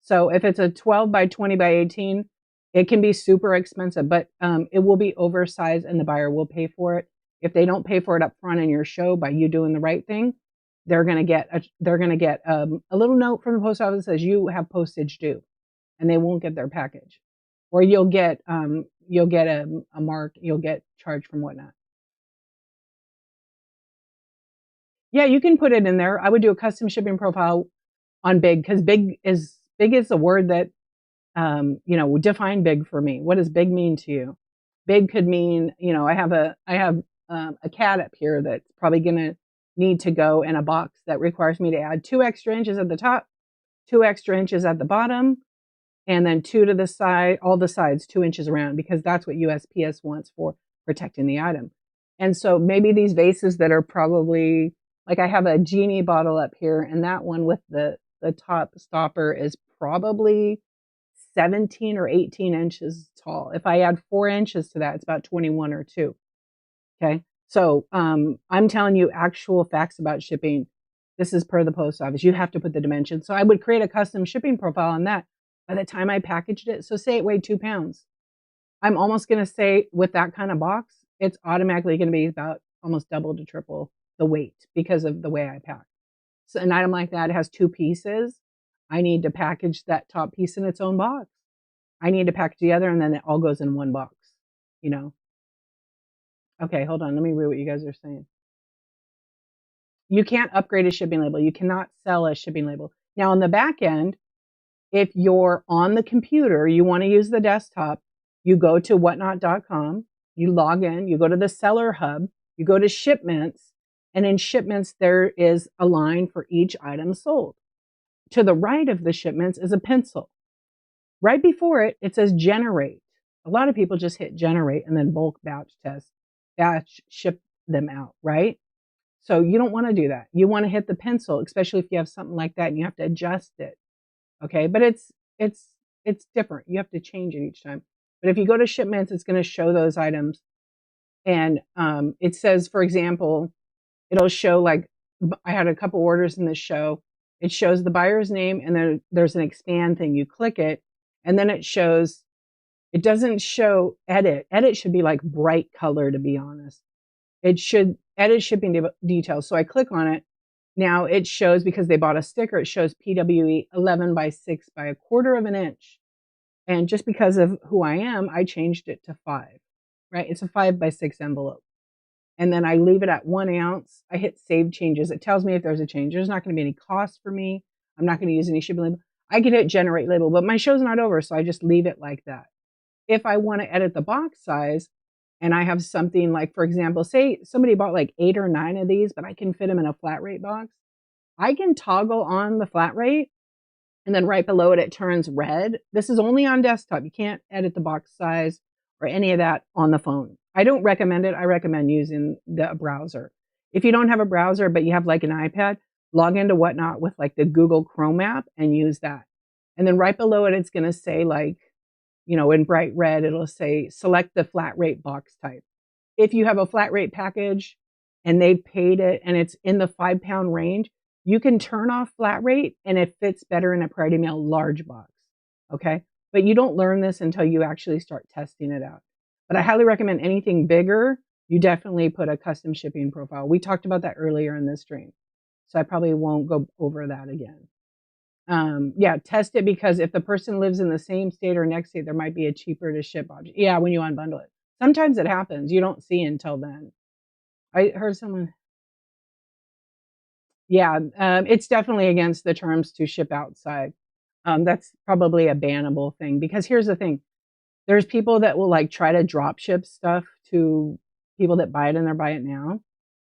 So if it's a 12 by 20 by 18, it can be super expensive, but it will be oversized and the buyer will pay for it. If they don't pay for it up front in your show by you doing the right thing, they're going to get a little note from the post office that says you have postage due, and they won't get their package. Or you'll get a mark, you'll get charged from Whatnot. Yeah, you can put it in there. I would do a custom shipping profile on big, because big is a word that define big for me. What does big mean to you? Big could mean, I have a cat up here that's probably going to need to go in a box that requires me to add 2 extra inches at the top, 2 extra inches at the bottom, and then 2 to the side, all the sides 2 inches around, because that's what USPS wants for protecting the item. And so maybe these vases that are probably, like I have a genie bottle up here, and that one with the top stopper is probably 17 or 18 inches tall. If I add 4 inches to that, it's about 21 or 2. Okay. So I'm telling you actual facts about shipping. This is per the post office. You have to put the dimensions. So I would create a custom shipping profile on that by the time I packaged it. So say it weighed 2 pounds. I'm almost going to say, with that kind of box, it's automatically going to be about almost double to triple the weight because of the way I pack. So an item like that has 2 pieces. I need to package that top piece in its own box. I need to package the other, and then it all goes in one box, Okay, hold on. Let me read what you guys are saying. You can't upgrade a shipping label. You cannot sell a shipping label. Now, on the back end, if you're on the computer, you want to use the desktop, you go to whatnot.com, you log in, you go to the seller hub, you go to shipments, and in shipments, there is a line for each item sold. To the right of the shipments is a pencil. Right before it, it says generate. A lot of people just hit generate and then bulk batch ship them out, right? So you don't want to do that. You want to hit the pencil, especially if you have something like that and you have to adjust it. Okay, but it's different. You have to change it each time. But if you go to shipments, it's going to show those items. And it says, for example, it'll show, like, I had a couple orders in this show. It shows the buyer's name, and then there's an expand thing. You click it, and then it doesn't show edit. Edit should be like bright color, to be honest. It should edit shipping details. So I click on it. Now it shows, because they bought a sticker, it shows PWE 11 by 6 by 1/4 of an inch. And just because of who I am, I changed it to 5, right? It's a 5 by 6 envelope. And then I leave it at 1 ounce. I hit save changes. It tells me if there's a change. There's not going to be any cost for me. I'm not going to use any shipping label. I could hit generate label, but my show's not over, so I just leave it like that. If I want to edit the box size and I have something like, for example, say somebody bought like 8 or 9 of these, but I can fit them in a flat rate box, I can toggle on the flat rate, and then right below it, it turns red. This is only on desktop. You can't edit the box size or any of that on the phone. I don't recommend it. I recommend using the browser. If you don't have a browser, but you have like an iPad, log into Whatnot with like the Google Chrome app and use that. And then right below it, it's going to say like, in bright red, it'll say select the flat rate box type. If you have a flat rate package and they paid it and it's in the £5 range, you can turn off flat rate and it fits better in a Priority Mail large box. Okay. But you don't learn this until you actually start testing it out. But I highly recommend anything bigger, you definitely put a custom shipping profile. We talked about that earlier in this stream, so I probably won't go over that again. Yeah, test it, because if the person lives in the same state or next state, there might be a cheaper to ship object. Yeah, when you unbundle it. Sometimes it happens. You don't see until then. I heard someone. Yeah, it's definitely against the terms to ship outside. That's probably a bannable thing, because here's the thing. There's people that will like try to drop ship stuff to people that buy it and they're buy it now.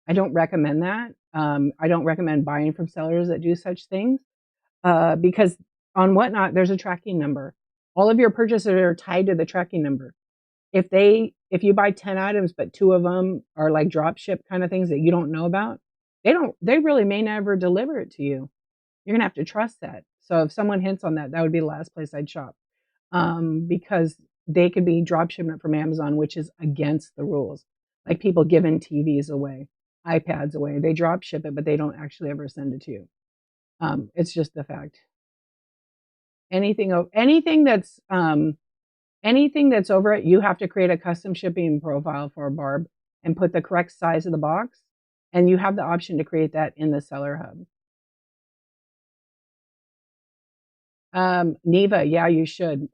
I don't recommend that. I don't recommend buying from sellers that do such things, because on Whatnot, there's a tracking number. All of your purchases are tied to the tracking number. If you buy 10 items, but 2 of them are like drop ship kind of things that you don't know about, they really may never deliver it to you. You're gonna have to trust that. So if someone hints on that, that would be the last place I'd shop, because they could be drop shipment from Amazon, which is against the rules. Like people giving TVs away, iPads away, they drop ship it, but they don't actually ever send it to you. It's just the fact. Anything that's over it, you have to create a custom shipping profile for Barb and put the correct size of the box. And you have the option to create that in the Seller Hub. Neva, yeah, you should.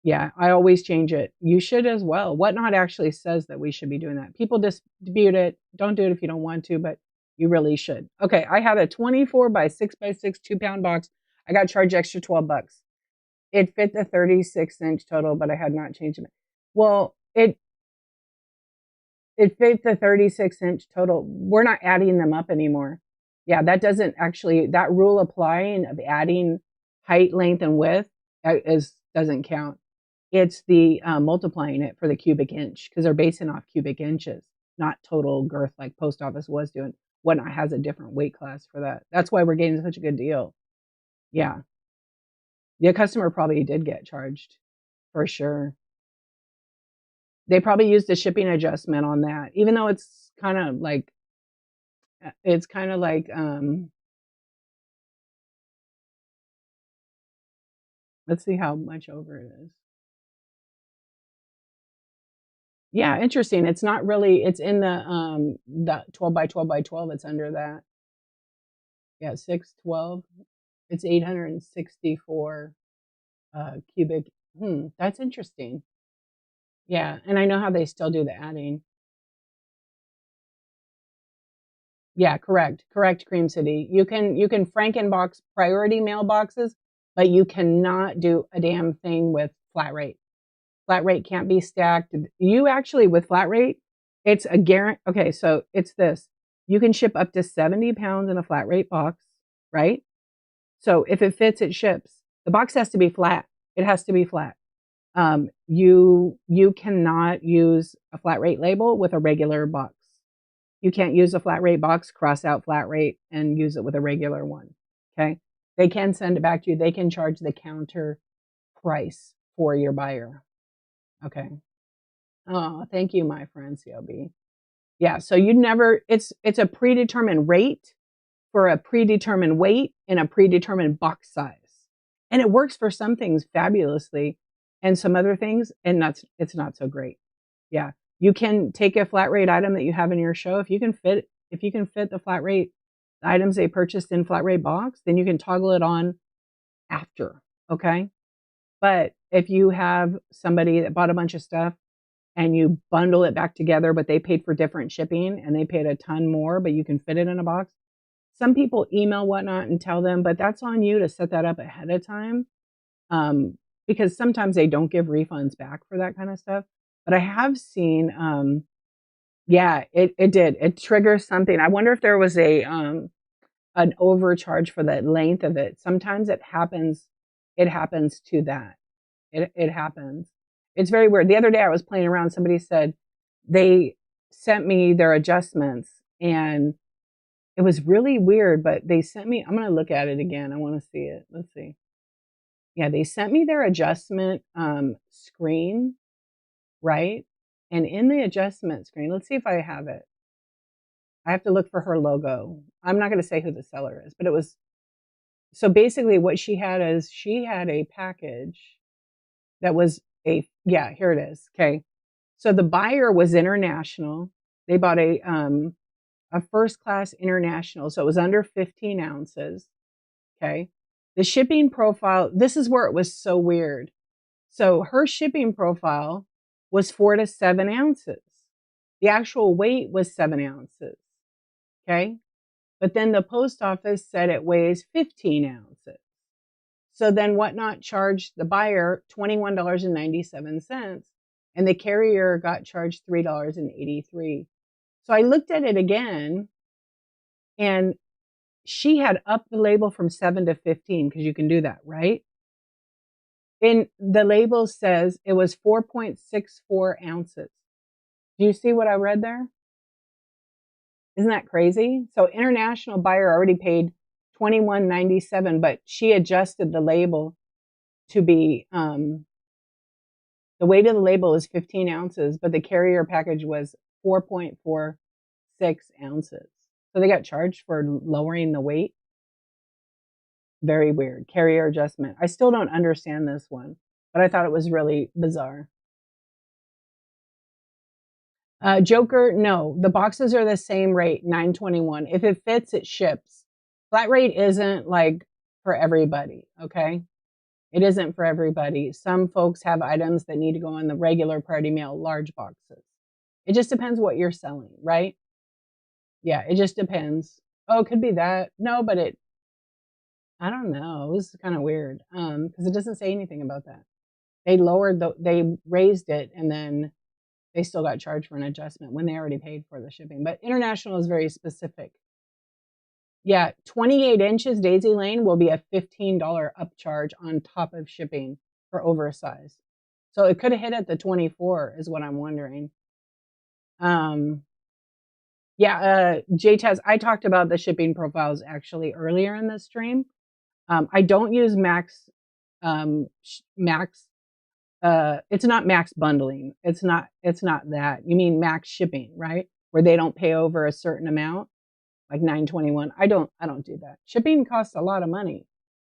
Yeah, I always change it. You should as well. Whatnot actually says that we should be doing that. People dispute it. Don't do it if you don't want to, but you really should. Okay, I had a 24 by 6 by 6 2-pound box. I got charged extra $12. It fit the 36-inch total, but I had not changed it. Well, it fit the 36-inch total. We're not adding them up anymore. Yeah, that doesn't actually, that rule applying of adding height, length, and width doesn't count. It's the multiplying it for the cubic inch, because they're basing off cubic inches, not total girth like Post Office was doing. Whatnot has a different weight class for that. That's why we're getting such a good deal. Yeah. The customer probably did get charged for sure. They probably used a shipping adjustment on that, even though it's kind of like, let's see how much over it is. Yeah, interesting. It's not really, it's in the 12 by 12 by 12. It's under that. Yeah, 612. It's 864 cubic. That's interesting. Yeah, and I know how they still do the adding. Yeah, correct. Correct, Cream City. You can Frankenbox priority mailboxes, but you cannot do a damn thing with flat rate. Flat rate can't be stacked. You actually, with flat rate, it's a guarantee. Okay, so it's this. You can ship up to 70 pounds in a flat rate box, right? So if it fits, it ships. The box has to be flat. It has to be flat. You cannot use a flat rate label with a regular box. You can't use a flat rate box, cross out flat rate, and use it with a regular one. Okay? They can send it back to you. They can charge the counter price for your buyer. Okay. Oh, thank you, my friend CLB. Yeah, so it's a predetermined rate for a predetermined weight in a predetermined box size. And it works for some things fabulously, and some other things, and it's not so great. Yeah. You can take a flat rate item that you have in your show. If you can fit the flat rate items they purchased in flat rate box, then you can toggle it on after. Okay. But if you have somebody that bought a bunch of stuff and you bundle it back together, but they paid for different shipping and they paid a ton more, but you can fit it in a box, Some people email whatnot and tell them, but that's on you to set that up ahead of time. Because sometimes they don't give refunds back for that kind of stuff. But I have seen, yeah, it did. It triggers something. I wonder if there was a an overcharge for the length of it. Sometimes it happens. It happens to that. It happens. It's very weird. The other day I was playing around. Somebody said they sent me their adjustments, and it was really weird. But they sent me. I'm gonna look at it again. I want to see it. Let's see. Yeah, they sent me their adjustment screen, right? And in the adjustment screen, let's see if I have it. I have to look for her logo. I'm not going to say who the seller is, but it was so basically what she had is she had a package that was yeah, here it is. Okay. So the buyer was international. They bought a first class international, so it was under 15 ounces. Okay. The shipping profile, this is where it was so weird. So her shipping profile was 4 to 7 ounces. The actual weight was 7 ounces. Okay. But then the post office said it weighs 15 ounces. So then Whatnot charged the buyer $21.97, and the carrier got charged $3.83. So I looked at it again, and she had upped the label from 7 to 15 because you can do that, right? And the label says it was 4.64 ounces. Do you see what I read there? Isn't that crazy? So international buyer already paid $21.97, but she adjusted the label to be the weight of the label is 15 ounces, but the carrier package was 4.46 ounces. So they got charged for lowering the weight. Very weird. Carrier adjustment. I still don't understand this one, but I thought it was really bizarre. Joker, no, the boxes are the same rate, $9.21. If it fits, it ships. Flat rate isn't like for everybody, okay? It isn't for everybody. Some folks have items that need to go on the regular Priority Mail large boxes. It just depends what you're selling, right? Yeah, it just depends. Oh, it could be that. No, but I don't know. It was kind of weird because it doesn't say anything about that. They raised it, and then they still got charged for an adjustment when they already paid for the shipping. But international is very specific. Yeah, 28 inches Daisy Lane will be a $15 upcharge on top of shipping for oversized. So it could have hit at the 24 is what I'm wondering. Yeah, JTaz, I talked about the shipping profiles actually earlier in the stream. I don't use max. It's not max bundling. It's not that. You mean max shipping, right? Where they don't pay over a certain amount, like $9.21. I don't do that. Shipping costs a lot of money.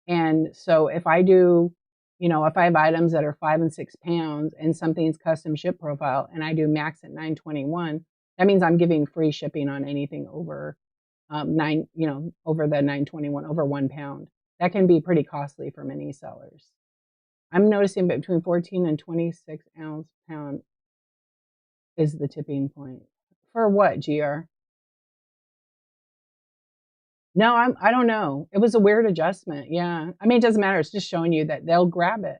And so if I do, if I have items that are 5 and 6 pounds and something's custom ship profile and I do max at $9.21, that means I'm giving free shipping on anything over over the $9.21, over 1 pound. That can be pretty costly for many sellers. I'm noticing between 14 and 26 ounce pound is the tipping point. For what, GR? No, I don't know. It was a weird adjustment. Yeah. I mean, it doesn't matter. It's just showing you that they'll grab it.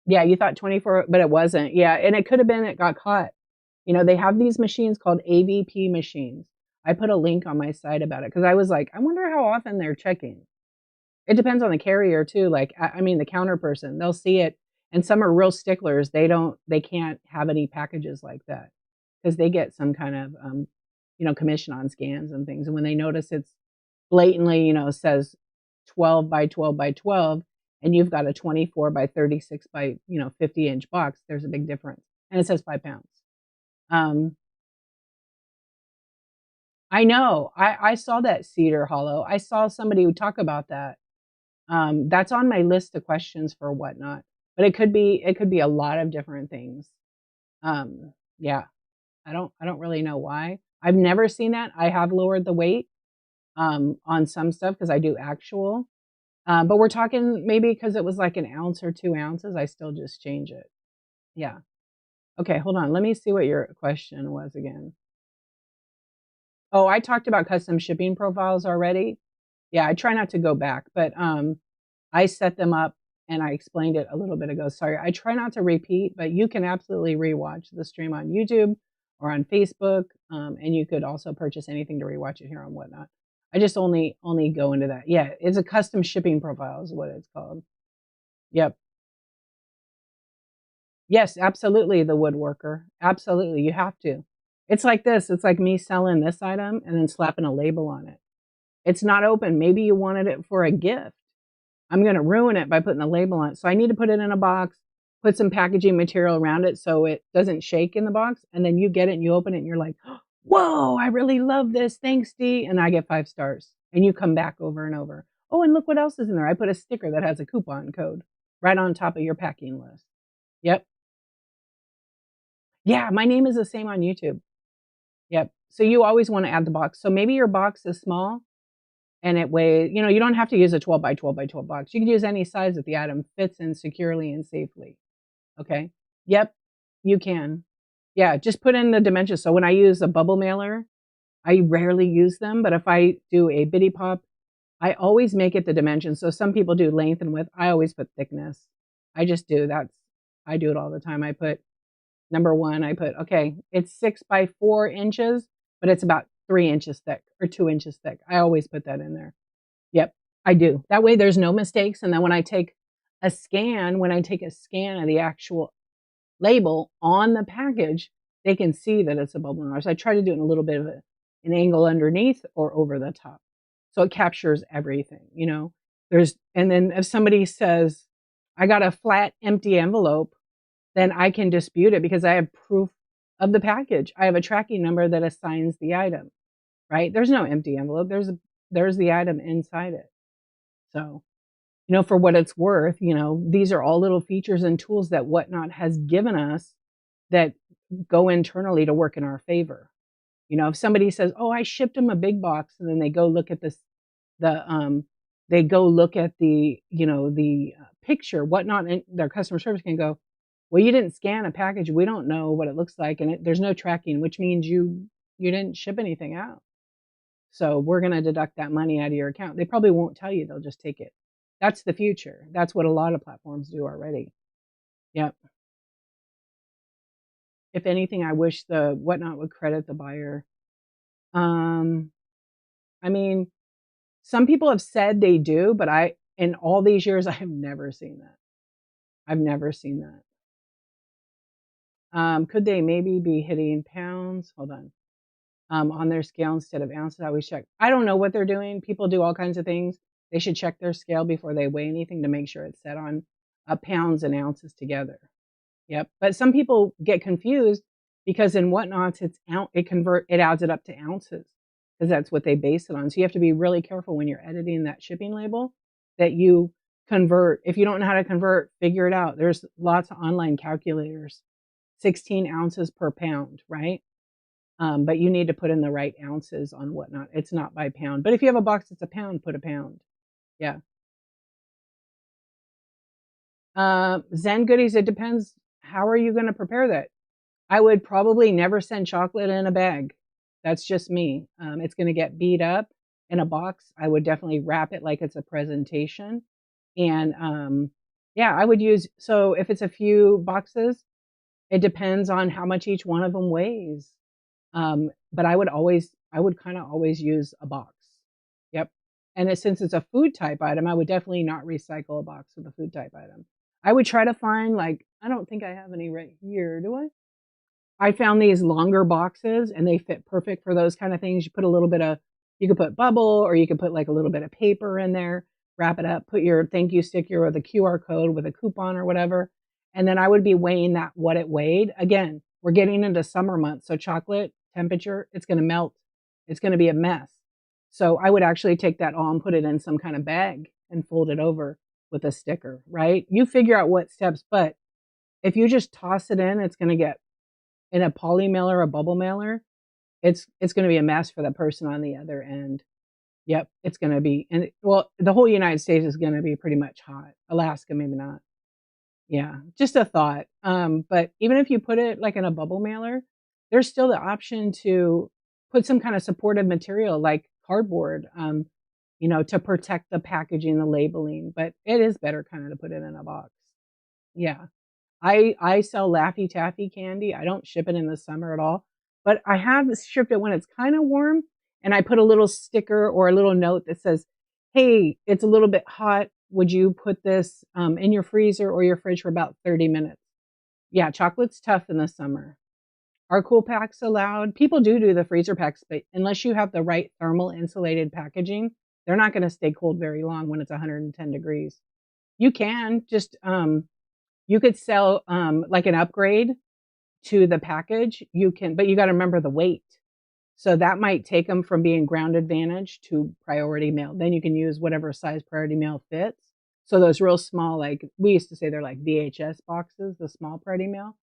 Yeah, you thought 24, but it wasn't. Yeah, and it could have been it got caught. They have these machines called AVP machines. I put a link on my site about it because I was like, I wonder how often they're checking. It depends on the carrier too. Like, I mean, the counter person, they'll see it, and some are real sticklers. They can't have any packages like that because they get some kind of, commission on scans and things. And when they notice it's blatantly, says 12 by 12 by 12, and you've got a 24 by 36 by 50-inch box, there's a big difference, and it says 5 pounds. I know. I saw that Cedar Hollow. I saw somebody talk about that. That's on my list of questions for Whatnot, but it could be a lot of different things. Yeah, I don't really know why. I've never seen that. I have lowered the weight on some stuff because I do actual, but we're talking maybe because it was like an ounce or 2 ounces. I still just change it. Yeah. Okay, hold on. Let me see what your question was again. Oh, I talked about custom shipping profiles already. Yeah, I try not to go back, but I set them up and I explained it a little bit ago. Sorry, I try not to repeat, but you can absolutely rewatch the stream on YouTube or on Facebook, and you could also purchase anything to rewatch it here on Whatnot. I just only go into that. Yeah, it's a custom shipping profile is what it's called. Yep. Yes, absolutely. The woodworker. Absolutely, you have to. It's like this. It's like me selling this item and then slapping a label on it. It's not open. Maybe you wanted it for a gift. I'm going to ruin it by putting the label on it. So I need to put it in a box, put some packaging material around it so it doesn't shake in the box. And then you get it and you open it and you're like, whoa, I really love this. Thanks, Dee. And I get 5 stars. And you come back over and over. Oh, and look what else is in there. I put a sticker that has a coupon code right on top of your packing list. Yep. Yeah, my name is the same on YouTube. Yep. So you always want to add the box. So maybe your box is small and it weighs, you don't have to use a 12 by 12 by 12 box. You can use any size that the item fits in securely and safely. Okay. Yep, you can. Yeah, just put in the dimensions. So when I use a bubble mailer, I rarely use them, but if I do a bitty pop, I always make it the dimensions. So some people do length and width. I always put thickness. I just do. I do it all the time. I put number one, I put, okay, it's 6 by 4 inches, but it's about 3 inches thick or 2 inches thick. I always put that in there. Yep, I do. That way there's no mistakes. And then when I take a scan of the actual label on the package, they can see that it's a bubble wrapper. So I try to do it in a little bit of an angle underneath or over the top. So it captures everything. And then if somebody says, I got a flat, empty envelope, then I can dispute it because I have proof of the package. I have a tracking number that assigns the item, right? There's no empty envelope. There's the item inside it. So, for what it's worth, these are all little features and tools that Whatnot has given us that go internally to work in our favor. If somebody says, "Oh, I shipped them a big box," and then they go look at they go look at the picture, Whatnot, and their customer service can go, "Well, you didn't scan a package. We don't know what it looks like, and there's no tracking, which means you didn't ship anything out. So we're going to deduct that money out of your account." They probably won't tell you. They'll just take it. That's the future. That's what a lot of platforms do already. Yep. If anything, I wish the Whatnot would credit the buyer. Um, I mean, some people have said they do, but in all these years, I have never seen that. I've never seen that. Could they maybe be hitting pounds? Hold on their scale instead of ounces. I always check. I don't know what they're doing. People do all kinds of things. They should check their scale before they weigh anything to make sure it's set on pounds and ounces together. Yep. But some people get confused because in Whatnots, it adds it up to ounces because that's what they base it on. So you have to be really careful when you're editing that shipping label that you convert. If you don't know how to convert, figure it out. There's lots of online calculators. 16 ounces per pound, right? But you need to put in the right ounces on Whatnot. It's not by pound. But if you have a box that's a pound, put a pound. Yeah. Zen goodies, it depends. How are you going to prepare that? I would probably never send chocolate in a bag. That's just me. It's going to get beat up in a box. I would definitely wrap it like it's a presentation. And yeah, I would so if it's a few boxes, it depends on how much each one of them weighs. But I would kind of always use a box. Yep. And since it's a food type item, I would definitely not recycle a box with a food type item. I would try to find I don't think I have any right here, do I? I found these longer boxes and they fit perfect for those kind of things. You could put bubble or you could put a little bit of paper in there, wrap it up, put your thank you sticker or the QR code with a coupon or whatever. And then I would be weighing what it weighed. Again, we're getting into summer months. So chocolate temperature, it's going to melt. It's going to be a mess. So I would actually take that all and put it in some kind of bag and fold it over with a sticker, right? You figure out what steps, but if you just toss it in, it's going to get in a poly mailer, a bubble mailer, it's going to be a mess for the person on the other end. Yep, it's going to be, the whole United States is going to be pretty much hot. Alaska, maybe not. Yeah, just a thought. But even if you put it in a bubble mailer, there's still the option to put some kind of supportive material like cardboard, to protect the packaging, the labeling. But it is better kind of to put it in a box. Yeah. I sell Laffy Taffy candy. I don't ship it in the summer at all, but I have shipped it when it's kind of warm, and I put a little sticker or a little note that says, "Hey, it's a little bit hot. Would you put this in your freezer or your fridge for about 30 minutes?" Yeah, chocolate's tough in the summer. Are cool packs allowed? People do the freezer packs, but unless you have the right thermal insulated packaging, they're not going to stay cold very long when it's 110 degrees. You can just you could sell like an upgrade to the package. You can, but you got to remember the weight. So that might take them from being ground advantage to priority mail. Then you can use whatever size priority mail fits. So those real small, like we used to say, they're like VHS boxes, the small priority mail,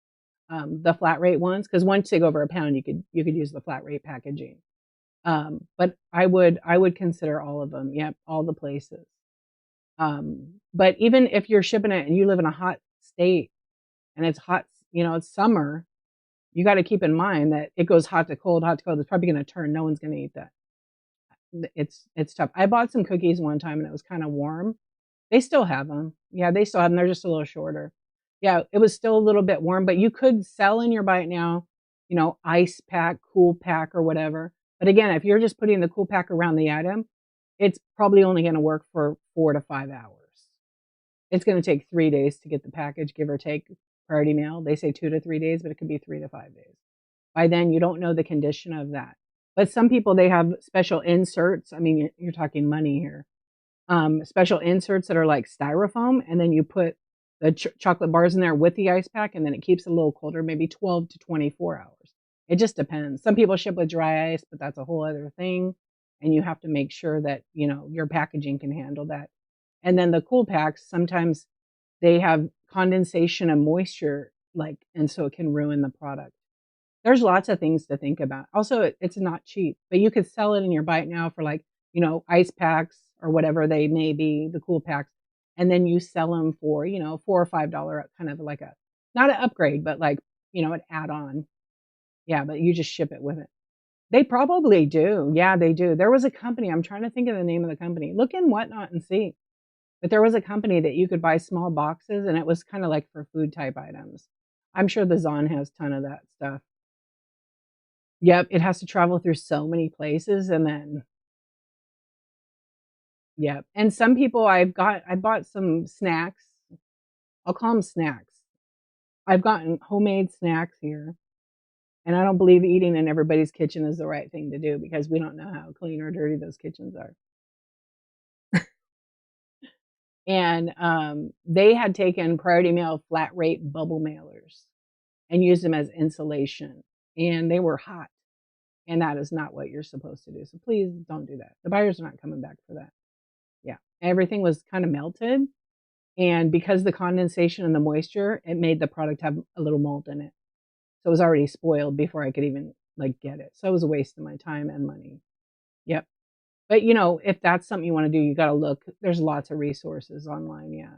the flat rate ones, because once they go over a pound, you could use the flat rate packaging. But I would consider all of them. Yep, all the places. But even if you're shipping it and you live in a hot state and it's hot, it's summer, you got to keep in mind that it goes hot to cold, hot to cold. It's probably going to turn. No one's going to eat that. It's tough. I bought some cookies one time and it was kind of warm. They still have them. Yeah, they still have them. They're just a little shorter. Yeah, it was still a little bit warm, but you could sell in your bite now, ice pack, cool pack, or whatever. But again, if you're just putting the cool pack around the item, it's probably only going to work for 4 to 5 hours. It's going to take 3 days to get the package, give or take, priority mail. They say 2 to 3 days, but it could be 3 to 5 days. By then, you don't know the condition of that. But some people, they have special inserts. I mean, you're talking money here. Special inserts that are like styrofoam, and then you put the chocolate bars in there with the ice pack, and then it keeps it a little colder, maybe 12 to 24 hours. It just depends. Some people ship with dry ice, but that's a whole other thing. And you have to make sure that, your packaging can handle that. And then the cool packs, sometimes they have condensation and moisture, and so it can ruin the product. There's lots of things to think about. Also, it's not cheap, but you could sell it in your bite now for ice packs or whatever they may be, the cool packs. And then you sell them for, $4 or $5, kind of like not an upgrade, but an add on. Yeah, but you just ship it with it. They probably do. Yeah, they do. There was a company, I'm trying to think of the name of the company. Look in Whatnot and see. But there was a company that you could buy small boxes, and it was kind of like for food type items. I'm sure the Zon has a ton of that stuff. Yep, it has to travel through so many places, and then yep. And some people, I bought some snacks. I'll call them snacks. I've gotten homemade snacks here, and I don't believe eating in everybody's kitchen is the right thing to do because we don't know how clean or dirty those kitchens are. And they had taken priority mail flat rate bubble mailers and used them as insulation, and they were hot. And that is not what you're supposed to do. So please don't do that. The buyers are not coming back for that. Yeah. Everything was kind of melted. And because the condensation and the moisture, it made the product have a little mold in it. So it was already spoiled before I could even get it. So it was a waste of my time and money. Yep. But if that's something you want to do, you got to look. There's lots of resources online. Yeah.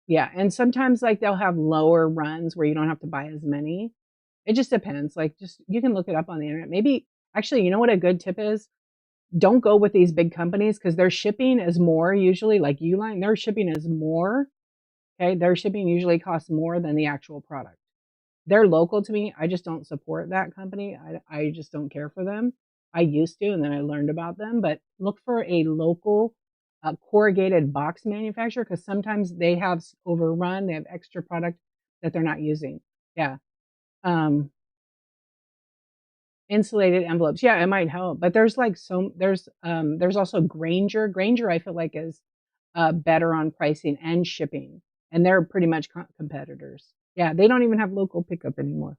Yeah. And sometimes they'll have lower runs where you don't have to buy as many. It just depends. Just you can look it up on the internet. Maybe actually, you know what a good tip is? Don't go with these big companies because their shipping is more usually, like Uline, their shipping is more. Okay. Their shipping usually costs more than the actual product. They're local to me. I just don't support that company. I just don't care for them. I used to, and then I learned about them. But look for a local corrugated box manufacturer because sometimes they have overrun. They have extra product that they're not using. Yeah. Um, Insulated envelopes. Yeah, it might help. But there's also Granger. Granger I feel like is better on pricing and shipping. And they're pretty much competitors. Yeah, they don't even have local pickup anymore.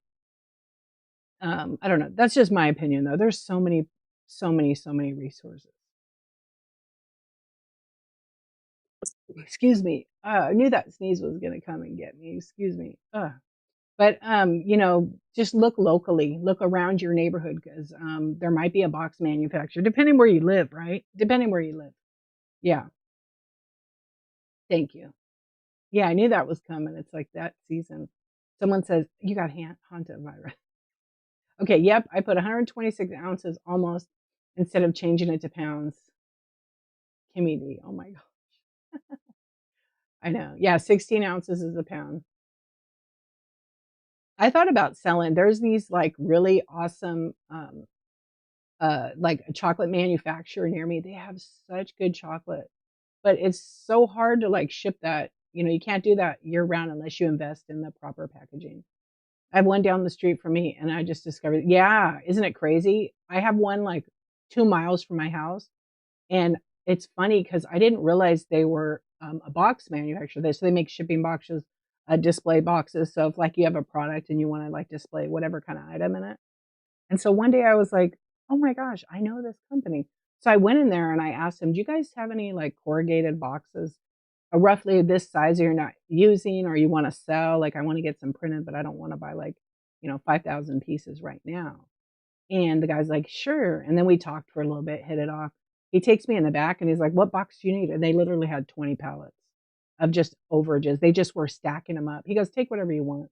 I don't know. That's just my opinion though. There's so many, so many, so many resources. Excuse me. I knew that sneeze was gonna come and get me. Excuse me. But just look locally, look around your neighborhood because there might be a box manufacturer, depending where you live, right? Depending where you live. Yeah. Thank you. Yeah, I knew that was coming. It's like that season. Someone says, you got hantavirus. Okay, yep, I put 126 ounces almost instead of changing it to pounds. Kimmy D. Oh my god. I know. Yeah, 16 ounces is a pound. I thought about selling. There's these like really awesome like a chocolate manufacturer near me. They have such good chocolate, but it's so hard to like ship that. You know, you can't do that year round unless you invest in the proper packaging. I have one down the street from me and I just discovered, yeah, isn't it crazy? I have one like 2 miles from my house. And it's funny because I didn't realize they were a box manufacturer. So they make shipping boxes, display boxes. So if like you have a product and you want to like display whatever kind of item in it. And so one day I was like, oh my gosh, I know this company. So I went in there and I asked them, do you guys have any like corrugated boxes, roughly this size you're not using or you want to sell? Like I want to get some printed, but I don't want to buy like, 5,000 pieces right now. And the guy's like, sure. And then we talked for a little bit, hit it off. He takes me in the back and he's like, what box do you need? And they literally had 20 pallets of just overages. They just were stacking them up. He goes, take whatever you want.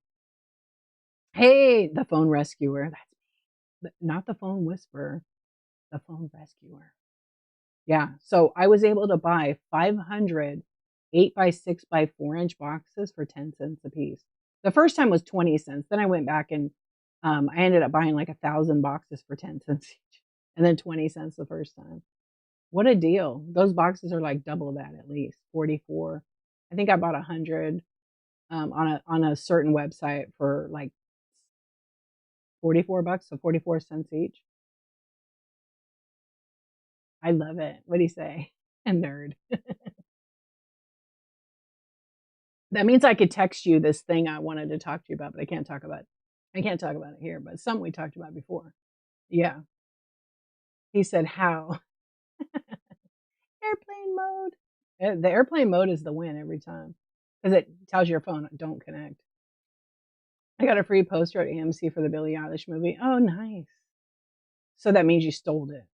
Hey, the phone rescuer. That's not the phone whisperer, the phone rescuer. Yeah. So I was able to buy 500 8 by 6 by 4 inch boxes for 10 cents a piece. The first time was 20 cents. Then I went back and I ended up buying like 1,000 boxes for 10 cents each and then 20 cents the first time. What a deal. Those boxes are like double that at least, 44. I think I bought 100 on a certain website for like 44 bucks, so 44 cents each. I love it. What do you say? A nerd. That means I could text you this thing I wanted to talk to you about, but I can't talk about it. I can't talk about it here, but it's something we talked about before. Yeah. He said, how? Airplane mode. The airplane mode is the win every time because it tells your phone, don't connect. I got a free poster at AMC for the Billie Eilish movie. Oh, nice. So that means you stole it.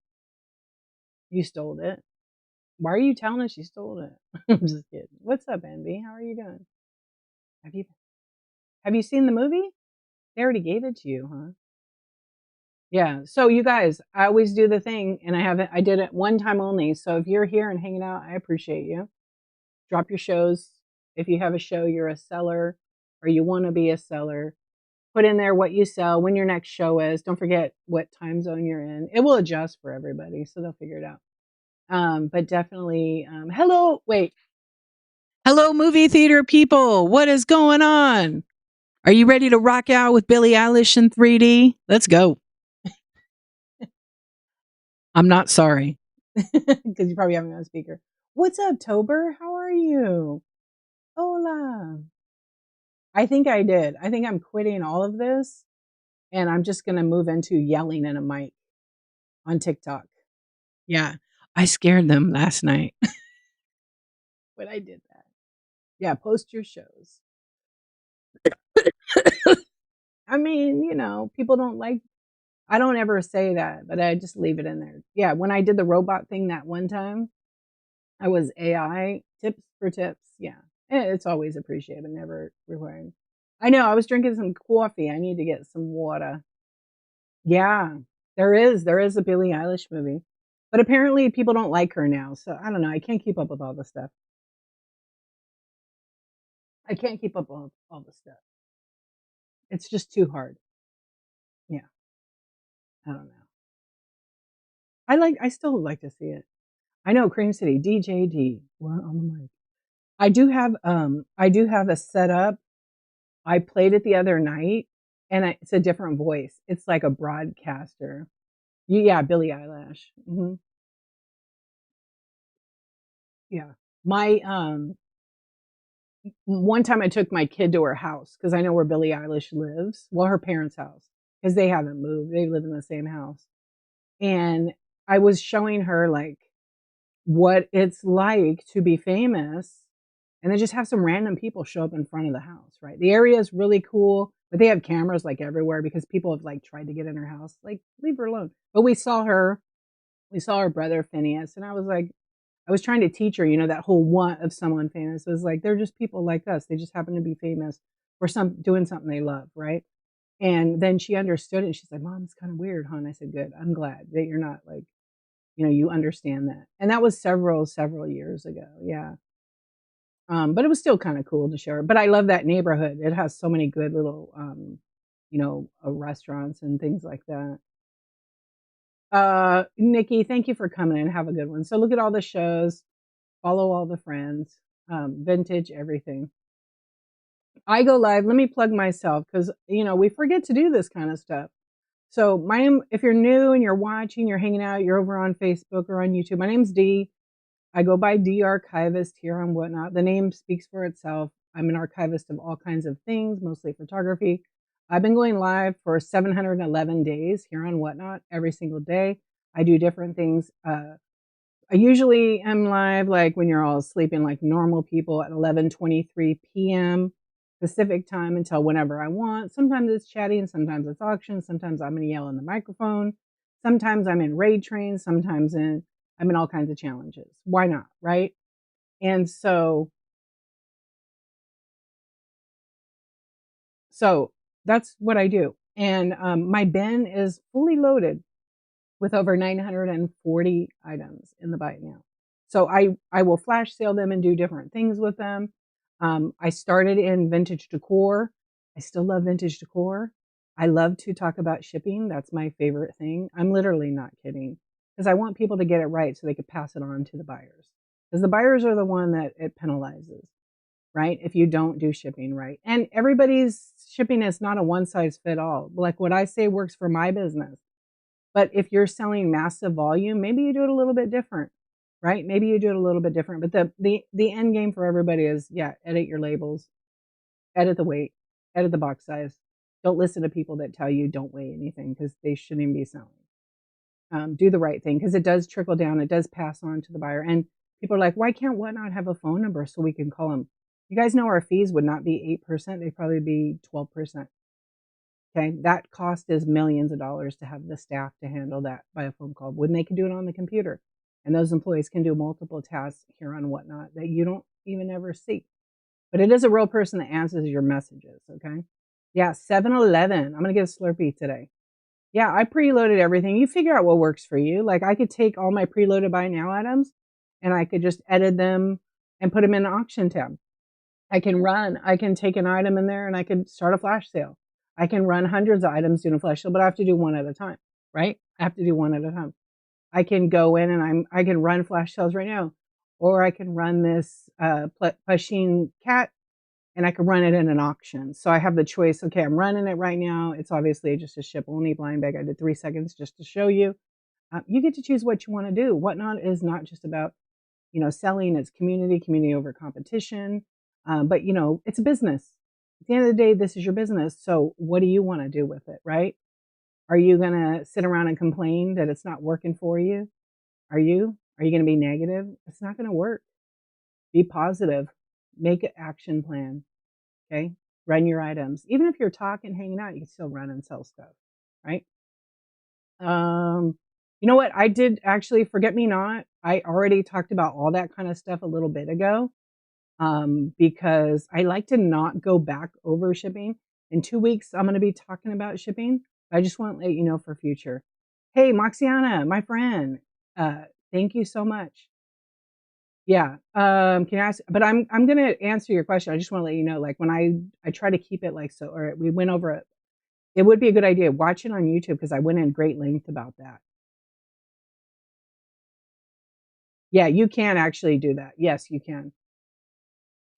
You stole it. Why are you telling us you stole it? I'm just kidding. What's up, Envy? How are you doing? Have you have you seen the movie? They already gave it to you, huh? Yeah. So you guys, I always do the thing, and I did it one time only. So if you're here and hanging out, I appreciate you. Drop your shows. If you have a show, you're a seller, or you want to be a seller. Put in there what you sell, when your next show is. Don't forget what time zone you're in. It will adjust for everybody, so they'll figure it out. But definitely, hello. Wait, hello, movie theater people. What is going on? Are you ready to rock out with Billie Eilish in 3D? Let's go. I'm not sorry because you probably have me on speaker. What's up, Tober? How are you? Hola. I think I did. I think I'm quitting all of this and I'm just going to move into yelling in a mic on TikTok. Yeah. I scared them last night when I did that. Yeah. Post your shows. I mean, people don't like, I don't ever say that, but I just leave it in there. Yeah. When I did the robot thing that one time, I was AI tips for tips. Yeah. It's always appreciated, never required. I know. I was drinking some coffee. I need to get some water. Yeah. There is a Billie Eilish movie. But apparently people don't like her now. So I don't know. I can't keep up with all the stuff. I can't keep up with all the stuff. It's just too hard. Yeah. I don't know. I still would like to see it. I know Cream City, DJD. Well, on the mic. I do have a setup. I played it the other night and it's a different voice. It's like a broadcaster. Yeah, Billie Eilish. Yeah. My one time I took my kid to her house because I know where Billie Eilish lives. Well, her parents' house because they haven't moved. They live in the same house. And I was showing her like what it's like to be famous and then just have some random people show up in front of the house, right? The area is really cool, but they have cameras like everywhere because people have like tried to get in her house. Like, leave her alone. But we saw her brother Phineas, and I was like, I was trying to teach her, that whole want of someone famous. It was like they're just people like us. They just happen to be famous for doing something they love, right? And then she understood it. And she's like, Mom, it's kind of weird, huh? And I said, good. I'm glad that you're not like, you understand that. And that was several years ago. Yeah. But it was still kind of cool to show her. But I love that neighborhood. It has so many good little, restaurants and things like that. Nikki, thank you for coming in. Have a good one. So look at all the shows, follow all the friends, vintage, everything. I go live. Let me plug myself because, we forget to do this kind of stuff. So if you're new and you're watching, you're hanging out, you're over on Facebook or on YouTube. My name's Dee. I go by Dee Archivist here on Whatnot. The name speaks for itself. I'm an archivist of all kinds of things, mostly photography. I've been going live for 711 days here on Whatnot every single day. I do different things. I usually am live like when you're all sleeping like normal people at 11:23 p.m. Pacific time until whenever I want. Sometimes it's chatting, sometimes it's auction, sometimes I'm going to yell in the microphone. Sometimes I'm in raid trains, sometimes I'm in all kinds of challenges. Why not, right? And so that's what I do. And my bin is fully loaded with over 940 items in the buy it now. So I will flash sale them and do different things with them. I started in vintage decor. I still love vintage decor. I love to talk about shipping. That's my favorite thing. I'm literally not kidding because I want people to get it right so they could pass it on to the buyers. Because the buyers are the one that it penalizes, right? If you don't do shipping right. And everybody's shipping is not a one size fit all. Like what I say works for my business. But if you're selling massive volume, maybe you do it a little bit different, right? Maybe you do it a little bit different. But the end game for everybody is, yeah, edit your labels, edit the weight, edit the box size. Don't listen to people that tell you don't weigh anything because they shouldn't even be selling. Do the right thing because it does trickle down. It does pass on to the buyer. And people are like, why can't Whatnot have a phone number so we can call them? You guys know our fees would not be 8%. They'd probably be 12%. Okay, that cost is millions of dollars to have the staff to handle that by a phone call when they can do it on the computer. And those employees can do multiple tasks here on Whatnot that you don't even ever see. But it is a real person that answers your messages, okay? Yeah, 7-Eleven. I'm going to get a Slurpee today. Yeah, I preloaded everything. You figure out what works for you. Like I could take all my preloaded buy now items and I could just edit them and put them in the auction tab. I can take an item in there and I can start a flash sale. I can run hundreds of items doing a flash sale, but I have to do one at a time, right? I have to do one at a time. I can go in and I can run flash sales right now, or I can run this plushing cat and I can run it in an auction. So I have the choice. Okay, I'm running it right now. It's obviously just a ship only blind bag. I did 3 seconds just to show you. You get to choose what you want to do. Whatnot is not just about selling. It's community over competition. But it's a business. At the end of the day, this is your business. So what do you want to do with it, right? Are you going to sit around and complain that it's not working for you? Are you? Are you going to be negative? It's not going to work. Be positive. Make an action plan. Okay. Run your items. Even if you're talking, hanging out, you can still run and sell stuff, right? You know what? I did actually forget me not. I already talked about all that kind of stuff a little bit ago. Because I like to not go back over shipping. In 2 weeks, I'm going to be talking about shipping. I just want to let you know for future. Hey, Moxiana, my friend, thank you so much. Yeah, can you ask? But I'm going to answer your question. I just want to let you know, like when I try to keep it like so, or we went over it. It would be a good idea. Watch it on YouTube because I went in great length about that. Yeah, you can actually do that. Yes, you can.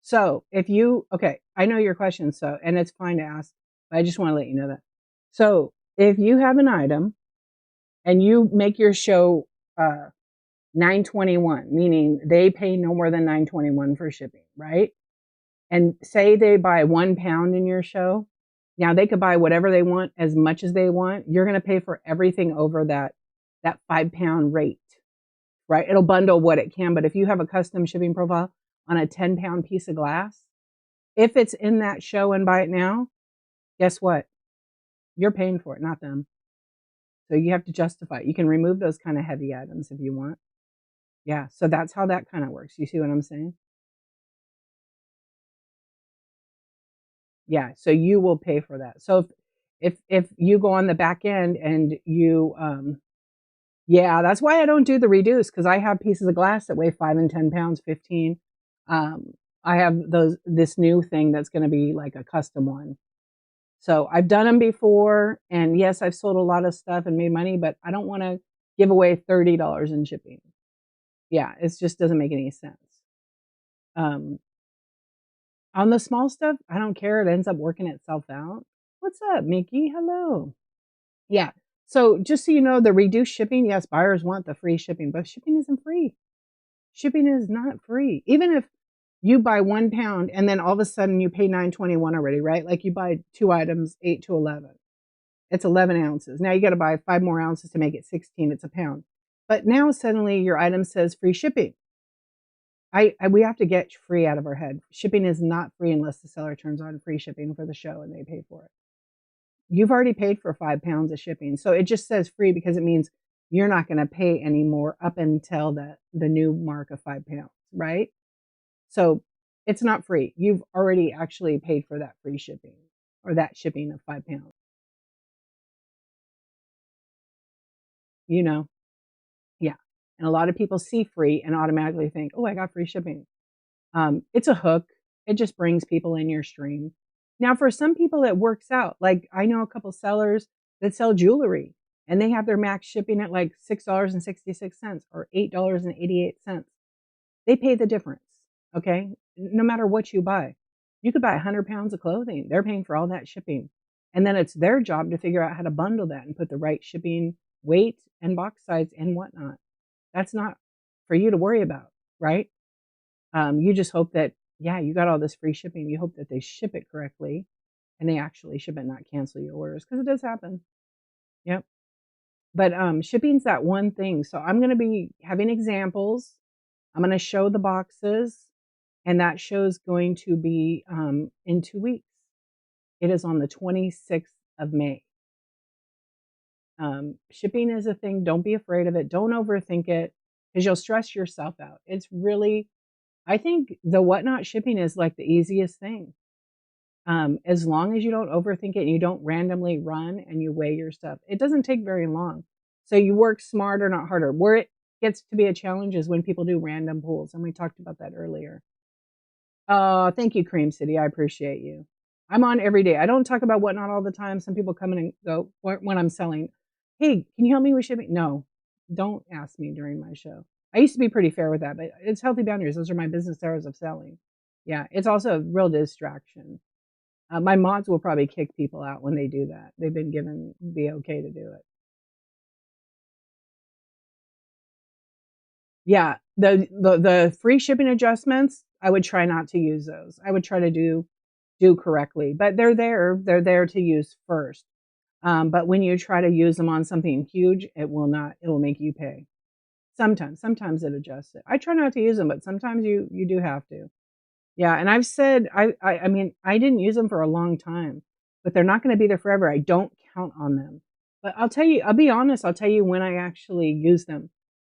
So okay, I know your question, so, and it's fine to ask, but I just want to let you know that. So if you have an item and you make your show 921, meaning they pay no more than 921 for shipping, right? And say they buy 1 pound in your show. Now they could buy whatever they want, as much as they want. You're going to pay for everything over that 5 pound rate, right? It'll bundle what it can, but if you have a custom shipping profile on a 10 pound piece of glass, if it's in that show and buy it now, guess what? You're paying for it, not them. So you have to justify it. You can remove those kind of heavy items if you want. Yeah, so that's how that kind of works. You see what I'm saying? Yeah, so you will pay for that. So If you go on the back end and you yeah, that's why I don't do the reduce, because I have pieces of glass that weigh 5 and 10 pounds, 15. Um, I have this new thing that's going to be like a custom one. So I've done them before, and yes, I've sold a lot of stuff and made money, but I don't want to give away $30 in shipping. Yeah, it just doesn't make any sense. Um, on the small stuff, I don't care. It ends up working itself out. What's up, Mickey? Hello. Yeah. So just so you know, the reduced shipping, yes, buyers want the free shipping, but shipping isn't free. Shipping is not free. Even if you buy 1 pound and then all of a sudden you pay $9.21 already, right? Like you buy 2 items, 8 to 11. It's 11 ounces. Now you got to buy 5 more ounces to make it 16. It's a pound. But now suddenly your item says free shipping. We have to get free out of our head. Shipping is not free unless the seller turns on free shipping for the show and they pay for it. You've already paid for 5 pounds of shipping. So it just says free because it means you're not going to pay any more up until the new mark of 5 pounds, right? So it's not free. You've already actually paid for that free shipping or that shipping of 5 pounds. You know, yeah. And a lot of people see free and automatically think, oh, I got free shipping. It's a hook. It just brings people in your stream. Now, for some people, it works out. Like I know a couple sellers that sell jewelry and they have their max shipping at like $6.66 or $8.88. They pay the difference. Okay. No matter what you buy, you could buy 100 pounds of clothing. They're paying for all that shipping. And then it's their job to figure out how to bundle that and put the right shipping weight and box size and whatnot. That's not for you to worry about, right? You just hope that, yeah, you got all this free shipping. You hope that they ship it correctly and they actually ship it, not cancel your orders, because it does happen. Yep. But shipping's that one thing. So I'm going to be having examples. I'm going to show the boxes, and that show's going to be in 2 weeks. It is on the 26th of May. Shipping is a thing. Don't be afraid of it. Don't overthink it because you'll stress yourself out. It's really, I think the whatnot shipping is like the easiest thing. As long as you don't overthink it and you don't randomly run and you weigh your stuff, it doesn't take very long. So you work smarter, not harder. Where it gets to be a challenge is when people do random pulls, and we talked about that earlier. Thank you, Cream City. I appreciate you. I'm on every day. I don't talk about whatnot all the time. Some people come in and go when I'm selling. Hey, can you help me with shipping? No, don't ask me during my show. I used to be pretty fair with that, but it's healthy boundaries. Those are my business hours of selling. Yeah, it's also a real distraction. My mods will probably kick people out when they do that. They've been given the okay to do it. Yeah, the free shipping adjustments, I would try not to use those. I would try to do correctly, but they're there. They're there to use first. But when you try to use them on something huge, it will not. It will make you pay. Sometimes it adjusts it. I try not to use them, but sometimes you do have to. Yeah, and I've said I mean, I didn't use them for a long time, but they're not gonna be there forever. I don't count on them. But I'll tell you, I'll be honest, I'll tell you when I actually use them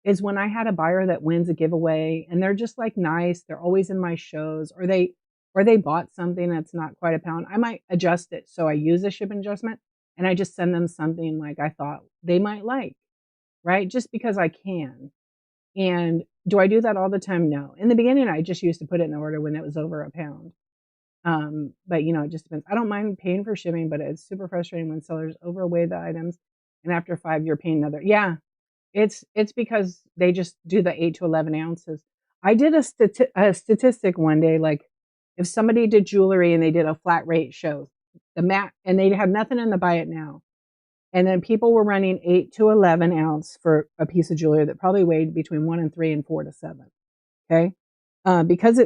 is when I had a buyer that wins a giveaway and they're just like nice, they're always in my shows, or they bought something that's not quite a pound. I might adjust it. So I use a shipping adjustment and I just send them something like I thought they might like, right? Just because I can. And do I do that all the time? No. In the beginning, I just used to put it in order when it was over a pound. But it just depends. I don't mind paying for shipping, but it's super frustrating when sellers overweigh the items, and after 5, you're paying another. Yeah, it's because they just do the 8 to 11 ounces. I did a statistic one day, like if somebody did jewelry and they did a flat rate show, the mat, and they had nothing in the buy it now. And then people were running 8 to 11 ounce for a piece of jewelry that probably weighed between 1 and 3 and 4 to 7. Okay. Because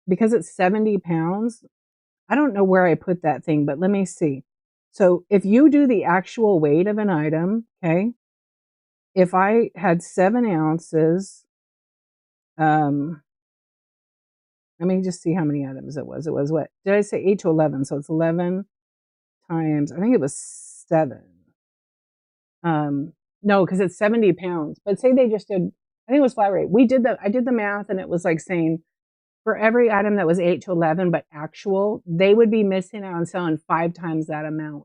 because it's 70 pounds. I don't know where I put that thing, but let me see. So if you do the actual weight of an item, okay, if I had 7 ounces, let me just see how many items it was. It was what? Did I say 8 to 11? So it's 11 times, I think it was 7. No, because it's 70 pounds. But say they just did, I think it was flat rate. I did the math and it was like saying For every item that was 8 to 11, but actual, they would be missing out on selling 5 times that amount,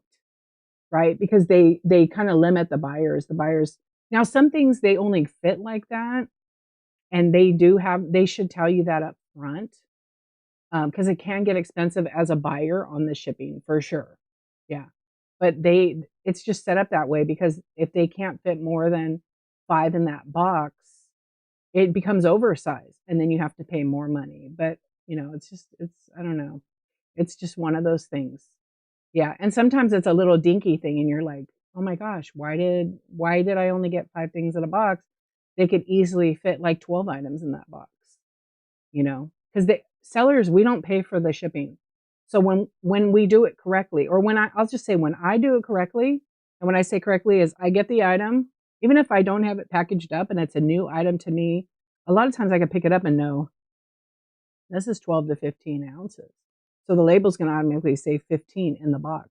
right? Because they kind of limit the buyers. The buyers now some things they only fit like that, and they should tell you that up front because it can get expensive as a buyer on the shipping for sure. Yeah, but it's just set up that way because if they can't fit more than 5 in that box, it becomes oversized, and then you have to pay more money. But it's I don't know. It's just one of those things. Yeah, and sometimes it's a little dinky thing, and you're like, oh my gosh, why did I only get 5 things in a box? They could easily fit like 12 items in that box, because the sellers, we don't pay for the shipping. So when we do it correctly, or I'll just say when I do it correctly, and when I say correctly is I get the item, even if I don't have it packaged up and it's a new item to me, a lot of times I can pick it up and know this is 12 to 15 ounces. So the label's going to automatically say 15 in the box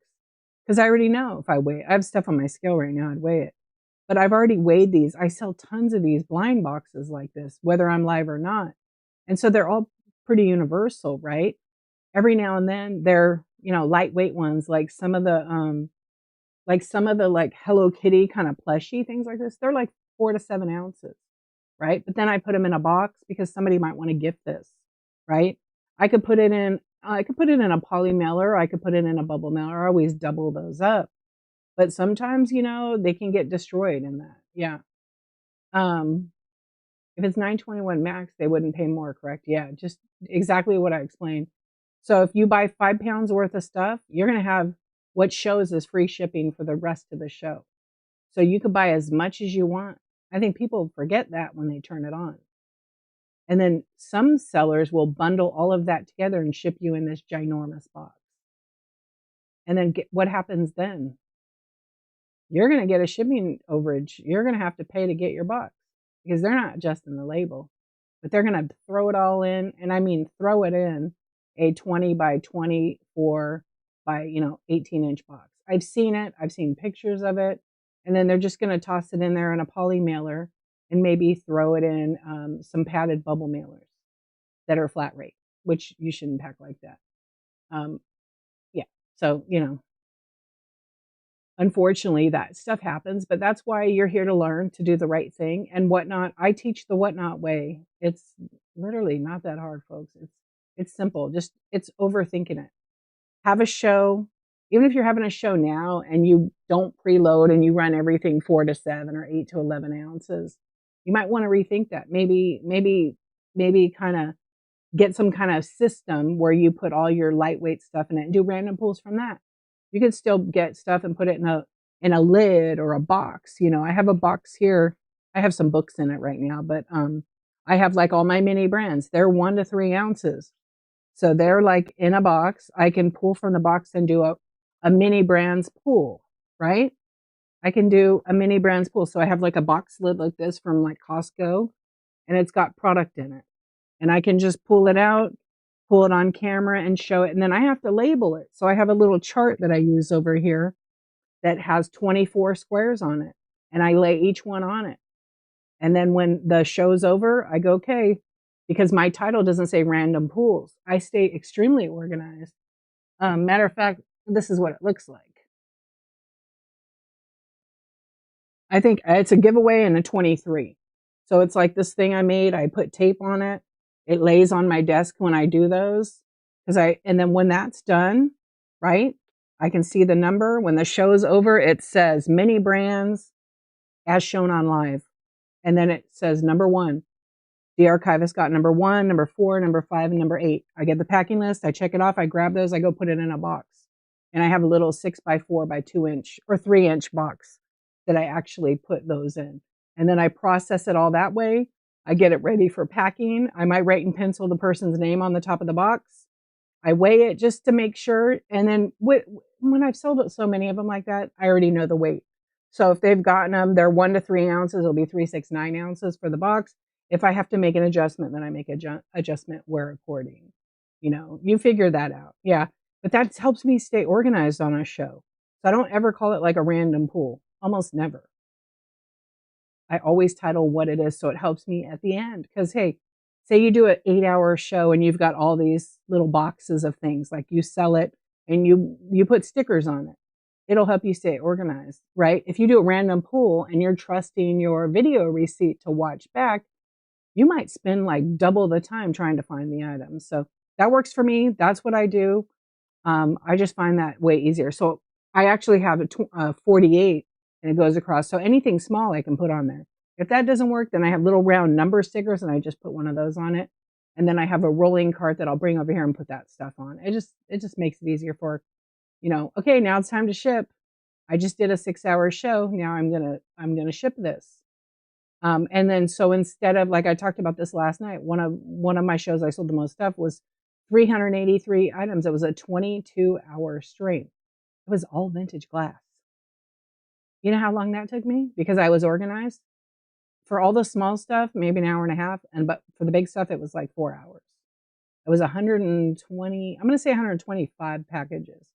because I already know if I have stuff on my scale right now, I'd weigh it. But I've already weighed these. I sell tons of these blind boxes like this, whether I'm live or not. And so they're all pretty universal, right? Every now and then they're, lightweight ones, like some of the like Hello Kitty kind of plushy things like this. They're like 4 to 7 ounces, right? But then I put them in a box because somebody might want to gift this, right? I could put it in a poly mailer. I could put it in a bubble mailer. I always double those up. But sometimes, they can get destroyed in that. Yeah. If it's 921 max, they wouldn't pay more, correct? Yeah, just exactly what I explained. So if you buy 5 pounds worth of stuff, you're going to have what shows as free shipping for the rest of the show. So you could buy as much as you want. I think people forget that when they turn it on. And then some sellers will bundle all of that together and ship you in this ginormous box. And then what happens then? You're going to get a shipping overage. You're going to have to pay to get your box because they're not adjusting the label, but they're going to throw it all in. And I mean, throw it in a 20 by 24 by, 18-inch box. I've seen it. I've seen pictures of it. And then they're just going to toss it in there in a poly mailer and maybe throw it in some padded bubble mailers that are flat rate, which you shouldn't pack like that. Yeah. So, unfortunately, that stuff happens, but that's why you're here to learn to do the right thing and whatnot. I teach the whatnot way. It's literally not that hard, folks. It's simple. Just it's overthinking it. Have a show, even if you're having a show now and you don't preload and you run everything 4 to 7 or 8 to 11 ounces, you might want to rethink that. Maybe kind of get some kind of system where you put all your lightweight stuff in it and do random pulls from that. You can still get stuff and put it in a lid or a box. I have a box here. I have some books in it right now, but I have like all my mini brands. They're 1 to 3 ounces. So they're like in a box. I can pull from the box and do a mini brands pull, right? I can do a mini brands pull. So I have like a box lid like this from like Costco, and it's got product in it. And I can just pull it out, pull it on camera and show it. And then I have to label it. So I have a little chart that I use over here that has 24 squares on it. And I lay each one on it. And then when the show's over, I go, okay, because my title doesn't say random pools. I stay extremely organized. Matter of fact, this is what it looks like. I think it's a giveaway and a 23. So it's like this thing I made. I put tape on it. It lays on my desk when I do those. And then when that's done, right, I can see the number. When the show's over, it says mini brands as shown on live. And then it says number 1. The archivist got number 1, number 4, number 5, and number 8. I get the packing list. I check it off. I grab those. I go put it in a box. And I have a little 6 by 4 by 2 inch or 3 inch box that I actually put those in. And then I process it all that way. I get it ready for packing. I might write in pencil the person's name on the top of the box. I weigh it just to make sure. And then when I've sold so many of them like that, I already know the weight. So if they've gotten them, they're 1 to 3 ounces. It'll be 369 ounces for the box. If I have to make an adjustment, then I make an adjustment where according. You figure that out. Yeah. But that helps me stay organized on a show. So I don't ever call it like a random pool. Almost never. I always title what it is so it helps me at the end. Because, hey, say you do an 8-hour show and you've got all these little boxes of things, like you sell it and you put stickers on it. It'll help you stay organized, right? If you do a random pull and you're trusting your video receipt to watch back, you might spend like double the time trying to find the items. So that works for me. That's what I do. I just find that way easier. So I actually have a 48 and it goes across. So anything small I can put on there. If that doesn't work, then I have little round number stickers and I just put one of those on it. And then I have a rolling cart that I'll bring over here and put that stuff on. It just makes it easier for, okay, now it's time to ship. I just did a 6-hour show. Now I'm gonna ship this. And then so instead of, like I talked about this last night, one of my shows I sold the most stuff was 383 items. It was a 22-hour stream. It was all vintage glass. You know how long that took me? Because I was organized. For all the small stuff, maybe an hour and a half, but for the big stuff, it was like 4 hours. It was 120, I'm going to say 125 packages,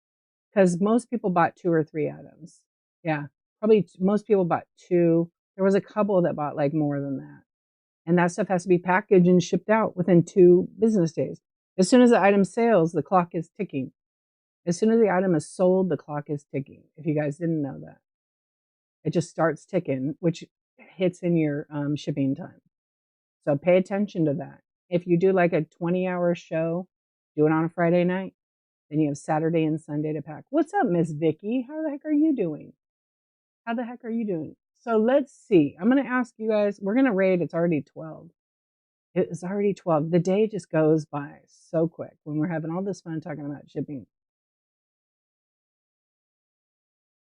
because most people bought 2 or 3 items. Yeah, probably most people bought 2. There was a couple that bought like more than that. And that stuff has to be packaged and shipped out within 2 business days. As soon as the item sells, the clock is ticking. As soon as the item is sold, the clock is ticking. If you guys didn't know that, it just starts ticking, which hits in your shipping time. So pay attention to that. If you do like a 20-hour show, do it on a Friday night. Then you have Saturday and Sunday to pack. What's up, Miss Vicky? How the heck are you doing? How the heck are you doing? So let's see. I'm going to ask you guys. We're going to rate. It's already 12. It's already 12. The day just goes by so quick when we're having all this fun talking about shipping.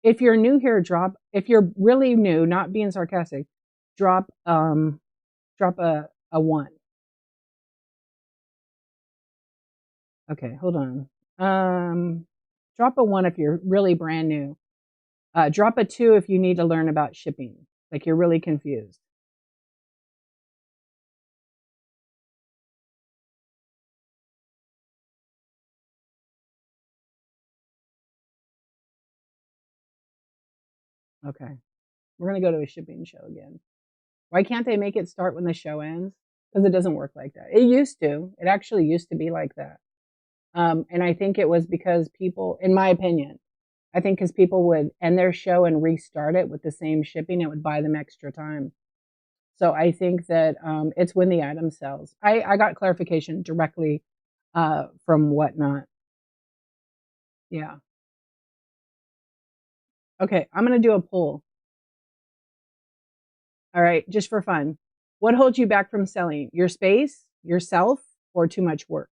If you're new here, if you're really new, not being sarcastic, drop a 1. Okay, hold on. Drop a 1 if you're really brand new. Drop a 2 if you need to learn about shipping, like you're really confused. Okay, we're gonna go to a shipping show again. Why can't they make it start when the show ends? Because it doesn't work like that. It used to. It actually used to be like that. And I think it was because people, in my opinion, I think because people would end their show and restart it with the same shipping, it would buy them extra time. So I think that it's when the item sells. I got clarification directly from Whatnot. Yeah. Okay, I'm going to do a poll. All right, just for fun. What holds you back from selling? Your space, yourself, or too much work?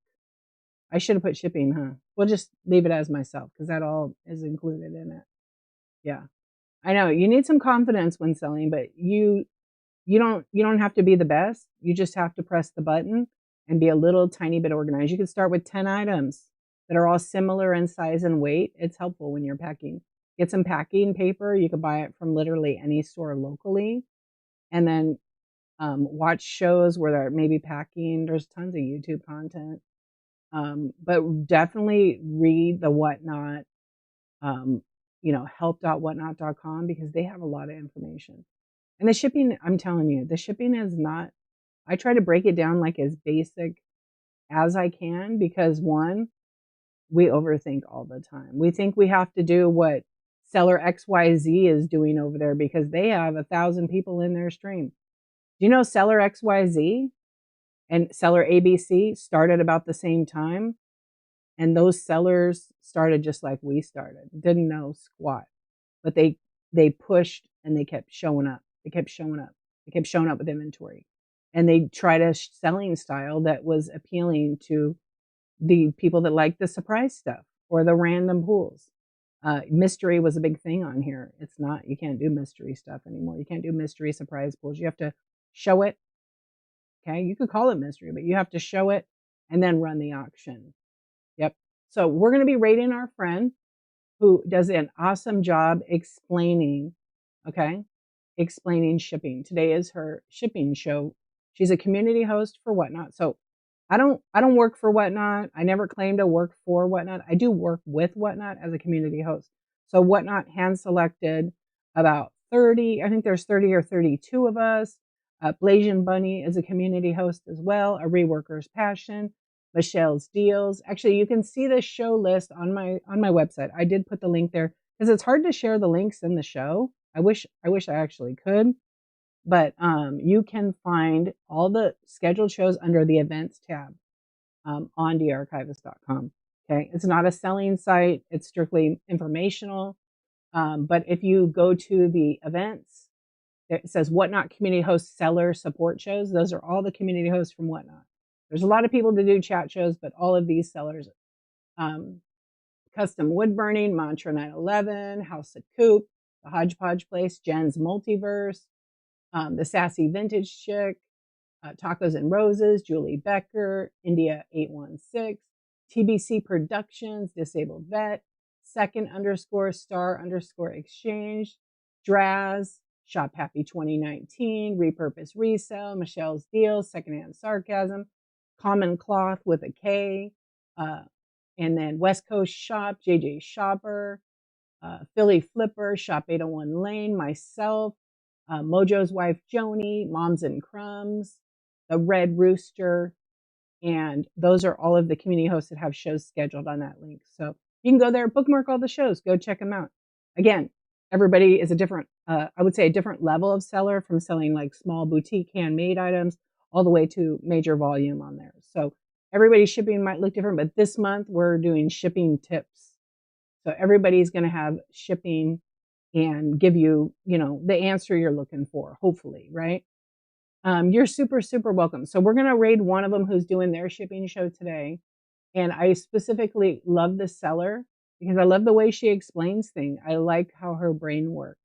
I should have put shipping, huh? We'll just leave it as myself because that all is included in it. Yeah. I know you need some confidence when selling, but you don't have to be the best. You just have to press the button and be a little tiny bit organized. You can start with 10 items that are all similar in size and weight. It's helpful when you're packing. Get some packing paper. You can buy it from literally any store locally. And then watch shows where they're maybe packing. There's tons of YouTube content. But definitely read the Whatnot, help.whatnot.com, because they have a lot of information. And the shipping, I'm telling you, the shipping is not, I try to break it down like as basic as I can, because one, we overthink all the time. We think we have to do what seller XYZ is doing over there because they have 1,000 people in their stream. Do you know seller XYZ and seller ABC started about the same time? And those sellers started just like we started, didn't know squat, but they pushed and they kept showing up. They kept showing up. They kept showing up with inventory. And they tried a selling style that was appealing to the people that like the surprise stuff or the random pulls. Mystery was a big thing on here. It's not, you can't do mystery stuff anymore. You can't do mystery surprise pulls. You have to show it. Okay. You could call it mystery, but you have to show it and then run the auction. Yep. So we're going to be rating our friend who does an awesome job explaining, okay, explaining shipping. Today is her shipping show. She's a community host for Whatnot. So I don't work for Whatnot. I never claim to work for Whatnot. I do work with Whatnot as a community host. So Whatnot hand selected about 30, I think there's 30 or 32 of us. Blasian Bunny is a community host as well. A Reworker's Passion, Michelle's Deals. Actually, you can see the show list on my website. I did put the link there because it's hard to share the links in the show. I wish I actually could, but you can find all the scheduled shows under the events tab on thearchivist.com. Okay, it's not a selling site; it's strictly informational. But if you go to the events, it says Whatnot Community Host Seller Support Shows. Those are all the community hosts from Whatnot. There's a lot of people to do chat shows, but all of these sellers, um, Custom Wood Burning, Mantra 911, House of Coop, The Hodgepodge Place, Jen's Multiverse, The Sassy Vintage Chick, Tacos and Roses, Julie Becker, India 816, TBC Productions, Disabled Vet, Second underscore Star underscore Exchange, Draz, Shop Happy 2019, Repurpose Resale, Michelle's Deals, Secondhand Sarcasm, Common Cloth with a K, and then West Coast Shop, JJ Shopper, Philly Flipper, Shop 801 Lane, myself, Mojo's Wife Joni, Moms and Crumbs, The Red Rooster, and those are all of the community hosts that have shows scheduled on that link. So you can go there, bookmark all the shows, go check them out. Again, everybody is a different, I would say a different level of seller, from selling like small boutique handmade items all the way to major volume on there. So everybody's shipping might look different, but this month we're doing shipping tips. So everybody's going to have shipping and give you, the answer you're looking for, hopefully, right? You're super, super welcome. So we're going to raid one of them who's doing their shipping show today. And I specifically love the seller because I love the way she explains things. I like how her brain works.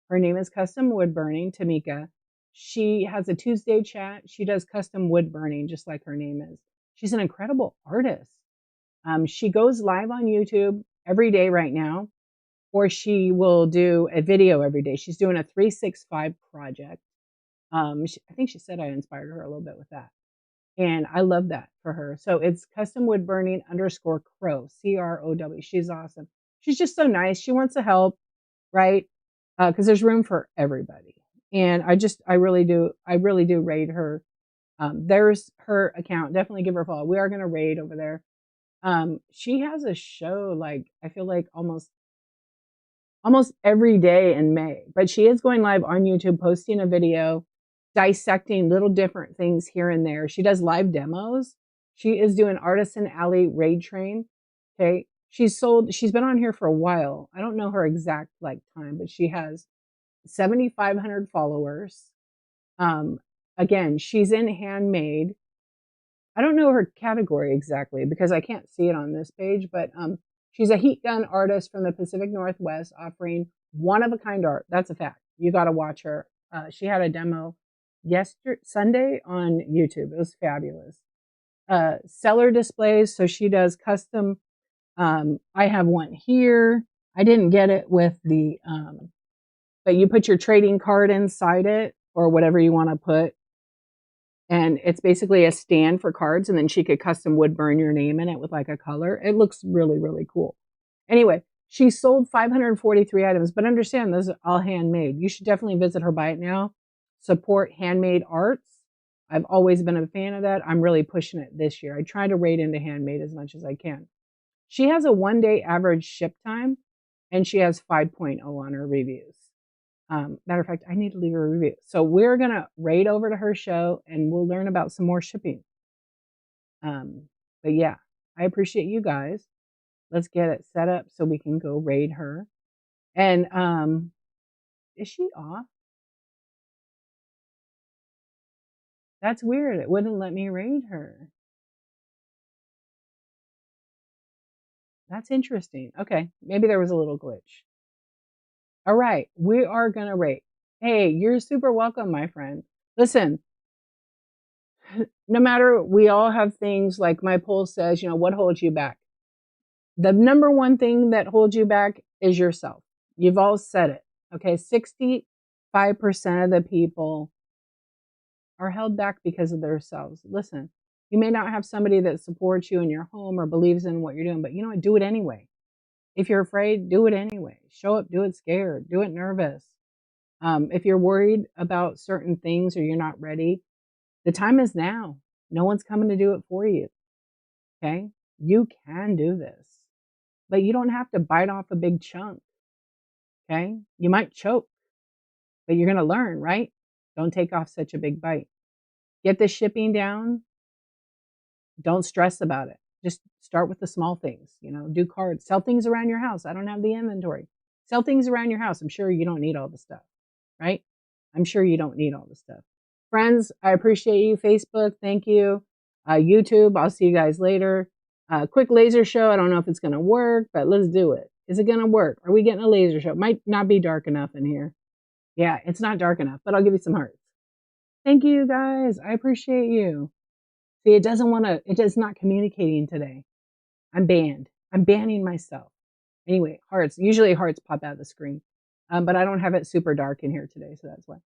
Her name is Custom Wood Burning, Tamika. She has a Tuesday chat. She does custom wood burning, just like her name is. She's an incredible artist. She goes live on YouTube every day right now, or she will do a video every day. She's doing a 365 project. I think she said I inspired her a little bit with that. And I love that for her. So it's custom wood burning underscore crow, CROW. She's awesome. She's just so nice. She wants to help, right? Because there's room for everybody. And I really do raid her. There's her account. Definitely give her a follow. We are going to raid over there. She has a show, like, I feel like almost every day in May, but she is going live on YouTube, posting a video, dissecting little different things here and there. She does live demos. She is doing Artisan Alley Raid Train. Okay. She's been on here for a while. I don't know her exact time, but she has 7,500 followers. Again, she's in handmade. I don't know her category exactly because I can't see it on this page, but she's a heat gun artist from the Pacific Northwest offering one-of-a-kind art. That's a fact. You got to watch her. She had a demo Sunday on YouTube. It was fabulous. Seller displays. So she does custom. I have one here. I didn't get it with the, but you put your trading card inside it or whatever you want to put. And it's basically a stand for cards, and then she could custom wood burn your name in it with like a color. It looks really, really cool. Anyway, she sold 543 items, but understand those are all handmade. You should definitely visit her, buy it now. Support handmade arts. I've always been a fan of that. I'm really pushing it this year. I try to rate into handmade as much as I can. She has a 1-day average ship time, and she has 5.0 on her reviews. Matter of fact, I need to leave her a review. So we're going to raid over to her show and we'll learn about some more shipping. But yeah, I appreciate you guys. Let's get it set up so we can go raid her. And is she off? That's weird. It wouldn't let me raid her. That's interesting. Okay, maybe there was a little glitch. All right, we are going to rate. Hey, you're super welcome, my friend. Listen, no matter, we all have things like my poll says, what holds you back? The number one thing that holds you back is yourself. You've all said it. Okay, 65% of the people are held back because of themselves. Listen, you may not have somebody that supports you in your home or believes in what you're doing, but you know what? Do it anyway. If you're afraid, do it anyway. Show up, do it scared, do it nervous. If you're worried about certain things or you're not ready, the time is now. No one's coming to do it for you. Okay. You can do this, but you don't have to bite off a big chunk. Okay. You might choke, but you're going to learn, right? Don't take off such a big bite. Get the shipping down. Don't stress about it. Just start with the small things, do cards, sell things around your house. I don't have the inventory. Sell things around your house. I'm sure you don't need all the stuff, right? I'm sure you don't need all the stuff. Friends, I appreciate you. Facebook, thank you. YouTube, I'll see you guys later. Quick laser show. I don't know if it's going to work, but let's do it. Is it going to work? Are we getting a laser show? Might not be dark enough in here. Yeah, it's not dark enough, but I'll give you some hearts. Thank you, guys. I appreciate you. See, it is not communicating today. I'm banned. I'm banning myself. Anyway, hearts. Usually hearts pop out of the screen. But I don't have it super dark in here today, so that's why.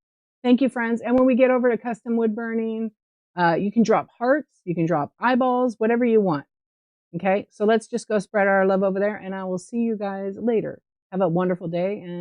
Thank you, friends. And when we get over to custom wood burning, you can drop hearts, you can drop eyeballs, whatever you want. Okay, so let's just go spread our love over there, and I will see you guys later. Have a wonderful day, and